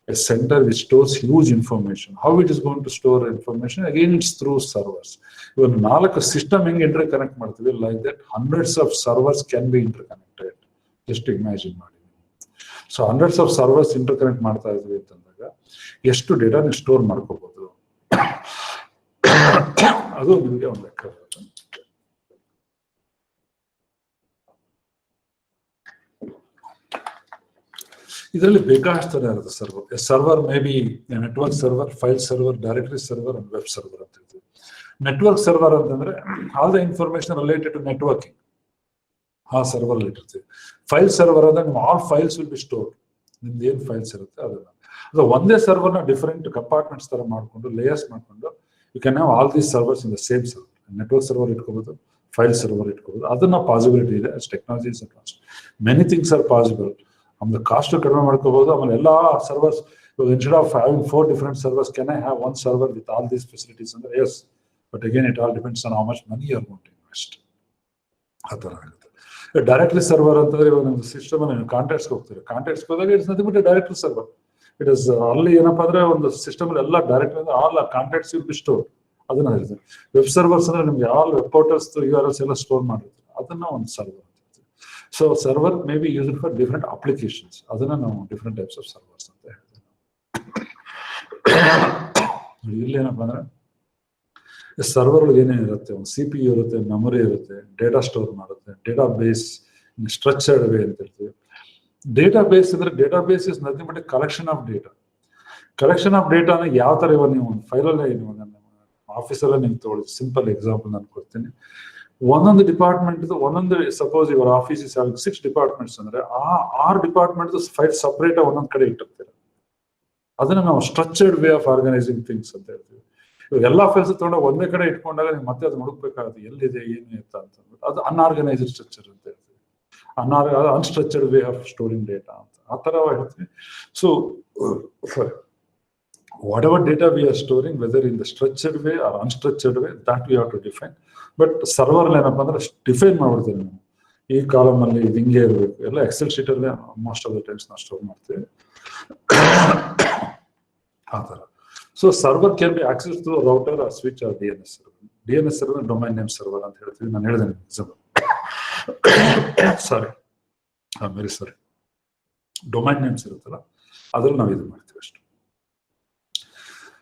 Speaker 1: a center which stores huge information. How it is going to store information? Again, it's through servers. Even 4 system ಹೆಂಗೆ interconnect ಮಾಡ್ತೀವಿ, like that hundreds of servers can be interconnected. Just imagine ಮಾಡಿ. So hundreds of servers interconnect ಮಾಡ್ತಾ ಇದ್ವಿ ಅಂತಂದಾಗ ಎಷ್ಟು data ನೀವು store ಮಾಡ್ಕೋಬಹುದು, ಅದು ನಿಮಗೆ ಒಂದು ಲೆಕ್ಕ ಬರುತ್ತೆ. ಇದರಲ್ಲಿ ಬೇಕಾದಷ್ಟು ಇರುತ್ತೆ server. Server may be network server, file server, directory server and web server ಅಂತ ಹೇಳ್ತೀವಿ. ನೆಟ್ವರ್ಕ್ ಸರ್ವರ್ ಅಂತಂದ್ರೆ all the information related to networking ಆ ಸರ್ವರ್ ಇಟ್ಟಿರ್ತೀವಿ. ಫೈಲ್ ಸರ್ವರ್ ಅಂದ್ರೆ ನಿಮ್ಮ all files will be stored. ನಿಮ್ದು ಏನ್ ಫೈಲ್ಸ್ ಇರುತ್ತೆ ಅದನ್ನ, ಅದು ಒಂದೇ ಸರ್ವರ್ನ ಡಿಫರೆಂಟ್ ಕಂಪಾರ್ಟ್ಮೆಂಟ್ಸ್ ತರ ಮಾಡ್ಕೊಂಡು, ಲೇಯರ್ಸ್ ಮಾಡ್ಕೊಂಡು you can have all these servers in the same server. Network server ಇಟ್ಕೋಬಹುದು, ಫೈಲ್ ಸರ್ವರ್ ಇಟ್ಕೋಬಹುದು. ಅದನ್ನ ಪಾಸಿಬಿಲಿಟಿ ಇದೆ. Technology is advance, many things are possible. ಆಮೇಲೆ ಕಾಸ್ಟ್ ಕಡಿಮೆ ಮಾಡ್ಕೋಬಹುದು. ಆಮೇಲೆ ಎಲ್ಲಾ servers, instead of having 4 different servers, can I have one server with all these facilities? ಅಂದ್ರೆ yes, but again it all depends on how much money you are going to invest. ಆ ತರ ಆಗುತ್ತೆ. Directory server ಅಂತಂದ್ರೆ ಇವಾಗ ನಿಮ್ಮ system ನೀವು contacts ಹೋಗ್ತೀರಿ. Contacts ಹೋದಾಗ it's nothing but directory server. It is ಅಲ್ಲಿ ಏನಪ್ಪಾ ಅಂದ್ರೆ ಒಂದು ಸಿಸ್ಟಮ್ ಅಲ್ಲಿ ಎಲ್ಲ ಡೈರೆಕ್ಟ್ ಅಂದ್ರೆ all contacts will be store. ಅದನ್ನ ಹೇಳ್ತಾರೆ. ವೆಬ್ ಸರ್ವರ್ಸ್ ಅಂದ್ರೆ ನಿಮ್ಗೆ ಆಲ್ ವೆಬ್ ಪೋರ್ಟಲ್ಸ್ URLs ಎಲ್ಲ ಸ್ಟೋರ್ ಮಾಡಿರ್ತಾರೆ. ಅದನ್ನ ಒಂದು ಸರ್ವರ್ ಅಂತ ಹೇಳ್ತೀವಿ. So server may be used for different applications, ಅದನ್ನ ನಾವು ಡಿಫ್ರೆಂಟ್ ಟೈಪ್ಸ್ ಆಫ್ ಸರ್ವರ್ಸ್ ಅಂತ ಹೇಳ್ತೀವಿ. ಇಲ್ಲೇನಪ್ಪ ಅಂದ್ರೆ ಸರ್ವರ್ ಏನೇನಿರುತ್ತೆ, ಒಂದು CPU ಇರುತ್ತೆ, ಮೆಮೊರಿ ಇರುತ್ತೆ, ಡೇಟಾ ಸ್ಟೋರ್ ಮಾಡುತ್ತೆ, ಡೇಟಾ ಬೇಸ್ ಸ್ಟ್ರಕ್ಚರ್ಡ್ ವೇ ಅಂತ ಹೇಳ್ತೀವಿ. ಡೇಟಾ ಬೇಸ್ ಅಂದ್ರೆ database is nothing but collection of data. Collection of ಡೇಟಾನ ಯಾವ ತರ ಇವಾಗ ನೀವು ಒಂದು ಫೈಲಲ್ಲೇ ಆಫೀಸಲ್ಲೇ ನೀವು ತಗೊಳ್ಳಿ, ಸಿಂಪಲ್ ಎಕ್ಸಾಂಪಲ್ ನಾನು ಕೊಡ್ತೀನಿ. ಒಂದೊಂದು ಡಿಪಾರ್ಟ್ಮೆಂಟ್ ಒಂದೊಂದು, ಸಪೋಸ್ ಇವರ ಆಫೀಸ್ ಇಸ್ 6 ಡಿಪಾರ್ಟ್ಮೆಂಟ್ಸ್ ಅಂದ್ರೆ ಆ 6 ಡಿಪಾರ್ಟ್ಮೆಂಟ್ ಫೈಲ್ ಸಪರೇಟ್ ಒಂದೊಂದ್ ಕಡೆ ಇಟ್ಟಿರ್ತೀರ. ಅದನ್ನ ನಾವು structured way of organizing things ಅಂತ ಹೇಳ್ತೀವಿ. ಇವಾಗ ಎಲ್ಲಾ ಫೈಲ್ಸ್ ತಗೊಂಡಾಗ ಒಂದೇ ಕಡೆ ಇಟ್ಕೊಂಡಾಗ ನೀವು ಮತ್ತೆ ಅದು ಹುಡುಕ್ಬೇಕಾಗುತ್ತೆ ಎಲ್ಲಿದೆ ಏನು ಅಂತ ಅಂದ್ಬಿಟ್ಟು, ಅದು ಅನ್ಆರ್ಗನೈಸ್ಡ್ ಸ್ಟ್ರಕ್ಚರ್ ಅಂತ ಹೇಳ್ತೀವಿ. Unstructured way of storing data ಅಂತ ಆ ತರ ಹೇಳ್ತೀವಿ. So whatever data we are storing, whether in the structured way or unstructured way, that we have to define. But server ಏನಪ್ಪ ಅಂದ್ರೆ ಡಿಫೈನ್ ಮಾಡ್ಬಿಡ್ತೀವಿ ನಾವು, ಈ ಕಾಲಮ್ ಅಲ್ಲಿ ಇದು ಹಿಂಗೆ ಇರಬೇಕು ಎಲ್ಲ. ಎಕ್ಸೆಲ್ ಶೀಟ್ ಅಲ್ಲೇ ಮೋಸ್ಟ್ ಆಫ್ ದ ಟೈಮ್ಸ್ ನಾವು ಸ್ಟೋರ್ ಮಾಡ್ತೀವಿ ಆ ತರ. So server can be access through router or switch or DNS server. DNS server domain name server ಅಂತ ಹೇಳ್ತೀವಿ. ನಾನು ಹೇಳಿದೆ ಎಕ್ಸಾಂಪಲ್, ಸಾರಿ ಡೊಮೈನ್ ನೇಮ್ಸ್ ಇರುತ್ತಲ್ಲ ಅದ್ರಲ್ಲಿ ನಾವು ಇದು ಮಾಡ್ತೀವಿ ಅಷ್ಟು.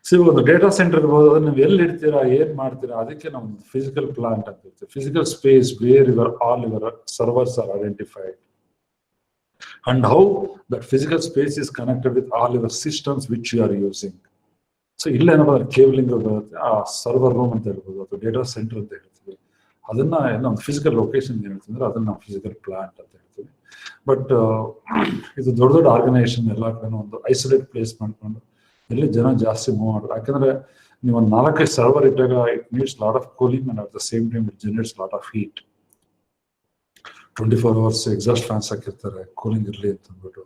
Speaker 1: ಸೊ ಒಂದು ಡೇಟಾ ಸೆಂಟರ್ ಇರ್ಬೋದು, ಅದನ್ನ ನೀವು ಎಲ್ಲಿ ಇಡ್ತೀರಾ, ಏನ್ ಮಾಡ್ತೀರಾ, ಅದಕ್ಕೆ ನಾವು ಫಿಸಿಕಲ್ ಪ್ಲಾಂಟ್ ಅಂತ ಹೇಳ್ತೀವಿ. Physical space where all your servers are identified and how that physical space is connected with all your systems which you are using. So ಇಲ್ಲೇನಪ್ಪ ಅಂದ್ರೆ ಕೇಬಲಿಂಗ್ ಬರುತ್ತೆ, ಆ ಸರ್ವರ್ ರೂಮ್ ಅಂತ ಹೇಳ್ಬೋದು ಅಥವಾ ಡೇಟಾ ಸೆಂಟರ್ ಅಂತ ಹೇಳ್ತೀವಿ. ಅದನ್ನ ಒಂದು ಫಿಸಿಕಲ್ ಲೊಕೇಶನ್ ಏನ್ ಹೇಳ್ತಿದ್ರೆ ಅದನ್ನ ನಾವು ಫಿಸಿಕಲ್ ಪ್ಲಾಂಟ್ ಅಂತ ಹೇಳ್ತೀವಿ. ಬಟ್ ಇದು ದೊಡ್ಡ ದೊಡ್ಡ ಆರ್ಗನೈಸೇಷನ್ ಎಲ್ಲ ಕಡೆ ಒಂದು ಐಸೋಲೇಟ್ ಪ್ಲೇಸ್ ಮಾಡ್ಕೊಂಡು ಎಲ್ಲಿ ಜನ ಜಾಸ್ತಿ ಮೂವ್ ಮಾಡೋದು. ಯಾಕಂದ್ರೆ ನೀವು ಒಂದು 4-5 ಸರ್ವರ್ ಇಟ್ಟಾಗ it needs lot of cooling and at the same time it generates lot of heat. 24 hours exhaust fans ಹಾಕಿರ್ತಾರೆ ಕೂಲಿಂಗ್ ಇರಲಿ ಅಂತ ಅಂದ್ಬಿಟ್ಟು,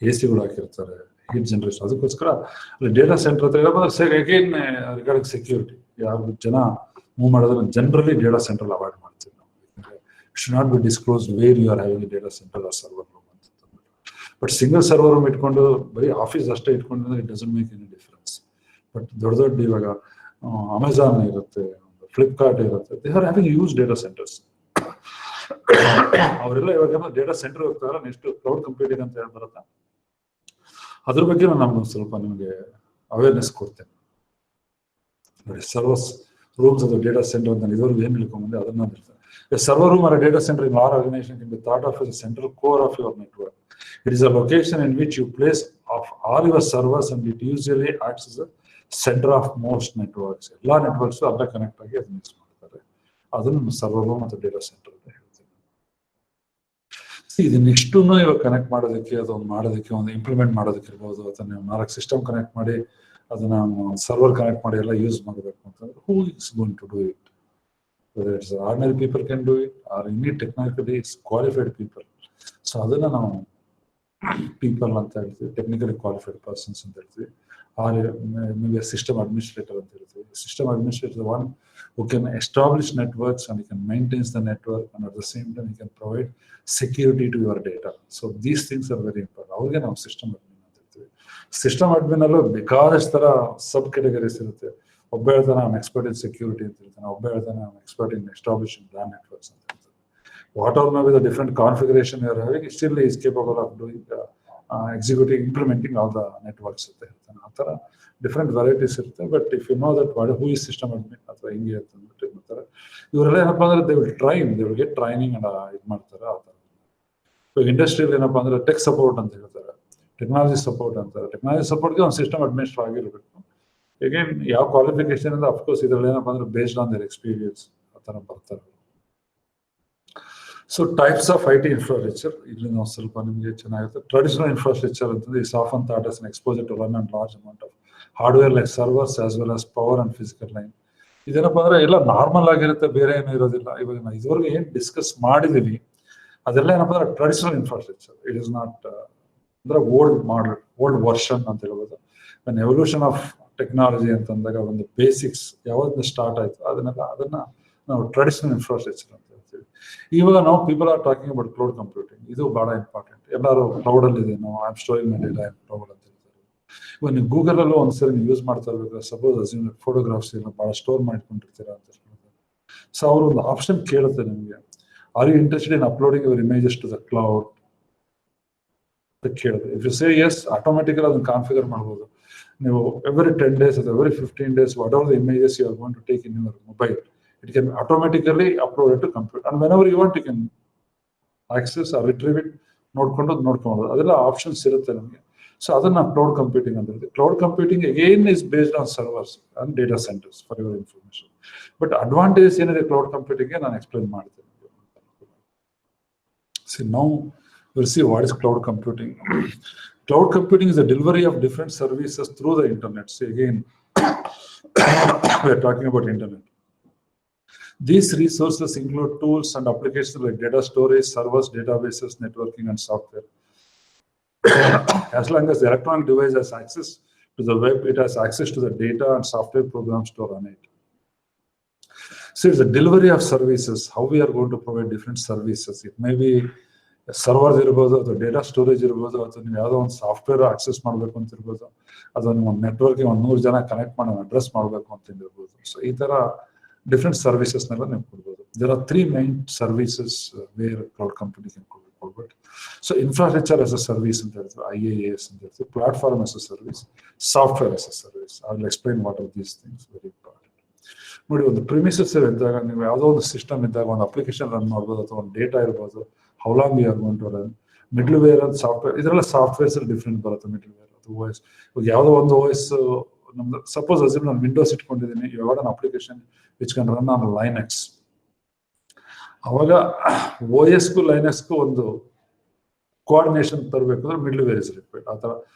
Speaker 1: AC ಹಾಕಿರ್ತಾರೆ ಹೀಟ್ ಜನರೇಷನ್. ಅದಕ್ಕೋಸ್ಕರ ಅಲ್ಲಿ ಡೇಟಾ ಸೆಂಟರ್ ಹತ್ರ ಅಗೇನ್ ರಿಗಾರ್ಡಿಂಗ್ ಸೆಕ್ಯೂರಿಟಿ, ಯಾವ ಜನ ಮೂವ್ ಮಾಡೋದನ್ನ ಜನರಲಿ ಡೇಟಾ ಸೆಂಟರ್ ಅವಾಯ್ಡ್ ಮಾಡ್ತೀವಿ ನಾವು. Should not be disclosed where you are having data center or server room ಅಂತ. ಬಟ್ ಸಿಂಗಲ್ ಸರ್ವರ್ ರೂಮ್ ಇಟ್ಕೊಂಡು ಬರೀ ಆಫೀಸ್ ಅಷ್ಟೇ ಇಟ್ಕೊಂಡ್ರೆ it doesn't make any difference. But ದೊಡ್ಡ ದೊಡ್ಡ ಇವಾಗ ಅಮೆಜಾನ್ ಇರುತ್ತೆ, ಫ್ಲಿಪ್ಕಾರ್ಟ್ ಇರುತ್ತೆ, they are having use data centers. ಅವರೆಲ್ಲ ಇವಾಗ ಡೇಟಾ ಸೆಂಟರ್ ಹೋಗ್ತಾರ, ನೆಕ್ಸ್ಟ್ ಕ್ಲೌಡ್ ಕಂಪ್ಯೂಟಿಂಗ್ ಅಂತ ಹೇಳಿ ಬರುತ್ತೆ. ಅದ್ರ ಬಗ್ಗೆ ನಾನು ಸ್ವಲ್ಪ ನಿಮಗೆ ಅವೇರ್ನೆಸ್ ಕೊಡ್ತೇನೆ ನೋಡಿ. ಸರ್ವರ್ಸ್ ರೂಮ್ಸ್ ಅದು ಡೇಟಾ ಸೆಂಟರ್ ಅಂತ ಇದುವರೆಗೂ ಏನ್ ಹೇಳ್ಕೊಂಡ್ಬಂದೆ ಅದನ್ನ ಹೇಳ್ತೇನೆ. Server room or data center in our organization can be thought of as a central core of your network. It is a location in which you place of all your servers and it usually acts as a center of most networks. ಎಲ್ಲ networks ಅಲ್ಲ connect ಆಗಿ ಅದನ್ನ use ಮಾಡ್ತಾರೆ. ಅದನ್ನು server room ಮತ್ತು data center ಅಂತ ಹೇಳ್ತೀನಿ. ಇದನ್ನಿಷ್ಟು ಇವಾಗ ಕನೆಕ್ಟ್ ಮಾಡೋದಕ್ಕೆ, ಅದೊಂದು ಮಾಡೋದಕ್ಕೆ, ಒಂದು ಇಂಪ್ಲಿಮೆಂಟ್ ಮಾಡೋದಕ್ಕೆ ಇರ್ಬೋದು, ಅದನ್ನ 4 ಸಿಸ್ಟಮ್ ಕನೆಕ್ಟ್ ಮಾಡಿ ಅದನ್ನ ಸರ್ವರ್ ಕನೆಕ್ಟ್ ಮಾಡಿ ಎಲ್ಲ ಯೂಸ್ ಮಾಡಬೇಕು ಅಂತಂದ್ರೆ who is going to do it? Whether it's ordinary people can do it or any technically qualified people. So ಅದನ್ನ ನಾವು ಪೀಪಲ್ ಅಂತ ಹೇಳ್ತೀವಿ, ಟೆಕ್ನಿಕಲಿ ಕ್ವಾಲಿಫೈಡ್ ಪರ್ಸನ್ಸ್ ಅಂತ ಹೇಳ್ತೀವಿ. Or may be system administrator ಅಂತ ಹೇಳ್ತೀವಿ. System administrator one who can establish networks and he can maintain the network and at the same time he can provide security to your data. So these things are very important. ಅವ್ರಿಗೆ ನಾವು system admin ಅಂತ ಹೇಳ್ತೀವಿ. System admin ಅಲ್ಲೂ ಬೇಕಾದಷ್ಟು ತರ ಸಬ್ categories ಇರುತ್ತೆ. ಒಬ್ಬ ಹೇಳ್ತಾನೆ I am expert in security ಅಂತ ಹೇಳ್ತಾನೆ, ಒಬ್ಬ ಹೇಳ್ತಾನೆ I am expert in establishing brand networks ಅಂತ ಹೇಳ್ತಾನೆ. What are may be the different configuration you are having, still is capable of doing executive implementing all the networks ಅಂತ ಹೇಳ್ತಾನೆ. ಆ ಥರ ಡಿಫ್ರೆಂಟ್ ವೆರೈಟೀಸ್ ಇರುತ್ತೆ. But if you know that who is system admin ಅಥವಾ ಹಿಂಗೆ ಅಂತ ಅಂದ್ಬಿಟ್ಟು ಇದು ಮಾಡ್ತಾರೆ. ಇವರೆಲ್ಲ ಏನಪ್ಪಾ ಅಂದ್ರೆ they will get training and ಇದು ಮಾಡ್ತಾರೆ ಆ ಥರ. ಇವಾಗ ಇಂಡಸ್ಟ್ರಿಯಲ್ಲಿ ಏನಪ್ಪಾ ಅಂದ್ರೆ ಟೆಕ್ ಸಪೋರ್ಟ್ ಅಂತ ಹೇಳ್ತಾರೆ, ಟೆಕ್ನಾಲಜಿ ಸಪೋರ್ಟ್ ಅಂತಾರೆ. ಟೆಕ್ನಾಲಜಿ ಸಪೋರ್ಟ್ಗೆ ಒಂದು ಸಿಸ್ಟಮ್ ಅಡ್ಮಿನಿಸ್ಟ್ರೇಟರ್ ಆಗಿರಬೇಕು. ಅಗೇನ್ ಯಾವ ಕ್ವಾಲಿಫಿಕೇಶನ್ ಅಂದ್ರೆ ಅಫ್ಕೋರ್ಸ್ ಇದರಲ್ಲಿ ಏನಪ್ಪಾ ಅಂದ್ರೆ ಬೇಸ್ಡ್ ಆನ್ ದರ್ ಎಕ್ಸ್ಪೀರಿಯನ್ಸ್ ಆ ಥರ ಬರ್ತಾರೆ. So types of IT infrastructure ಇಲ್ಲಿ ನಾವು ಸ್ವಲ್ಪ ನಿಮಗೆ ಚೆನ್ನಾಗಿರುತ್ತೆ. ಟ್ರೆಡಿಷನಲ್ ಇನ್ಫ್ರಾಸ್ಟ್ರಕ್ಚರ್ ಅಂತಂದ್ರೆ is often thought as an exposure to run and large amount of hardware like servers as well as power and physical line. ಇದೇನಪ್ಪ ಅಂದ್ರೆ ಎಲ್ಲ ನಾರ್ಮಲ್ ಆಗಿರುತ್ತೆ, ಬೇರೆ ಏನು ಇರೋದಿಲ್ಲ. ಇವಾಗ ನಾವು ಇದುವರೆಗೂ ಏನ್ ಡಿಸ್ಕಸ್ ಮಾಡಿದೀವಿ ಅದೆಲ್ಲ ಏನಪ್ಪ ಅಂದ್ರೆ traditional infrastructure. It is not ಅಂದ್ರೆ ಓಲ್ಡ್ ಮಾಡಲ್, ಓಲ್ಡ್ ವರ್ಷನ್ ಅಂತ ಹೇಳ್ಬೋದು. ಅನ್ ಎವಲ್ಯೂಷನ್ ಆಫ್ ಟೆಕ್ನಾಲಜಿ ಅಂತಂದಾಗ ಒಂದು ಬೇಸಿಕ್ಸ್ ಯಾವಾಗ ಸ್ಟಾರ್ಟ್ ಆಯ್ತು ಅದನ್ನ ನಾವು ಟ್ರೆಡಿಷನಲ್ ಇನ್ಫ್ರಾಸ್ಟ್ರಕ್ಚರ್ ಅಂತ ಹೇಳ್ತೀವಿ. ಇವಾಗ ನಾವು people are talking about cloud computing. ಇದು ಬಹಳ ಇಂಪಾರ್ಟೆಂಟ್. ಎಲ್ಲರೂ ಕ್ಲೌಡ್ ಅಲ್ಲಿ ಇದೆ, ನಾವು I am storing my data in cloud ಅಂತ ಹೇಳ್ತಾರೆ. ಇವಾಗ ನೀವು ಗೂಗಲ್ ಅಲ್ಲೂ ಒಂದ್ಸರಿ ನೀವು ಯೂಸ್ ಮಾಡ್ತಾ ಇರ್ಬೇಕು, ಸಪೋಸ್ ಅಸ್ಯೂಮ್ ಫೋಟೋಗ್ರಾಫ್ಸ್ ಎಲ್ಲ ಬಹಳ ಸ್ಟೋರ್ ಮಾಡ್ಕೊಂಡಿರ್ತೀರಾ ಅಂತ ಹೇಳ್ತಾರೆ. ಸೊ ಅವರು ಒಂದು ಆಪ್ಷನ್ ಕೇಳುತ್ತೆ ನಿಮಗೆ, Are you interested in uploading your images to the cloud? If you say yes, automatically ಅದನ್ನು ಕಾನ್ಫಿಗರ್ ಮಾಡ್ಬೋದು. ನೀವು every 10 days or every 15 days, whatever the images you are going to take in your mobile, it can automatically upload it to computer. And whenever you want, you can access or retrieve it, ನೋಡ್ಕೊಂಡು ಅದೆಲ್ಲ options ಇರುತ್ತೆ ನಮಗೆ. So ಅದನ್ನ cloud computing ಅಂತ. Cloud computing again is based on servers and data centres for your information. But advantage ಏನಿದೆ cloud ಕಂಪ್ಯೂಟಿಂಗ್ಗೆ ನಾನು explain ಮಾಡ್ತೇನೆ. See, now we'll see what is cloud computing. Cloud computing is the delivery of different services through the internet. See, again, we are talking about internet. These resources include tools and applications like data storage, servers, databases, networking, and software. As long as the electronic device has access to the web, it has access to the data and software programs to run it. So it's the delivery of services, how we are going to provide different services. It may be servers ಇರ್ಬೋದು, ಅಥವಾ data storage ಇರ್ಬೋದು, ಅಥವಾ ನೀವು ಯಾವುದೋ ಒಂದು software access ಮಾಡಬೇಕು ಅಂತ ಇರ್ಬೋದು, ಅಥವಾ ನೀವು ಒಂದು ನೆಟ್ವರ್ಕ್ಗೆ 100 ಜನ ಕನೆಕ್ಟ್ ಮಾಡಿ ಅಡ್ರೆಸ್ ಮಾಡಬೇಕು ಅಂತ ಇರ್ಬೋದು. ಸೊ ಈ ತರ ಡಿಫ್ರೆಂಟ್ ಸರ್ವಿಸಸ್ನೆಲ್ಲ ನೀವು ಕೊಡ್ಬೋದು. There are 3 main services where cloud company can ಕೊಡ್ಬೋದು. So infrastructure as a service ಅಂತ ಹೇಳ್ತೀವಿ, IaaS ಅಂತ ಹೇಳ್ತೀವಿ, platform as a service, software as a service. I will explain what are these things, very important. ನೋಡಿ, ಒಂದು premises ಇದ್ದಾಗ, ನೀವು ಯಾವುದೋ ಒಂದು ಸಿಸ್ಟಮ್ ಇದ್ದಾಗ ಒಂದು ಅಪ್ಲಿಕೇಶನ್ ರನ್ ಮಾಡ್ಬೋದು, ಅಥವಾ ಒಂದು ಡೇಟಾ ಇರ್ಬೋದು, how long we are going to run, middleware and software. ಇದೆಲ್ಲ ಸಾಫ್ಟ್ವೇರ್ಸ್ ಅಲ್ಲಿ ಡಿಫ್ರೆಂಟ್ ಬರುತ್ತೆ. ಮಿಡ್ಲ್ವೇರ್ ಅಥವಾ OS, ಇವಾಗ ಯಾವುದೋ ಒಂದು OS ನಮ್ದು ಸಪೋಸ್ ಅಸ್ಯೂಮ್ ನಾನು ವಿಂಡೋಸ್ ಇಟ್ಕೊಂಡಿದ್ದೀನಿ, ಇವಾಗ ನನ್ನ application which can run on Linux. ಅವಾಗ OSಗೂ ಲೈನೆಕ್ಸ್ಗೂ ಒಂದು ಕೋಆರ್ಡಿನೇಷನ್ ತರಬೇಕಂದ್ರೆ ಮಿಡ್ಲ್ವೇರ್ ಇಸ್ ರಿಕ್ವೈರ್ಡ್. ಆ ಥರ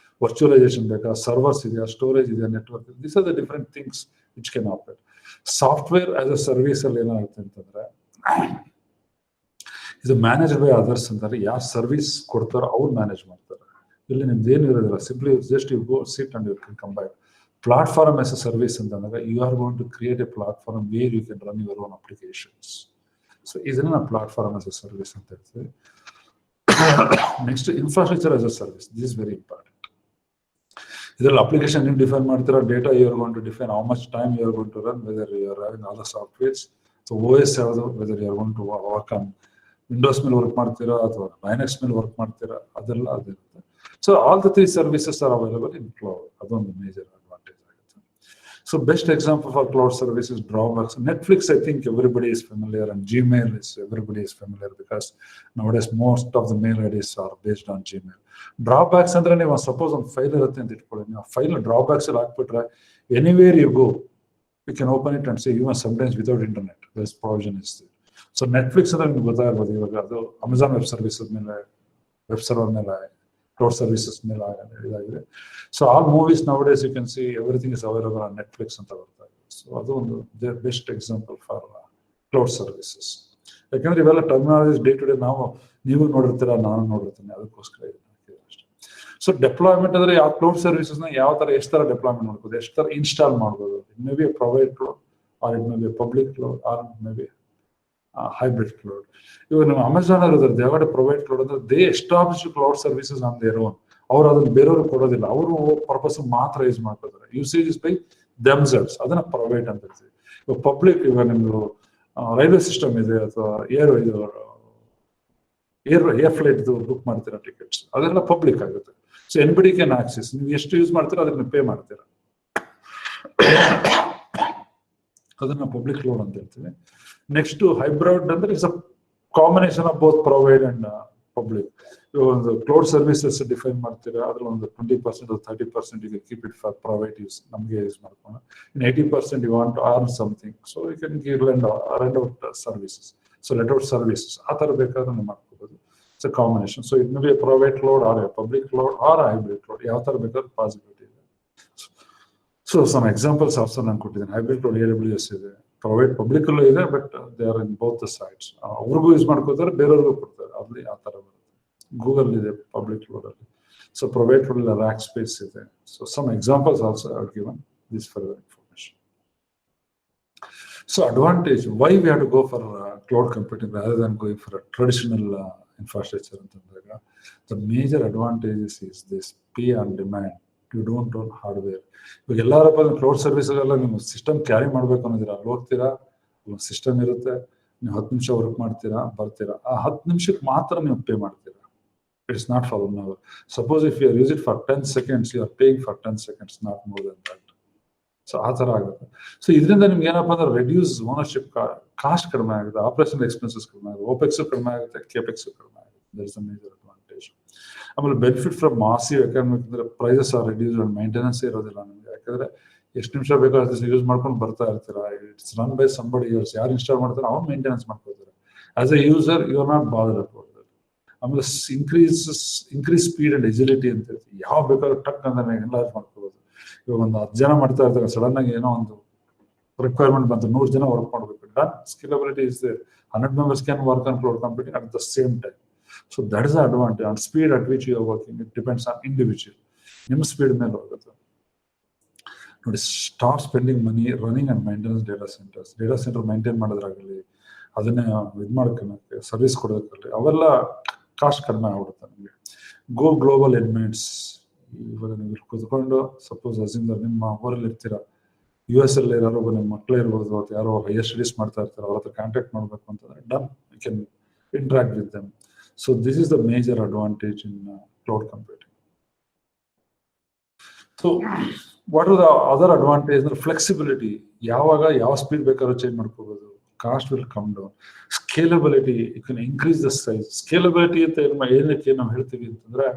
Speaker 1: ವರ್ಚುವಲೈಸೇಷನ್ ಬೇಕಾ, ಸರ್ವರ್ಸ್ ಇದೆಯಾ, ಸ್ಟೋರೇಜ್ ಇದೆಯಾ, network, this are the different things which can operate. Software as a service ಅಲ್ಲಿ ಏನಾಗುತ್ತೆ ಅಂತಂದ್ರೆ, ಇದು ಮ್ಯಾನೇಜ್ ಬೈ ಅದರ್ಸ್ ಅಂತಾರೆ. ಯಾವ ಸರ್ವಿಸ್ ಕೊಡ್ತಾರೋ ಅವ್ರು ಮ್ಯಾನೇಜ್ ಮಾಡ್ತಾರೆ. ಇಲ್ಲಿ ನಿಮ್ದು ಏನು ಇರೋದಿಲ್ಲ, simply just you go sit and you can come back. Platform as a service ಅಂತಂದಾಗ you are going to create a platform where you can run your own applications. So ಇದನ್ನ ನಾವು ಪ್ಲಾಟ್ಫಾರ್ಮ್ ಆಸ್ ಅ ಸರ್ವಿಸ್ ಅಂತ ಹೇಳ್ತೀವಿ. Next, infrastructure as a service. This is very important. ಇದರಲ್ಲಿ application ನೀವು define ಮಾಡ್ತೀರಾ, data you are going to define, how much time you are going to run, weather you are having all the softwares. So OS ಯಾವುದು, whether you are going to work on Windows ಮೇಲೆ work ಮಾಡ್ತೀರಾ ಅಥವಾ Linux ಮೇಲೆ work ಮಾಡ್ತೀರಾ, ಅದೆಲ್ಲ ಅದಿರುತ್ತೆ. So all the 3 services are available in cloud. ಅದೊಂದು major advantage ಆಗುತ್ತೆ. So best example for cloud services drawbacks. Netflix, I think everybody is familiar, and Gmail is everybody is familiar because nowadays most of the mail IDs are based on Gmail. Drawbacks ಅಂದ್ರೆ, ನೀವು suppose ಒಂದು file ಇರುತ್ತೆ ಅಂತ ಇಟ್ಕೊಳ್ಳಿ, ನೀವು file drawbacks ಅಲ್ಲಿ ಹಾಕ್ಬಿಟ್ರೆ anywhere you go you can open it and see, even sometimes without internet this provision is there. So Netflix ಅಂದ್ರೆ ನಿಮ್ಗೆ ಗೊತ್ತಾಗಿರ್ಬೋದು, ಇವಾಗ ಅದು ಅಮೆಝಾನ್ ವೆಬ್ ಸರ್ವಿಸ್ ಮೇಲೆ, ವೆಬ್ ಸರ್ವರ್ ಮೇಲೆ, ಕ್ಲೌಡ್ ಸರ್ವಿಸಸ್ ಮೇಲೆ ಇದಾಗಿದೆ. So all movies nowadays you can see everything is available on Netflix ಅಂತ ಬರ್ತಾ ಇದೆ. ಸೊ ಅದು ಒಂದು best example for cloud services. ಯಾಕಂದ್ರೆ ಇವೆಲ್ಲ ಟರ್ಮಿನಾಲಜೀಸ್ ಡೇ ಟು ಡೇ ನೀವು ನೋಡಿರ್ತೀರ, ನಾನು ನೋಡಿರ್ತೀನಿ, ಅದಕ್ಕೋಸ್ಕರ ಅಷ್ಟೇ. ಸೊ ಡೆಪ್ಲಾಯ್ಮೆಂಟ್ ಅಂದ್ರೆ ಯಾವ ಕ್ಲೌಡ್ ಸರ್ವಿಸಸ್ನ ಯಾವ ತರ, ಎಷ್ಟು ತರ ಡೆಪ್ಲಾಯ್ಮೆಂಟ್ ಮಾಡ್ಬೋದು, ಎಷ್ಟು ತರ ಇನ್ಸ್ಟಾಲ್ ಮಾಡ್ಬೋದು. It may be a private cloud, or it may be a public cloud, or may be hybrid cloud. ಇವಾಗ ನೀವು ಅಮೆಝಾನ್ ಇರೋದ್ರ ದೇವಡೆ ಪ್ರೈವೇಟ್ ಕ್ಲೌಡ್ ಅಂದ್ರೆ they establish cloud services on their own. ಅವ್ರು ಅದನ್ನ ಬೇರೆಯವ್ರಿಗೆ ಕೊಡೋದಿಲ್ಲ, ಅವರು ಪರ್ಪಸ್ ಮಾತ್ರ ಯೂಸ್ ಮಾಡ್ಕೋತಾರೆ. ಯೂಸೇಜ್ ಇಸ್ ಬೈ ದೆಮ್ಸೆಲ್ವ್ಸ್, ಅದನ್ನ ಪ್ರೈವೇಟ್ ಅಂತ ಹೇಳ್ತೀವಿ. ಇವಾಗ ಪಬ್ಲಿಕ್, ಇವಾಗ ನಿಮ್ದು ರೈಲ್ವೆ ಸಿಸ್ಟಮ್ ಇದೆ, ಅಥವಾ ಏರ್ ಫ್ಲೈಟ್ ಬುಕ್ ಮಾಡ್ತೀರಾ ಟಿಕೆಟ್ಸ್, ಅದೆಲ್ಲ ಪಬ್ಲಿಕ್ ಆಗುತ್ತೆ. So anybody can access. ನೀವು ಎಷ್ಟು ಯೂಸ್ ಮಾಡ್ತೀರಾ ಅದನ್ನ ಪೇ ಮಾಡ್ತೀರಾ, ಅದನ್ನ ಪಬ್ಲಿಕ್ ಕ್ಲೌಡ್ ಅಂತ ಹೇಳ್ತೀವಿ. ನೆಕ್ಸ್ಟ್, ಹೈಬ್ರಿಡ್ ಅಂದ್ರೆ it's a combination of both private and public. ಒಂದು ಕ್ಲೌಡ್ ಸರ್ವಿಸಸ್ ಡಿಫೈನ್ ಮಾಡ್ತೀರಾ, ಅದ್ರಲ್ಲಿ ಒಂದು 20% 30% you keep it for private use, ನಮಗೆ ಯೂಸ್ ಮಾಡ್ಕೊಂಡು. In 80% you want to earn something, so you can give lend out services. So let out services ಆ ತರ ಬೇಕಾದ್ರೆ ನೀವು ಮಾಡ್ಕೋಬಹುದು. It's a combination. So it may be private cloud or public cloud or hybrid cloud, ಯಾವ ತರ ಬೇಕಾದ್ರೆ possibility ಇದೆ. So some examples also ನಾನು ಕೊಟ್ಟಿದ್ದೀನಿ. ಹೈಬ್ರಿಡ್ ಕ್ಲೌಡ್ AWS ಇದೆ, ಪ್ರೈವೇಟ್ ಪಬ್ಲಿಕ್ ಅಲ್ಲೂ ಇದೆ, but they are in both the sides. ಅವ್ರಿಗೂ ಯೂಸ್ ಮಾಡ್ಕೋತಾರೆ, ಬೇರೆಯವ್ರಿಗೂ ಕೊಡ್ತಾರೆ, ಅಲ್ಲಿ ಆ ತರ ಬರುತ್ತೆ. ಗೂಗಲ್ ಇದೆ ಪಬ್ಲಿಕ್ ಕ್ಲೌಡ್ ಅಲ್ಲಿ. So private cloud rack space ಇದೆ. So some examples also I have given this for your information. So advantage, why we have to go for cloud computing rather than going for traditional infrastructure ಅಂತಂದಾಗ, the major advantages is this pay on demand. You don't own hardware. ಇವಾಗ ಎಲ್ಲಾರಪ್ಪ cloud service ಎಲ್ಲ ನಿಮ್ಮ system carry ಮಾಡ್ಬೇಕು ಅನ್ನೋದಿರ, ಅಲ್ಲಿ ಹೋಗ್ತೀರಾ, ಒಂದು system ಇರುತ್ತೆ, ನೀವು 10 ನಿಮಿಷ ವರ್ಕ್ ಮಾಡ್ತೀರಾ, ಬರ್ತೀರಾ, ಆ 10 ನಿಮಿಷಕ್ಕೆ ಮಾತ್ರ ನೀವು ಪೇ ಮಾಡ್ತೀರಾ. It's not for 1 hour. Suppose if you use it for 10 seconds, you are paying for 10 seconds, not more than that. So ಆ ಥರ ಆಗುತ್ತೆ. ಸೊ ಇದರಿಂದ ನಿಮ್ಗೆ ಏನಪ್ಪ ಅಂದ್ರೆ ರೆಡ್ಯೂಸ್ ಓನರ್ಶಿಪ್ ಕಾಸ್ಟ್ ಕಡಿಮೆ ಆಗುತ್ತೆ, ಆಪರೇಷನ್ ಎಕ್ಸ್ಪೆನ್ಸಸ್ ಕಡಿಮೆ ಆಗುತ್ತೆ, ಓಪೆಕ್ಸ್ ಕಡಿಮೆ ಆಗುತ್ತೆ, ಕೇಪೆಕ್ಸ್ ಕಡಿಮೆ ಆಗುತ್ತೆ. That is the major advantage. ಆಮೇಲೆ ಬೆನಿಫಿಟ್ ಫ್ರಮ್ ಮಾಸಿವ್ ಎಕಾನಮಿಕ್ ಅಂದ್ರೆ prices are reduce and maintenance ಇರೋದಿಲ್ಲ ನಿಮಗೆ. ಯಾಕಂದ್ರೆ ಎಷ್ಟು ನಿಮಿಷ ಬೇಕಾದ್ರೆ ಯೂಸ್ ಮಾಡ್ಕೊಂಡು ಬರ್ತಾ ಇರ್ತೀರಾ. It's run by somebody use. ಯಾರು ಇನ್ಸ್ಟಾಲ್ ಮಾಡ್ತಾರೆ ಅವ್ನು ಮೇಂಟೆನೆನ್ಸ್ ಮಾಡ್ಕೊಳ್ತಾರೆ. As a user you are not bother about that. ಆಮೇಲೆ ಇನ್ಕ್ರೀಸ್ ಸ್ಪೀಡ್ ಅಂಡ್ ಎಜಿಲಿಟಿ ಅಂತ ಇರ್ತೀವಿ. ಯಾವ ಬೇಕಾದ್ರೂ ಟಕ್ ಅಂದ್ರೆ ಎನ್ಲಾರ್ಜ್ ಮಾಡ್ಕೋಬಹುದು. ಇವಾಗ ಒಂದು 10 ಜನ ಮಾಡ್ತಾ ಇರ್ತಾರೆ, ಸಡನ್ ಆಗಿ ಏನೋ ಒಂದು ರಿಕ್ವೈರ್ಮೆಂಟ್ ಬಂತು, 100 ಜನ ವರ್ಕ್ ಮಾಡಬೇಕು. Done, scalability is there. 100 members can work on cloud computing at the same time. So that is the advantage. On speed at which you are working, it depends on individual. ನಿಮ್ಮ speed ಮೇಲೆ ಹೋಗುತ್ತೆ ನೋಡಿ. Stop spending money running and maintenance data centres. Data centre maintain ಮಾಡೋದ್ರಾಗಲಿ, ಅದನ್ನೇ ಇದು ಮಾಡ್ಕೊಳಕ್ಕೆ, service ಕೊಡೋದಕ್ಕಾಗಲಿ, ಅವೆಲ್ಲ cost ಕಡಿಮೆ ಆಗ್ಬಿಡುತ್ತೆ ನಿಮಗೆ. ಗೋ ಗ್ಲೋಬಲ್ ಎಲಿಮೆಂಟ್ಸ್. ಇವಾಗ ನೀವು ಇಲ್ಲಿ ಕೂತ್ಕೊಂಡು ಸಪೋಸ್ ಅಸಿಂದ ನಿಮ್ಮ ಊರಲ್ಲಿ ಇರ್ತೀರಾ, US ಅಲ್ಲಿ ಯಾರೋ ನಿಮ್ಮ ಮಕ್ಕಳೇ ಇರ್ಬೋದು, ಅಥವಾ ಯಾರೋ ಹೈಯರ್ ಸ್ಟಡೀಸ್ ಮಾಡ್ತಾ ಇರ್ತಾರೆ, ಅವ್ರ ಹತ್ರ ಕಾಂಟ್ಯಾಕ್ಟ್ ಮಾಡಬೇಕು ಅಂತಂದ್ರೆ done, you can interact with them. So this is the major advantage in cloud computing. So what are the other advantage ಅಂದ್ರೆ ಫ್ಲೆಕ್ಸಿಬಿಲಿಟಿ. ಯಾವಾಗ ಯಾವ ಸ್ಪೀಡ್ ಬೇಕಾದ್ರೂ ಚೇಂಜ್ ಮಾಡ್ಕೋಬಹುದು. Cost will come down. Scalability, you can increase the size. Scalability ಅಂತ ಏನಕ್ಕೆ ನಾವು ಹೇಳ್ತೀವಿ ಅಂತಂದ್ರೆ,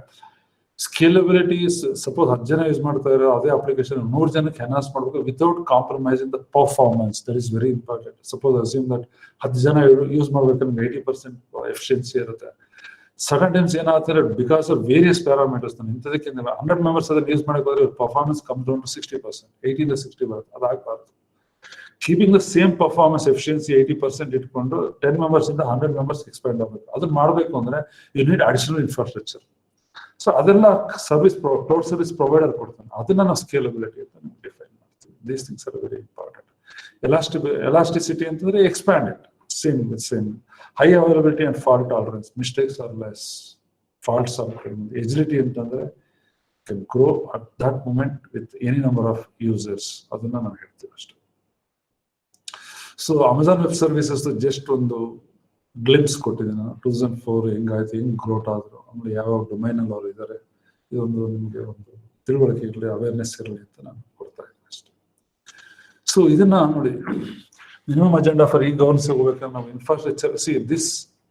Speaker 1: ಸ್ಕೇಲಬಿಲಿಟಿ ಸಪೋಸ್ 10 ಜನ ಯೂಸ್ ಮಾಡ್ತಾ ಇರೋ ಅದೇ ಅಪ್ಲಿಕೇಶನ್ 100 ಜನಕ್ಕೆ ಎನ್ಹಾನ್ಸ್ ಮಾಡಬೇಕು without compromising the performance. That is very important. Suppose assume that 10 ಜನ ಯೂಸ್ ಮಾಡ್ಬೇಕಂದ್ರೆ 80% ಎಫಿಷಿಯನ್ಸಿ ಇರುತ್ತೆ. ಸಡನ್ ಟೈಮ್ಸ್ ಏನಾಗ್ತಾರೆ, ಬಿಕಾಸ್ ಆಫ್ ವೇರಿಯಸ್ ಪ್ಯಾರಾಮೀಟರ್ಸ್. ಇಂಥದಕ್ಕೆ 100 members ಅದನ್ನ ಯೂಸ್ ಮಾಡಕ್ಕೆ ಹೋದ್ರೆ ಪರ್ಫಾರ್ಮೆನ್ಸ್ ಕಮ್ ಡೌನ್ ಟು 60%, 80 ಬರುತ್ತೆ. ಅದಾಗಬಾರ್ದು. Keeping the same performance efficiency 80% ಇಟ್ಕೊಂಡು 10 members ಇಂದ 100 members ಎಕ್ಸ್ಪ್ಯಾಂಡ್ ಆಗಬೇಕು. ಅದನ್ನ ಮಾಡಬೇಕು ಅಂದ್ರೆ you need additional infrastructure. So ಅದೆಲ್ಲ ಸರ್ವಿಸ್ ಕ್ಲೌಡ್ ಸರ್ವಿಸ್ ಪ್ರೊವೈಡರ್ ಕೊಡ್ತಾನೆ. ಅದನ್ನ ನಾವು ಸ್ಕೇಲಬಿಲಿಟಿ ಅಂತ ಡಿಫೈನ್ ಮಾಡ್ತೀವಿ. These things are very important. Elasticity ಅಂತಂದ್ರೆ expand it, same. High availability and fault tolerance. Mistakes are less, faults are ಕಡಿಮೆ. ಎಜಿಲಿಟಿ ಅಂತಂದ್ರೆ can grow at that moment with any number of users. ಅದನ್ನ ನಾವು ಹೇಳ್ತೀವಿ ಅಷ್ಟೇ. So Amazon web services just ಒಂದು glimpse ಕೊಟ್ಟಿದ್ದೀನಿ ನಾನು. 2004 ಹೆಂಗಾಯ್ತು, ಹೆಂಗ್ ಗ್ರೋತ್ ಆದ್ರು, ಆಮೇಲೆ ಯಾವ ಡೊಮೈನ್ ಅಲ್ಲಿ ಅವರು ಇದ್ದಾರೆ, ಇದೊಂದು ನಿಮಗೆ ಒಂದು ತಿಳುವಳಿಕೆ ಇರಲಿ, ಅವೇರ್ನೆಸ್ ಇರಲಿ ಅಂತ ನಾನು ಕೊಡ್ತಾ ಇದ್ದೀನಿ ಅಷ್ಟೇ. ಸೊ ಇದನ್ನ ನೋಡಿ, ಮಿನಿಮಮ್ ಅಜೆಂಡಾ ಫಾರ್ ಗವರ್ನೆನ್ಸ್ ಹೋಗ್ಬೇಕಾದ್ರೆ ನಾವು infrastructure, this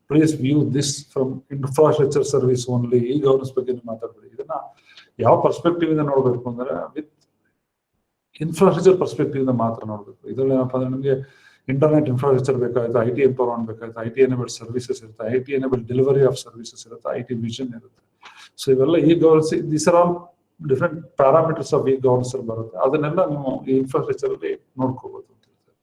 Speaker 1: please view this from infrastructure service only. Governance ಬಗ್ಗೆ ಮಾತಾಡ್ಬೇಡಿ. ಇದನ್ನ ಯಾವ ಪರ್ಸ್ಪೆಕ್ಟಿವ್ ಇಂದ ನೋಡ್ಬೇಕು ಅಂದ್ರೆ ವಿತ್ ಇನ್ಫ್ರಾಸ್ಟ್ರಕ್ಚರ್ ಪರ್ಸ್ಪೆಕ್ಟಿವ್ ಇಂದ ಮಾತ್ರ ನೋಡ್ಬೇಕು. ಇದ್ರಲ್ಲಿ ಏನಪ್ಪಾ ಅಂದ್ರೆ ನಿಮಗೆ ಇಂಟರ್ನೆಟ್ ಇನ್ಫ್ರಾಸ್ಟ್ರಕ್ಚರ್ ಬೇಕಾಗುತ್ತೆ, IT ಎಂಪವರ್ಮೆಂಟ್ ಬೇಕಾಗುತ್ತೆ, IT ಎನೇಬಲ್ಡ್ ಸರ್ವಿಸಸ್ ಇರುತ್ತೆ, IT enabled delivery of services ಇರುತ್ತೆ, IT ವಿಷನ್ ಇರುತ್ತೆ. ಸೊ ಇವೆಲ್ಲ governance, this are all different parameters of governance ಅಲ್ಲಿ ಬರುತ್ತೆ. ಅದನ್ನೆಲ್ಲ ನೀವು ಈ ಇನ್ಫ್ರಾಸ್ಟ್ರಕ್ಚರ್ ಅಲ್ಲಿ ನೋಡ್ಕೋಬಹುದು ಅಂತ ಹೇಳ್ತಾರೆ.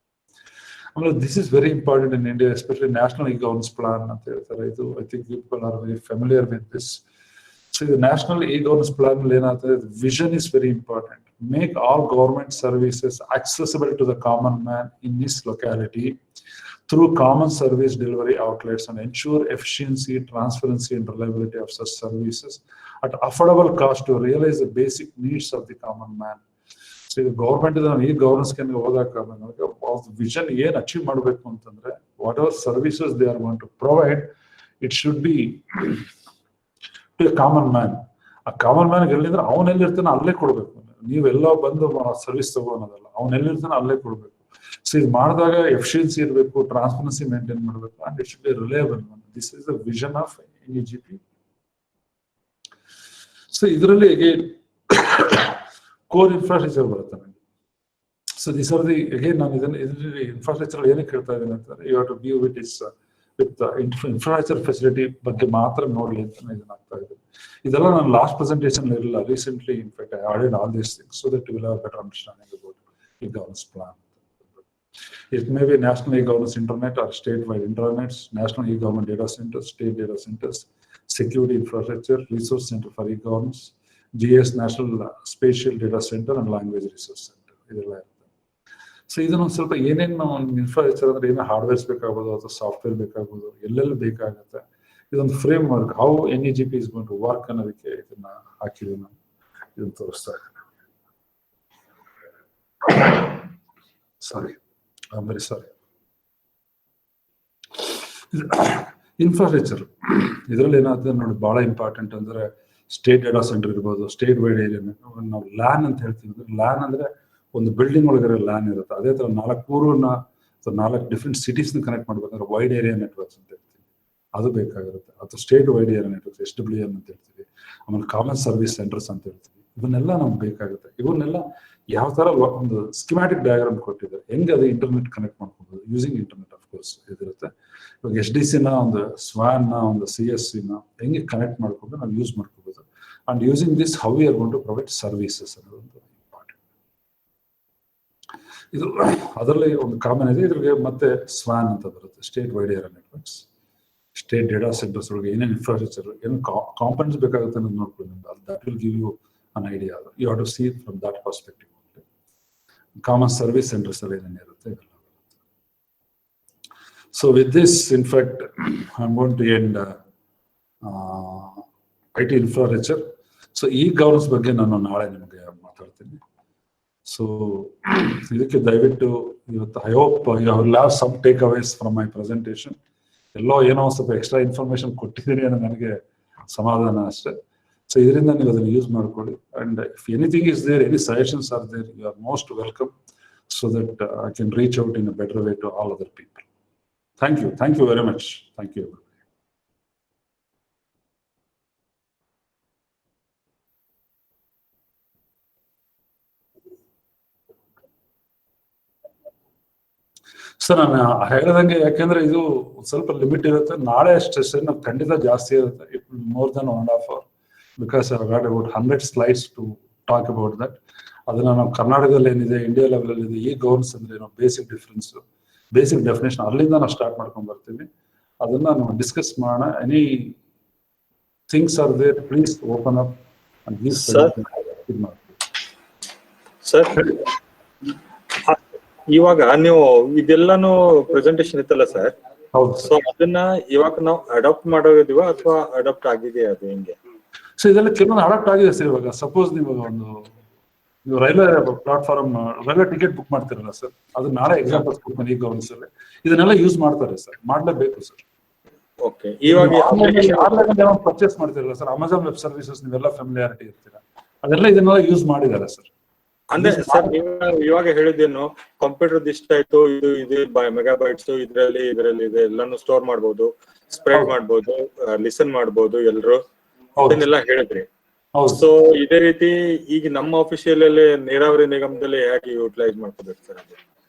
Speaker 1: ಆಮೇಲೆ this is very important in India, especially national governance plan ಅಂತ ಹೇಳ್ತಾರೆ. ಇದು I think people are very familiar with this. So the national e-governance plan vision is very important. Make all government services accessible to the common man in his locality through common service delivery outlets and ensure efficiency, transparency and reliability of such services at affordable cost to realize the basic needs of the common man. So the government is e-governance can vision achieve ಮಾಡಬೇಕು ಅಂತಂದ್ರೆ whatever services they are going to provide, it should be common man. ಆ common man ಎಲ್ಲಿಂದ್ರೆ ಅವನೆಲ್ಲಿರ್ತಾನೆ ಅಲ್ಲೇ ಕೊಡ್ಬೇಕು. ನೀವೆಲ್ಲ ಬಂದು service ತಗೋನೋದಲ್ಲ, ಅವನೆಲ್ಲಿರ್ತಾನೆ ಅಲ್ಲೇ ಕೊಡ್ಬೇಕು. So ಇದು ಮಾಡಿದಾಗ ಎಫಿಷಿಯನ್ಸಿ ಇರಬೇಕು, ಟ್ರಾನ್ಸ್ಪರೆನ್ಸಿ ಮೇಂಟೈನ್ ಮಾಡಬೇಕು, and it should be reliable. This is the vision of NEGP. So ಇದರಲ್ಲಿ ಕೋರ್ ಇನ್ಫ್ರಾಸ್ಟ್ರಕ್ಚರ್ ಬರುತ್ತೆ ನನಗೆ. So this are the again ನಾನು ಇದರಲ್ಲಿ ಇನ್ಫ್ರಾಸ್ಟ್ರಕ್ಚರ್ ಏನಕ್ಕೆ ಹೇಳ್ತಾ ಇದ್ದೀನಿ ಅಂತಂದ್ರೆ you have to view it is with infrastructure facility ಬಗ್ಗೆ ಮಾತ್ರ ನೋಡ್ಲಿ ಅಂತ ಇದನ್ನ ಆಗ್ತಾ ಇದೆ. ಇದೆಲ್ಲ ನಾನು ಲಾಸ್ಟ್ ಪ್ರೆಸೆಂಟೇಷನ್ ಇರಲಿಲ್ಲ, recently in fact I added all these things so that you will have better understanding about e-governance plan. It may be national e-governance internet or statewide intranets, national e-government data centers, state data centers, security infrastructure, resource center for e-governance, GS national spatial data center and language resource center. ಇದೆಲ್ಲ ಇರುತ್ತೆ. So ಇದನ್ನೊಂದು ಸ್ವಲ್ಪ ಏನೇನು infrastructure ಅಂದ್ರೆ ಏನೋ hardwares ಬೇಕಾಗ್ಬೋದು ಅಥವಾ software ಬೇಕಾಗ್ಬೋದು, ಎಲ್ಲೆಲ್ಲಿ ಬೇಕಾಗುತ್ತೆ. ಇದೊಂದು framework how NEGP is going to work ಅನ್ನೋದಕ್ಕೆ ಇದನ್ನ ಹಾಕಿದ್ದೀನಿ ನಾನು. ಇದನ್ನು ತೋರಿಸ್ತಾ ಇದ್ದೀನಿ. Sorry, I am very sorry. Infrastructure ಇದರಲ್ಲಿ ಏನಾಗ್ತದೆ ನೋಡಿ, ಬಹಳ ಇಂಪಾರ್ಟೆಂಟ್ ಅಂದ್ರೆ ಸ್ಟೇಟ್ ಡೇಟಾ ಸೆಂಟರ್ ಇರ್ಬೋದು, ಸ್ಟೇಟ್ ವೈಡ್ ಏರಿಯಾ. ನಾವು ಲ್ಯಾನ್ ಅಂತ ಹೇಳ್ತೀವಿ. ಲ್ಯಾನ್ ಅಂದ್ರೆ ಒಂದು ಬಿಲ್ಡಿಂಗ್ ಒಳಗಡೆ ಲ್ಯಾನ್ ಇರುತ್ತೆ. ಅದೇ ತರ 4 ಊರನ್ನ ಅಥವಾ 4 ಡಿಫ್ರೆಂಟ್ ಸಿಟೀಸ್ನ ಕನೆಕ್ಟ್ ಮಾಡ್ಬೇಕಂದ್ರೆ ವೈಡ್ ಏರಿಯಾ ನೆಟ್ವರ್ಕ್ಸ್ ಅಂತ ಹೇಳ್ತೀವಿ, ಅದು ಬೇಕಾಗಿರುತ್ತೆ. ಅಥವಾ state wide area networks, SWN ಅಂತ ಹೇಳ್ತೀವಿ. ಆಮೇಲೆ ಕಾಮನ್ ಸರ್ವಿಸ್ ಸೆಂಟರ್ಸ್ ಅಂತ ಹೇಳ್ತೀವಿ. ಇವನ್ನೆಲ್ಲ ನಮ್ಗೆ ಬೇಕಾಗುತ್ತೆ. ಇವನ್ನೆಲ್ಲ ಯಾವ ತರ ಒಂದು ಸ್ಕಿಮ್ಯಾಟಿಕ್ ಡಯಾಗ್ರಾಮ್ ಕೊಟ್ಟಿದ್ದಾರೆ, ಹೆಂಗೆ ಅದು ಇಂಟರ್ನೆಟ್ ಕನೆಕ್ಟ್ ಮಾಡ್ಕೋಬಹುದು ಯೂಸಿಂಗ್ ಇಂಟರ್ನೆಟ್ ಆಫ್ ಕೋರ್ಸ್ ಇದಿರುತ್ತೆ. ಇವಾಗ SDC ನ ಒಂದು SWAN ನ ಒಂದು CSC ನ ಹೆಂಗೆ ಕನೆಕ್ಟ್ ಮಾಡ್ಕೊಂಡು ನಾವು ಯೂಸ್ ಮಾಡ್ಕೋಬಹುದು. And using this how we are going to provide services ಅನ್ನೋದು ಇಂಪಾರ್ಟೆಂಟ್. ಇದು ಅದರಲ್ಲಿ ಒಂದು ಕಾಮನ್ ಇದೆ. ಇದ್ರಿಗೆ ಮತ್ತೆ SWAN ಅಂತ ಬರುತ್ತೆ, state wide area networks. State data centers ಒಳಗೆ ಏನೇನು ಇನ್ಫ್ರಾಸ್ಟ್ರಕ್ಚರ್, ಏನು ಕಾಂಪೊನೆಂಟ್ಸ್ ಬೇಕಾಗುತ್ತೆ ಅನ್ನೋದು ನೋಡ್ಕೊಂಡು that will give you an idea. You have to see it from that perspective. Common service centers are ಏನೇನಿರುತ್ತೆ ಇದೆಲ್ಲ. So with this, in fact, I'm going to end IT infrastructure. So e-governance ಬಗ್ಗೆ ನಾನು ನಾಳೆ ನಿಮಗೆ ಮಾತಾಡ್ತೀನಿ. So ಇದಕ್ಕೆ ದಯವಿಟ್ಟು ಇವತ್ತು I hope you will have some takeaways from my presentation. ಎಲ್ಲೋ ಏನೋ ಸ್ವಲ್ಪ ಎಕ್ಸ್ಟ್ರಾ ಇನ್ಫಾರ್ಮೇಶನ್ ಕೊಟ್ಟಿದ್ದೀನಿ ಅನ್ನೋ ನನಗೆ ಸಮಾಧಾನ ಅಷ್ಟೇ. ಸೊ ಇದರಿಂದ ನೀವು ಅದನ್ನು ಯೂಸ್ ಮಾಡ್ಕೊಳ್ಳಿ. And if anything is there, any suggestions are there, you are most welcome, so that I can reach out in a better way to all other people. Thank you very much. Thank you. Sir ನಾನು ಹೇಳಿದಂಗೆ, ಯಾಕೆಂದ್ರೆ ಇದು ಸ್ವಲ್ಪ limit ಇರುತ್ತೆ. ನಾಳೆ session ಖಂಡಿತ ಜಾಸ್ತಿ ಇರುತ್ತೆ. It more than 1.5 hour, because I got about 100 slides to talk about that. ಅದನ್ನ ನಾವು ಕರ್ನಾಟಕದಲ್ಲಿ ಏನಿದೆ, ಇಂಡಿಯಾ ಲೆವೆಲ್ ಅಲ್ಲಿ ಇದೆ, ಗವರ್ನೆನ್ಸ್ ಅಂದ್ರೆ ಏನೋ ಬೇಸಿಕ್ ಡಿಫ್ರೆನ್ಸ್, ಬೇಸಿಕ್ ಡೆಫಿನೇಷನ್ ಅಲ್ಲಿಂದ ನಾವು ಸ್ಟಾರ್ಟ್ ಮಾಡ್ಕೊಂಡ್ ಬರ್ತೀವಿ. ಅದನ್ನ ನಾವು ಡಿಸ್ಕಸ್ ಮಾಡೋಣ. Any things are there, please open up and give
Speaker 3: sir. ಇವಾಗ ನೀವು ಇದೆಲ್ಲಾನು ಪ್ರೆಸೆಂಟೇಶನ್ ಇತ್ತಲ್ಲ ಸರ್, ಸೊ ಅದನ್ನ ಇವಾಗ ನಾವು ಅಡಾಪ್ಟ್ ಮಾಡೋದಿವ ಅಥವಾ ಅಡಾಪ್ಟ್ ಆಗಿದೆಯಾ, ಅದು ಹೆಂಗೆ?
Speaker 1: ಸೊ ಇದೆಲ್ಲ ಕೆಲವೊಂದು ಅಡಾಪ್ಟ್ ಆಗಿದೆ ಸರ್. ಇವಾಗ ಸಪೋಸ್ ನೀವು railway platform, railway ticket book ಮಾಡ್ತಿರಲ್ಲ ಸರ್, ಅದು ನಾಳೆ ಎಕ್ಸಾಂಪಲ್ಸ್ ಕೊಡ್ತೀನಿ. ಈ ಗವರ್ನೆನ್ಸ್ ಅಲ್ಲಿ ಇದನ್ನೆಲ್ಲ ಯೂಸ್ ಮಾಡ್ತಾರೆ ಸರ್, ಮಾಡ್ಲೇಬೇಕು ಸರ್.
Speaker 3: ಓಕೆ, ಇವಾಗ
Speaker 1: ಪರ್ಚೇಸ್ ಮಾಡ್ತಿರಲ್ಲ ಸರ್, ಅಮೆಜಾನ್ ವೆಬ್ ಸರ್ವಿಸಸ್ ನೀವೆಲ್ಲ ಫೆಮಿಲಿಯಾರಿಟಿ ಇರ್ತೀರಾ, ಅದೆಲ್ಲ ಇದನ್ನೆಲ್ಲ ಯೂಸ್ ಮಾಡಿದ್ದಾರೆ ಸರ್.
Speaker 3: ಅಂದ್ರೆ ಸರ್ ನೀವು ಇವಾಗ ಹೇಳಿದ್ದೇನು, ಕಂಪ್ಯೂಟರ್ ಇಷ್ಟ ಆಯ್ತು, ಇದು ಮೆಗಾಬೈಟ್ಸ್ ಇದರಲ್ಲಿ ಇದೆ, ಎಲ್ಲಾನು ಸ್ಟೋರ್ ಮಾಡ್ಬೋದು, ಸ್ಪ್ರೆಡ್ ಮಾಡ್ಬೋದು, ಲಿಸನ್ ಮಾಡ್ಬೋದು, ಎಲ್ರು ಇದನ್ನೆಲ್ಲ ಹೇಳಿದ್ರಿ. ಸೊ ಇದೇ ರೀತಿ ಈಗ ನಮ್ಮ ಆಫೀಸಿಯಲ್ ನೀರಾವರಿ ನಿಗಮದಲ್ಲಿ ಹೇಗೆ ಯೂಟಿಲೈಸ್ ಮಾಡ್ಕೋಬೇಕು ಸರ್?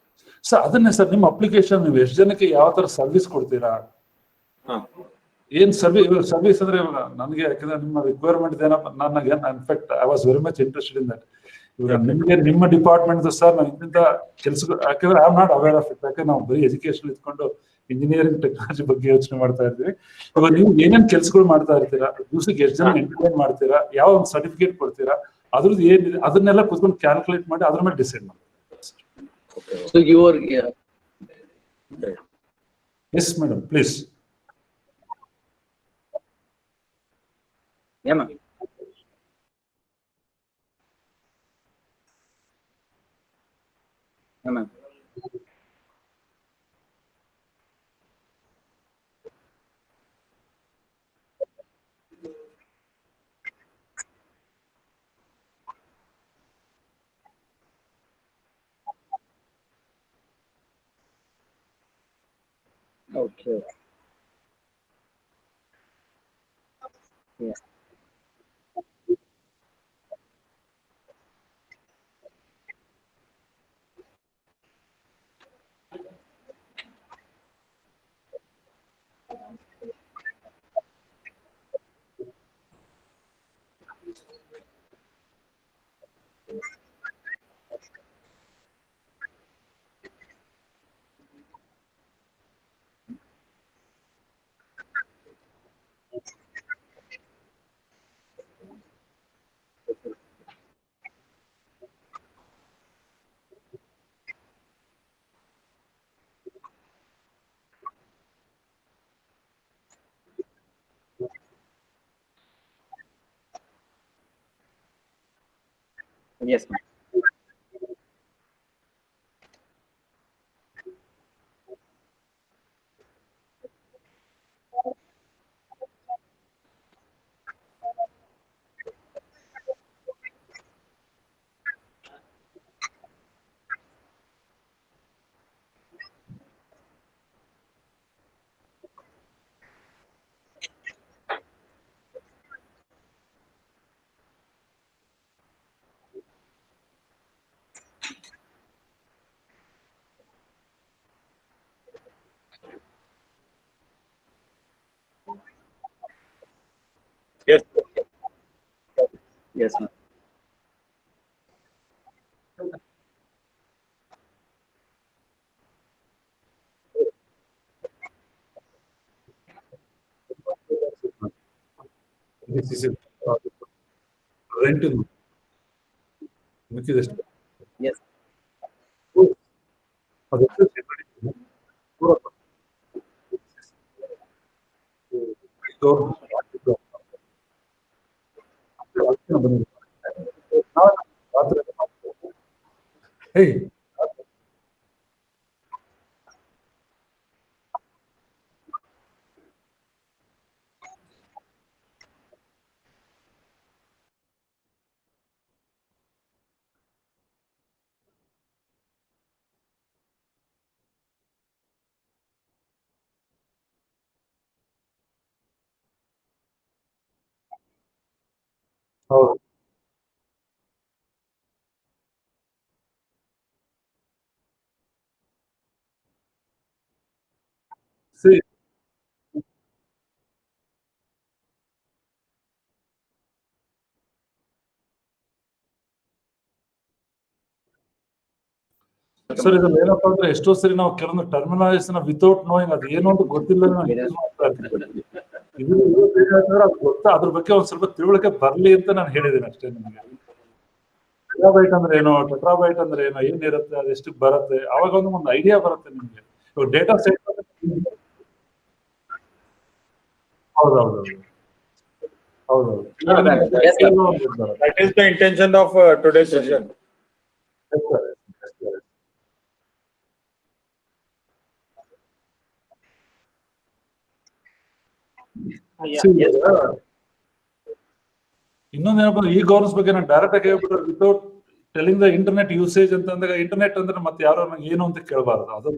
Speaker 1: ಸರ್ ಅದನ್ನೇ ಸರ್, ನಿಮ್ಮ ಅಪ್ಲಿಕೇಶನ್ ನೀವು ಎಷ್ಟು ಜನಕ್ಕೆ ಯಾವ ತರ ಸರ್ವಿಸ್ ಕೊಡ್ತೀರಾ, ಏನ್ ಸರ್ವಿಸ್ ಅಂದ್ರೆ ಇವಾಗ ನನಗೆ, ಯಾಕಂದ್ರೆ ನಿಮ್ಮ ರಿಕ್ವೈರ್ಮೆಂಟ್ ಏನಪ್ಪ, ನನಗೆ in fact I was very much interested in that. ಇವಾಗ ನಿಮ್ಗೆ ನಿಮ್ಮ ಡಿಪಾರ್ಟ್ಮೆಂಟ್ ಸರ್ ನಾನು ಇಂಥ ಕೆಲಸಗಳು, ಯಾಕಂದ್ರೆ I am not aware of it, ಯಾಕಂದ್ರೆ ನಾವು ಬರೀ ಎಜುಕೇಶನ್ ಇಟ್ಕೊಂಡು ಇಂಜಿನಿಯರಿಂಗ್ ಟೆಕ್ನಾಲಜಿ ಬಗ್ಗೆ ಯೋಚನೆ ಮಾಡ್ತಾ ಇರ್ತೀವಿ. ಇವಾಗ ನೀವು ಏನೇನ್ ಕೆಲಸಗಳು ಮಾಡ್ತಾ ಇರ್ತೀರಾ, ದಿವಸಕ್ಕೆ ಎಷ್ಟು ಜನ ಎಂಟರ್ಟೈನ್ ಮಾಡ್ತೀರಾ, ಯಾವ ಒಂದು ಸರ್ಟಿಫಿಕೇಟ್ ಕೊಡ್ತೀರಾ, ಅದ್ರದ್ದು ಏನಿದೆ ಅದನ್ನೆಲ್ಲ ಕೂತ್ಕೊಂಡು ಕ್ಯಾಲ್ಕುಲೇಟ್ ಮಾಡಿ ಅದ್ರ ಮೇಲೆ ಡಿಸೈಡ್ ಮಾಡ್ತೀವಿ. Yes madam, please.
Speaker 3: Okay. Yeah. Yes, ma'am.
Speaker 1: Rent ಮಿಕ್ಕಿದೆಷ್ಟು
Speaker 4: Yes.
Speaker 1: ಅದೆಷ್ಟು ಪೂರ Hey, ಹೌದು. See, ಸರ್ ಇದ್ರಲ್ಲಿ ಏನಪ್ಪಾ ಅಂದ್ರೆ ಎಷ್ಟೋ ಸರಿ ನಾವು ಕೆಲವೊಂದು ಟರ್ಮಿನಾಲಜೀಸ್ ನ ವಿತೌಟ್ ನೋಯಿಂಗ್ ಅದು ಏನು ಅಂತ ಗೊತ್ತಿಲ್ಲ ಅದು ಗೊತ್ತಾ ಅದ್ರ ಬಗ್ಗೆ ಒಂದ್ ಸ್ವಲ್ಪ ತಿಳುವಳಿಕೆ ಬರ್ಲಿ ಅಂತ ನಾನು ಹೇಳಿದ್ದೀನಿ ಅಷ್ಟೇ ನಿಮಗೆ. ಟೆಟ್ರಾಬೈಟ್ ಅಂದ್ರೆ ಏನು, ಟೆಟ್ರಾಬೈಟ್ ಅಂದ್ರೆ ಏನು, ಏನಿರುತ್ತೆ, ಅದೆಷ್ಟು ಬರುತ್ತೆ, ಅವಾಗ ಒಂದು ಐಡಿಯಾ ಬರುತ್ತೆ ನಿಮ್ಗೆ. ಇವಾಗ ಡೇಟಾ ಸೆಟ್ ಹೌದೌದು ಹೌದೌದು.
Speaker 4: Yes, sir.
Speaker 3: That is the intention of today's session.
Speaker 4: Yeah.
Speaker 1: See,
Speaker 4: Yes.
Speaker 1: ಇನ್ನೊಂದೇನಪ್ಪ ಈ ಗವರ್ನೆನ್ಸ್ ಬಗ್ಗೆ ನಾನು ಡೈರೆಕ್ಟ್ ಆಗಿ ಹೇಳ್ಬಿಟ್ರೆ without telling the internet usage ಅಂತ ಅಂದಾಗ ಇಂಟರ್ನೆಟ್ ಅಂದ್ರೆ ಮತ್ತೆ ಯಾರೋ ನಂಗೆ ಏನು ಅಂತ ಕೇಳಬಾರ್ದು ಅದು.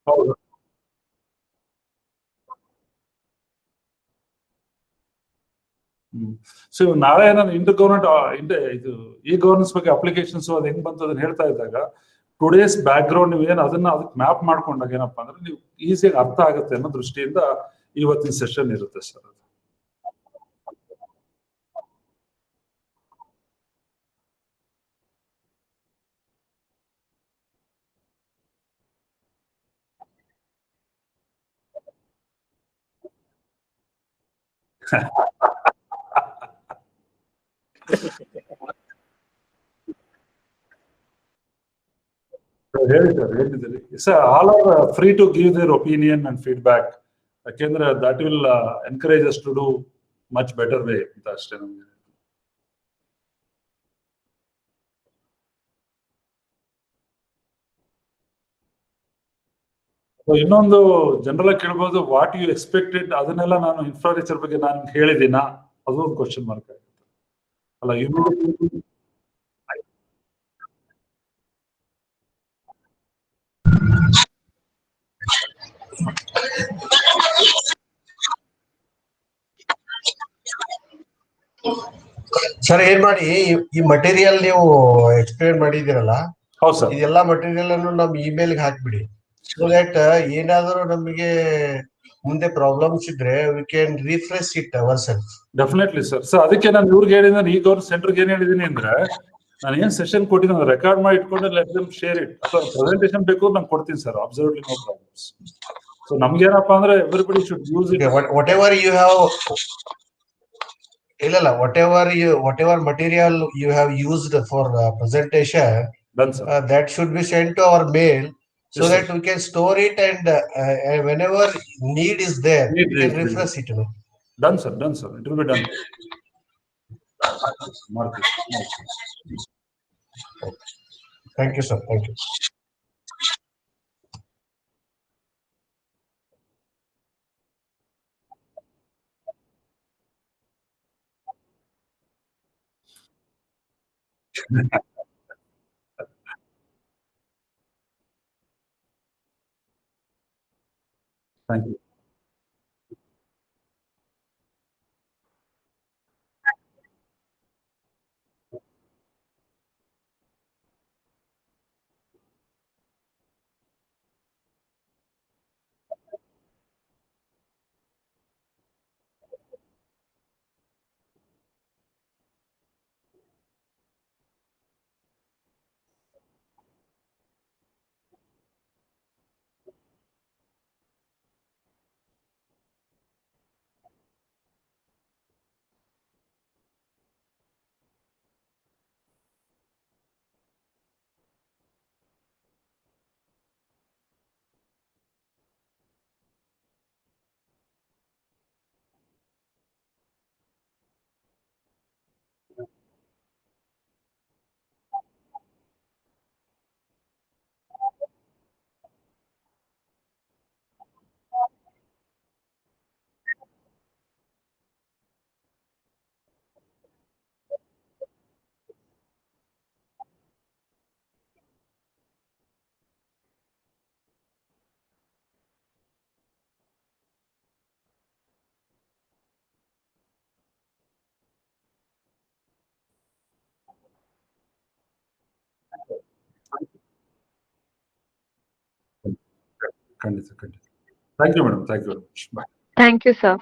Speaker 1: ಹೌದು. ಸೊ ನಾಳೆ ನಾನು ಇಂಟರ್ ಗವರ್ಮೆಂಟ್ ಇದು ಈ ಗವರ್ನೆನ್ಸ್ ಬಗ್ಗೆ ಅಪ್ಲಿಕೇಶನ್ಸ್ ಅದು ಹೆಂಗ್ ಬಂತು ಅದನ್ನ ಹೇಳ್ತಾ ಇದ್ದಾಗ ಟುಡೇಸ್ ಬ್ಯಾಕ್ ಗ್ರೌಂಡ್ ನೀವು ಏನು ಅದನ್ನ ಅದಕ್ಕೆ ಮ್ಯಾಪ್ ಮಾಡ್ಕೊಂಡಾಗ ಏನಪ್ಪಾ ಅಂದ್ರೆ ನೀವು ಈಸಿಯಾಗಿ ಅರ್ಥ ಆಗುತ್ತೆ ಅನ್ನೋ ದೃಷ್ಟಿಯಿಂದ ಇವತ್ತಿನ ಸೆಷನ್ ಇರುತ್ತೆ ಸರ್. ಹೇಳಿ ಸರ್ ಹೇಳಿದ್ದೀರಿ sir. All are free to give their opinion and feedback. ಯಾಕೆಂದ್ರೆ that will encourage us to do much better way ಅಂತ ಅಷ್ಟೇ ನಮ್ಗೆ. ಇನ್ನೊಂದು ಜನರಲ್ ಆಗಿ ಕೇಳ್ಬೋದು, ವಾಟ್ ಯು ಎಕ್ಸ್ಪೆಕ್ಟೆಡ್ ಅದನ್ನೆಲ್ಲ ನಾನು ಇನ್ಫ್ರಾಸ್ಟ್ರಕ್ಚರ್ ಬಗ್ಗೆ ನಾನು ಹೇಳಿದ್ದೀನಾ, ಅದು ಒಂದು ಕ್ವಶನ್ ಮಾರ್ಕ್ ಆಗುತ್ತೆ ಅಲ್ಲ.
Speaker 5: ಸರ್ ಏನ್ ಮಾಡಿ ಈ ಮಟೀರಿಯಲ್ ನೀವು ಎಕ್ಸ್ಪ್ಲೇನ್ ಮಾಡಿದಿರಲ್ಲ,
Speaker 1: ಹೌದು ಸರ್.
Speaker 5: ಇದೆಲ್ಲಾ ಮಟೀರಿಯಲ್ ಅನ್ನು ನಮ್ ಇಮೇಲ್ ಹಾಕ್ಬಿಡಿ. ಸೊ ದಟ್ ಏನಾದರೂ ನಮಗೆ ಮುಂದೆ ಪ್ರಾಬ್ಲಮ್ಸ್ ಇದ್ರೆ we can refresh it our self.
Speaker 1: Definitely sir. So ಅದಕ್ಕೆ ನಾನು ಇವ್ರಿಗೆ ಹೇಳಿದ ಈಗ ಅವ್ರ ಸೆಂಟರ್ಗೆ ಏನ್ ಹೇಳಿದೀನಿ ಅಂದ್ರೆ, ನಾನು ಏನ್ ಸೆಷನ್ ಕೊಟ್ಟಿದ್ದೀನಿ ರೆಕಾರ್ಡ್ ಮಾಡಿ ಇಟ್ಕೊಂಡು ಲೆಟ್ ದೆಮ್ ಶೇರ್ ಇಟ್, ಅಥವಾ ಪ್ರೆಸೆಂಟೇಷನ್ ಬೇಕು ನಾನು ಕೊಡ್ತೀನಿ sir. Absolutely no problems. So ನಮ್ಗೆ ಏನಪ್ಪಾ ಅಂದ್ರೆ everybody should use it.
Speaker 5: Whatever you have ಇಲ್ಲ whatever material you have used for presentation
Speaker 1: done sir.
Speaker 5: that should be sent to our mail so
Speaker 1: Yes,
Speaker 5: that
Speaker 1: sir.
Speaker 5: we can store it and whenever need is there
Speaker 1: Need
Speaker 5: we can
Speaker 1: is-
Speaker 5: refresh it.
Speaker 1: Done sir. Done sir. It will be done.
Speaker 5: Thank you, sir. Thank you.
Speaker 1: Thank you. ಖಂಡಿತ thank you madam thank you very much bye
Speaker 6: Thank you, sir.